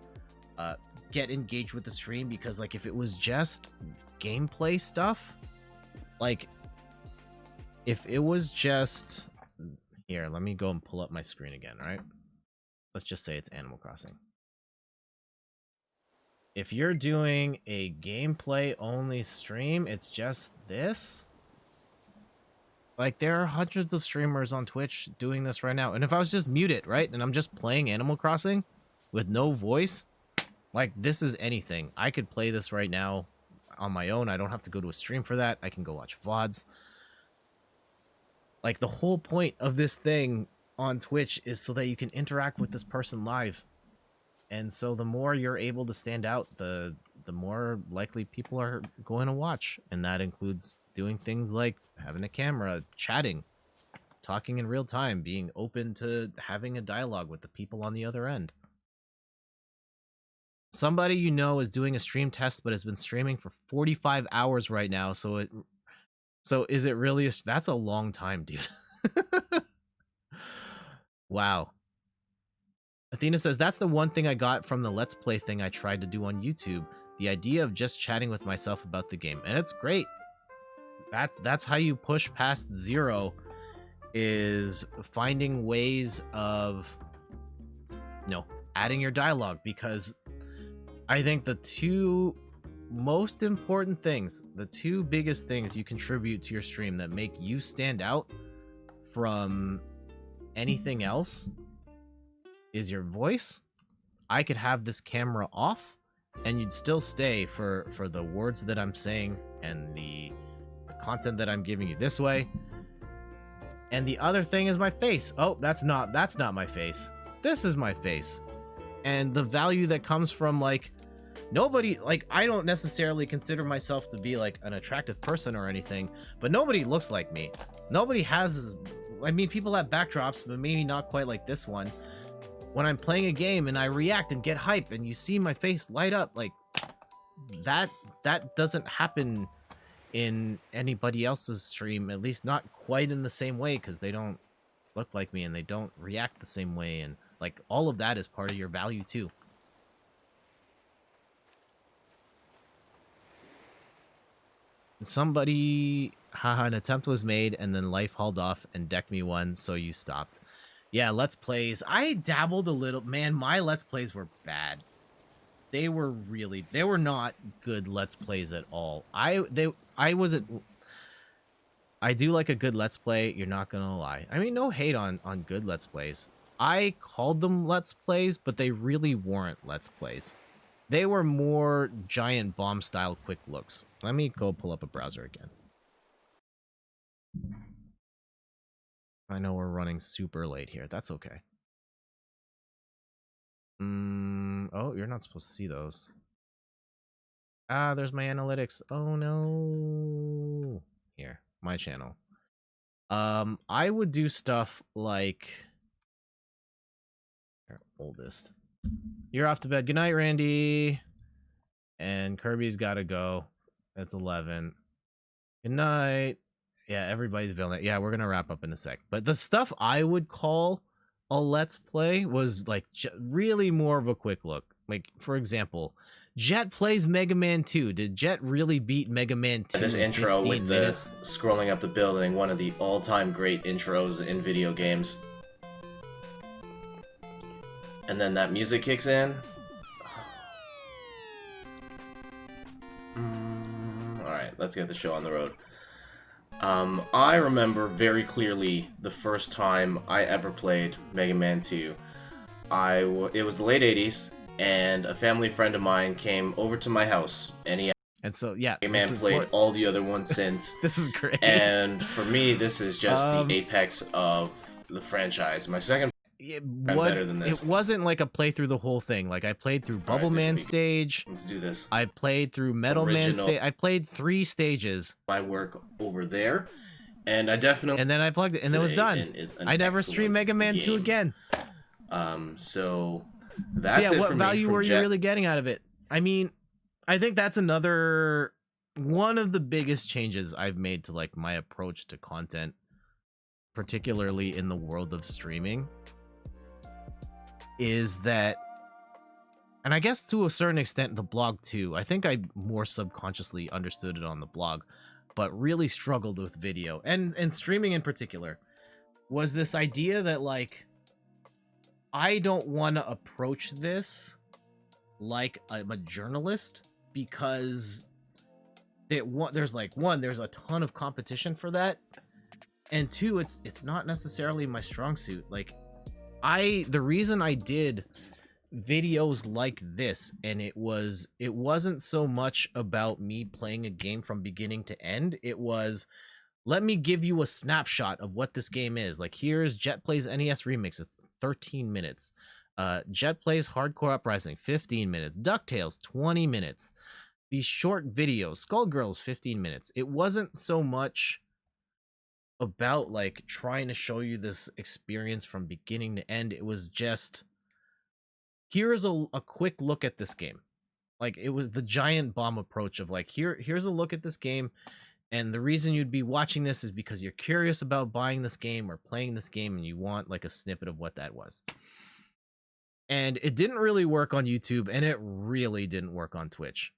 get engaged with the stream, because like if it was just gameplay stuff, like if it was just here, let me go and pull up my screen again, right? Let's just say it's Animal Crossing. If you're doing a gameplay only stream, it's just this. Like there are hundreds of streamers on Twitch doing this right now. And if I was just muted, right? And I'm just playing Animal Crossing with no voice, like this is anything. I could play this right now on my own. I don't have to go to a stream for that. I can go watch VODs. Like the whole point of this thing on Twitch is so that you can interact with this person live. And so the more you're able to stand out, the more likely people are going to watch. And that includes doing things like having a camera, chatting, talking in real time, being open to having a dialogue with the people on the other end. Somebody you know is doing a stream test but has been streaming for 45 hours right now, so is it really that's a long time, dude. Wow. Athena says, that's the one thing I got from the Let's Play thing I tried to do on YouTube. The idea of just chatting with myself about the game. And it's great. That's how you push past zero, is finding ways of, adding your dialogue. Because I think the two most important things, the two biggest things you contribute to your stream that make you stand out from anything else is your voice. I could have this camera off and you'd still stay for the words that I'm saying and the content that I'm giving you this way. And the other thing is my face. Oh, that's not my face. This is my face. And the value that comes from like nobody, like I don't necessarily consider myself to be like an attractive person or anything, but nobody looks like me. Nobody has, I mean, people have backdrops, but maybe not quite like this one. When I'm playing a game and I react and get hype and you see my face light up, like that doesn't happen in anybody else's stream, at least not quite in the same way, because they don't look like me and they don't react the same way, and like all of that is part of your value too. Somebody, haha, an attempt was made and then life hauled off and decked me one, so you stopped. Yeah, Let's Plays. I dabbled a little. Man, my Let's Plays were bad. They were not good Let's Plays at all. I do like a good Let's Play, you're not gonna lie. I mean, no hate on good Let's Plays. I called them Let's Plays, but they really weren't Let's Plays. They were more giant bomb style quick looks. Let me go pull up a browser again. I know we're running super late here. That's okay. Oh, you're not supposed to see those. Ah, there's my analytics. Oh no. Here, my channel. I would do stuff like oldest. You're off to bed. Good night, Randy. And Kirby's gotta go. It's 11. Good night. Yeah, everybody's villain. Yeah, we're gonna wrap up in a sec. But the stuff I would call a Let's Play was like really more of a quick look. Like, for example, Jet plays Mega Man 2. Did Jet really beat Mega Man 2
This
in
intro
15
with
minutes?
the scrolling up the building, one of the all-time great intros in video games. And then that music kicks in. Alright, let's get the show on the road. I remember very clearly the first time I ever played Mega Man 2. It was the late 80s, and a family friend of mine came over to my house, and Mega Man played all the other ones since.
This is great.
And for me, this is just the apex of the franchise. My second better than this.
It wasn't like a playthrough the whole thing. Like I played through Bubble Man stage.
Let's do this.
I played through Metal Man stage. I played 3 stages.
My work over there, And I definitely
And then I plugged it, and it was
today,
done.
and is an
I never streamed
excellent
Mega Man 2
game.
again.
So that's
So yeah,
it
what
for me
value
from
were you
Jet.
really getting out of it? I mean, I think that's another one of the biggest changes I've made to like my approach to content, particularly in the world of streaming, is that, and I guess to a certain extent the blog too, I think I more subconsciously understood it on the blog, but really struggled with video and streaming in particular, was this idea that like I don't want to approach this like I'm a journalist, because there's a ton of competition for that, and two, it's not necessarily my strong suit. Like the reason I did videos like this, and it wasn't so much about me playing a game from beginning to end. It was, let me give you a snapshot of what this game is. Like, here's Jet Plays NES Remix, it's 13 minutes. Jet Plays Hardcore Uprising, 15 minutes. DuckTales, 20 minutes. These short videos, Skullgirls, 15 minutes. It wasn't so much about like trying to show you this experience from beginning to end. It was just, here's a quick look at this game. Like, it was the giant bomb approach of like, here's a look at this game, and the reason you'd be watching this is because you're curious about buying this game or playing this game, and you want like a snippet of what that was. And it didn't really work on YouTube, and it really didn't work on Twitch.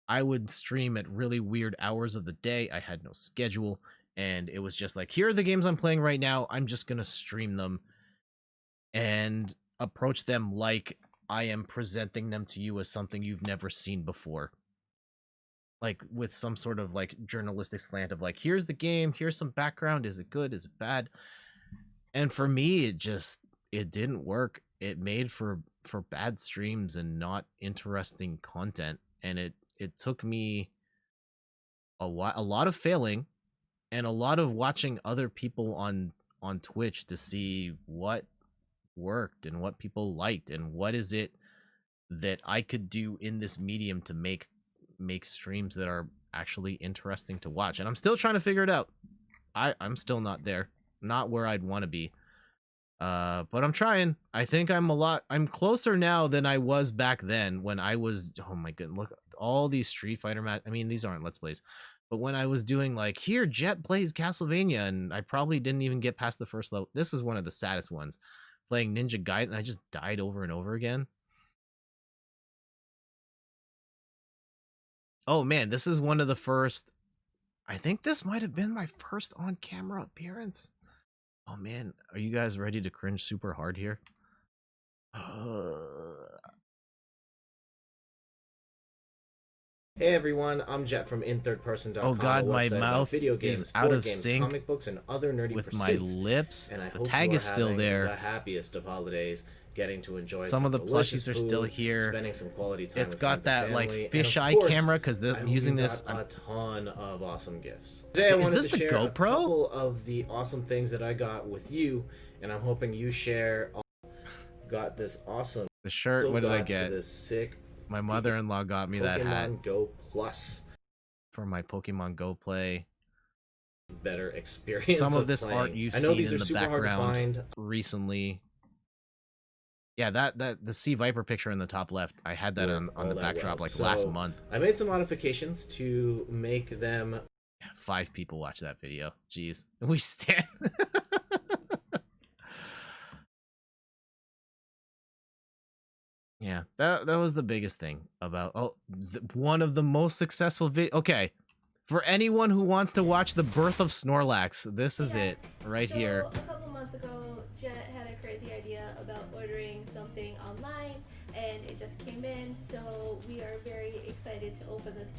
I would stream at really weird hours of the day. I had no schedule, and it was just like, here are the games I'm playing right now. I'm just going to stream them and approach them like I am presenting them to you as something you've never seen before. Like, with some sort of like journalistic slant of like, here's the game, here's some background, is it good, is it bad? And for me, it didn't work. It made for bad streams and not interesting content, and it took me a lot of failing and a lot of watching other people on Twitch to see what worked and what people liked, and what is it that I could do in this medium to make streams that are actually interesting to watch. And I'm still trying to figure it out. I'm still not there, not where I'd want to be, but I'm trying. I think I'm closer now than I was back then when I was, oh my goodness, look, all these Street Fighter I mean, these aren't Let's Plays, but when I was doing like, here, Jet Plays Castlevania, and I probably didn't even get past the first level. This is one of the saddest ones, playing Ninja Gaiden, and I just died over and over again. Oh man, this is one of the first, I think this might have been my first on-camera appearance. Oh man, are you guys ready to cringe super hard here?
Hey everyone, I'm Jet from InThirdPerson.com.
Oh god, my mouth
video games,
is out of
games,
sync
comic books, and other nerdy
with
pursuits.
my lips.
And I
The
hope
tag
you are
is still
having
there.
The happiest of holidays, getting to enjoy
Some of the
delicious
plushies are
food,
still here.
spending some quality time
It's
with
got
friends
that
and
like
family, and
fisheye
of course,
camera because
I hope
using
you
this.
got a ton of awesome gifts. Today I
Is
wanted
this
to
the
share
GoPro?
a couple of the awesome things that I got with you, and I'm hoping you share. Got this awesome.
The shirt. What did I get?
This sick.
My mother-in-law got me that hat
Pokemon Go Plus.
for my Pokemon Go play.
Better experience.
Some of this
playing.
art you've
I know
seen
these
in
are
the
super hard to
background
find.
recently. Yeah, the Sea Viper picture in the top left, I had that on the backdrop like last month.
I made some modifications to make them.
5 people watch that video. Jeez, we stand. Yeah, that was the biggest thing about one of the most successful Okay, for anyone who wants to watch the birth of Snorlax, this is it right here.
A couple months ago, Jet had a crazy idea about ordering something online, and it just came in. So we are very excited to open this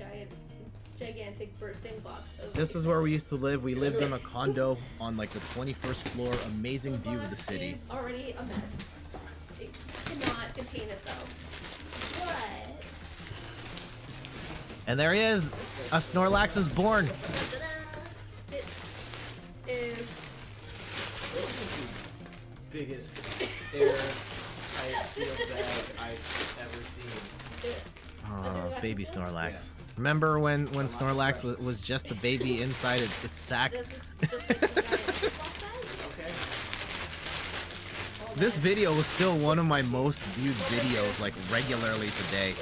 gigantic bursting box.
This is where we used to live. We lived in a condo on like the 21st floor. Amazing
The
view of the
box
city.
is already a mess. It cannot contain itself. But
And there he is. A Snorlax is born.
it is
Biggest airtight sealed bag I've ever seen.
Oh, baby Snorlax. Remember when Snorlax was just the baby inside its sack?
This is just like the giant football size.
Okay.
This video was still one of my most viewed videos, like, regularly today.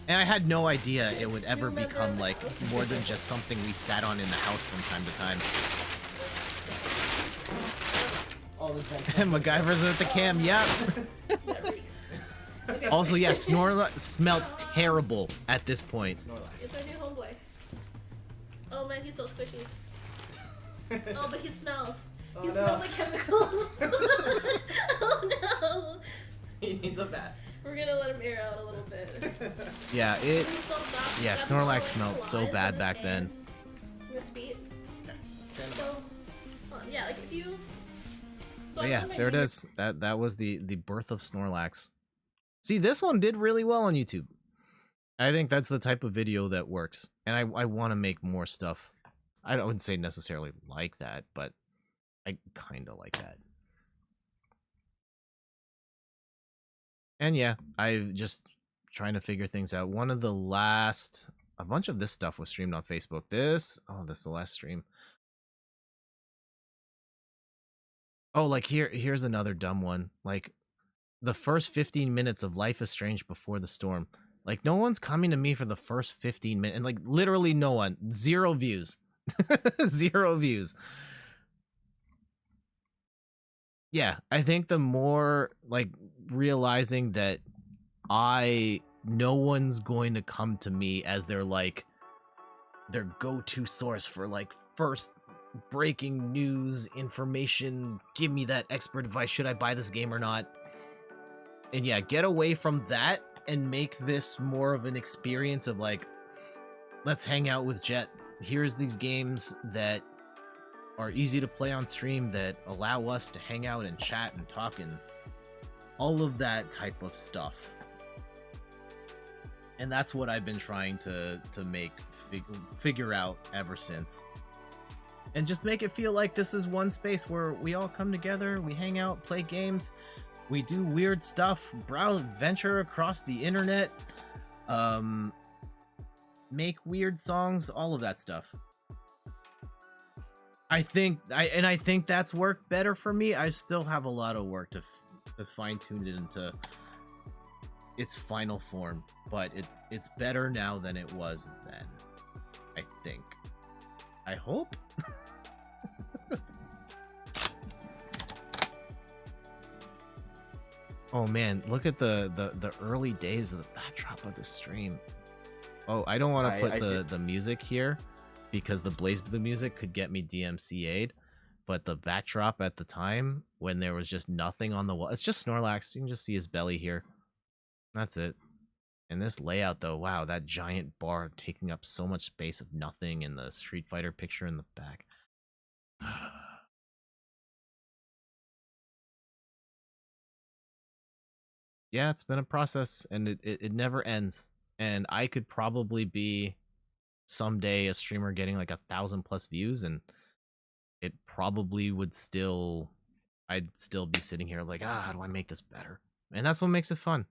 And I had no idea it would ever become, like, more than just something we sat on in the house from time to time. And MacGyver's at the cam, yep.
That reeks. Okay.
Also, yeah, Snorlax smelled terrible at this point.
It's our new homeboy. Oh man, he's so squishy. Oh, but he smells. He smells like chemicals. Oh no.
He needs a bath.
We're gonna let him air out a little bit.
Yeah,
He's so soft.
yeah,
He's got
Snorlax
little
smelled so
claws
bad
on
back
his
then.
hands, His feet.
Stand him
So,
up.
yeah, like if you. So
But
I'm
yeah,
on my
there it
new-
is. That was the birth of Snorlax. See, this one did really well on YouTube. I think that's the type of video that works, and I want to make more stuff. I wouldn't say necessarily like that, but I kind of like that. And yeah, I just trying to figure things out. One of the last, a bunch of this stuff was streamed on Facebook. This is the last stream. Oh, like here's another dumb one. Like the first 15 minutes of Life is Strange Before the Storm. Like no one's coming to me for the first 15 minutes, and like literally no one. 0 views. 0 views. Yeah, I think the more like realizing that no one's going to come to me as their go-to source for like first breaking news information, give me that expert advice, should I buy this game or not? And yeah, get away from that and make this more of an experience of like, let's hang out with Jet. Here's these games that are easy to play on stream that allow us to hang out and chat and talk and all of that type of stuff. And that's what I've been trying to figure out ever since. And just make it feel like this is one space where we all come together, we hang out, play games, we do weird stuff, browse, venture across the internet, make weird songs, all of that stuff. I think that's worked better for me. I still have a lot of work to fine tune it into its final form, but it's better now than it was then. I think. I hope. Oh man, look at the early days of the backdrop of the stream. Oh, I don't want to put the music here because the Blaze Blue music could get me DMCA'd, but the backdrop at the time when there was just nothing on the wall, it's just Snorlax. You can just see his belly here. That's it. And this layout though, wow, that giant bar taking up so much space of nothing, and the Street Fighter picture in the back. Yeah, it's been a process, and it never ends. And I could probably be someday a streamer getting like 1,000+ views, and it probably would still, I'd still be sitting here like, how do I make this better? And that's what makes it fun.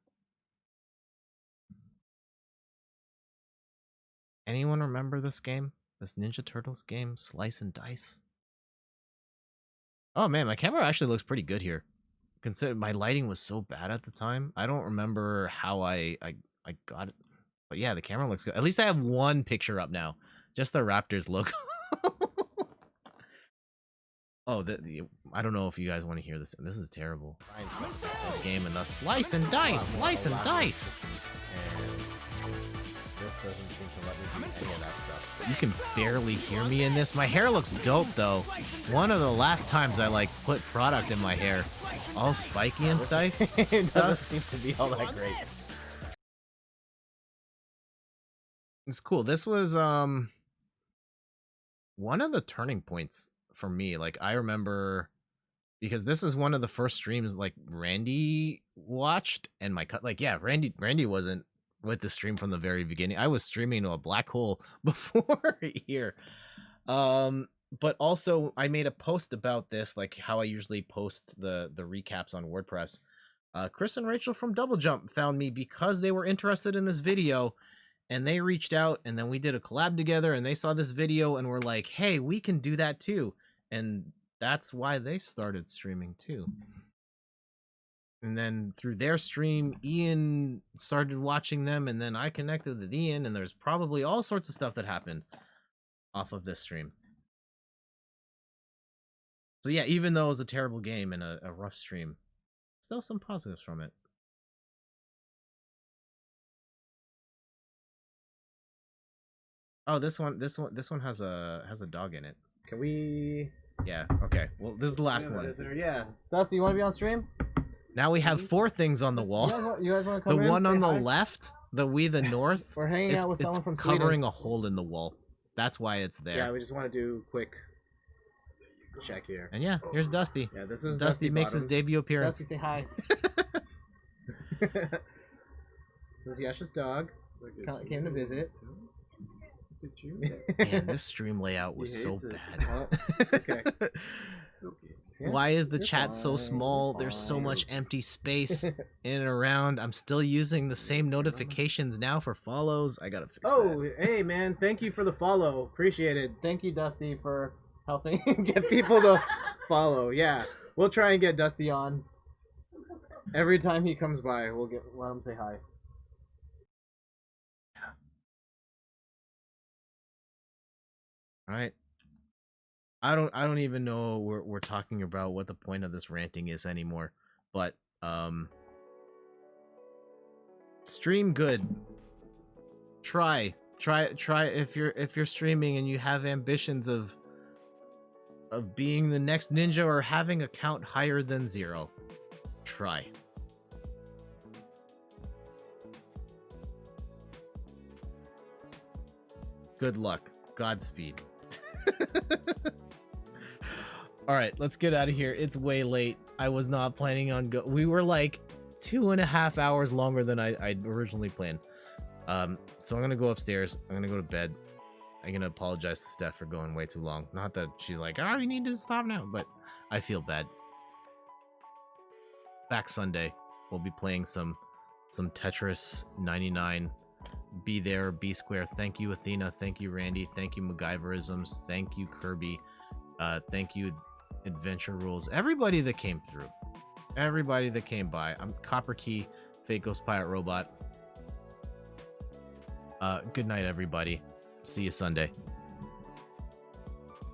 Anyone remember this game? This Ninja Turtles game, Slice and Dice? Oh man, my camera actually looks pretty good here. Consider my lighting was so bad at the time. I don't remember how I got it. But yeah, the camera looks good. At least I have one picture up now. Just the Raptors logo. Oh, I don't know if you guys want to hear this. This is terrible. This game and the Slice and Dice. Slice and Dice.
This doesn't seem to let me do any of that stuff.
You can barely hear me in this. My hair looks dope though. One of the last times I like put product in my hair. All spiky and stuff.
It doesn't seem to be all that great.
It's cool. This was one of the turning points for me. Like I remember, because this is one of the first streams like Randy watched, and my Randy wasn't with the stream from the very beginning. I was streaming to a black hole before here. But also I made a post about this, like how I usually post the recaps on WordPress. Chris and Rachel from Double Jump found me because they were interested in this video, and they reached out, and then we did a collab together, and they saw this video and were like, hey, we can do that too. And that's why they started streaming too. And then through their stream, Ian started watching them, and then I connected with Ian, and there's probably all sorts of stuff that happened off of this stream. So yeah, even though it was a terrible game and a rough stream, still some positives from it. Oh, this one has a dog in it.
Can we?
Yeah. Okay. Well, this is the last one.
Yeah. Dusty, you want to be on stream?
Now we have 4 things on the wall.
You guys want to
The
come in?
one
Say
on the
hi?
left, the north.
We're hanging out with someone from Sweden.
covering a hole in the wall. That's why it's there.
Yeah, we just want to do a quick check here.
And yeah, here's Dusty.
Yeah, this is
Dusty makes his
Bottoms.
debut appearance.
Dusty, say hi. This is Yasha's dog. Came to visit.
Man, this stream layout was so bad.
Oh, okay. Yeah,
Why is the
you're
chat so
fine,
small?
you're
There's so
fine.
much empty space in and around. I'm still using the same notifications now for follows. I gotta fix
Oh,
that.
hey man, thank you for the follow. Appreciate it. Thank you, Dusty, for helping get people to follow. Yeah, we'll try and get Dusty on. Every time he comes by, we'll let him say hi.
All right. I don't even know we're talking about what the point of this ranting is anymore. But stream good. Try if you're streaming and you have ambitions of being the next ninja or having a count higher than 0. Try. Good luck. Godspeed. All right, let's get out of here. It's way late. I was not planning on we were like 2.5 hours longer than I'd originally planned. So I'm gonna go upstairs. I'm gonna go to bed. I'm gonna apologize to Steph for going way too long. Not that she's like, oh, you need to stop now, but I feel bad. Back Sunday, we'll be playing some Tetris 99. Be there, be square. Thank you, Athena. Thank you, Randy. Thank you, MacGyverisms. Thank you, Kirby. Thank you, Adventure Rules. Everybody that came through. Everybody that came by. I'm Copper Key, Fake Ghost Pirate Robot. Good night, everybody. See you Sunday.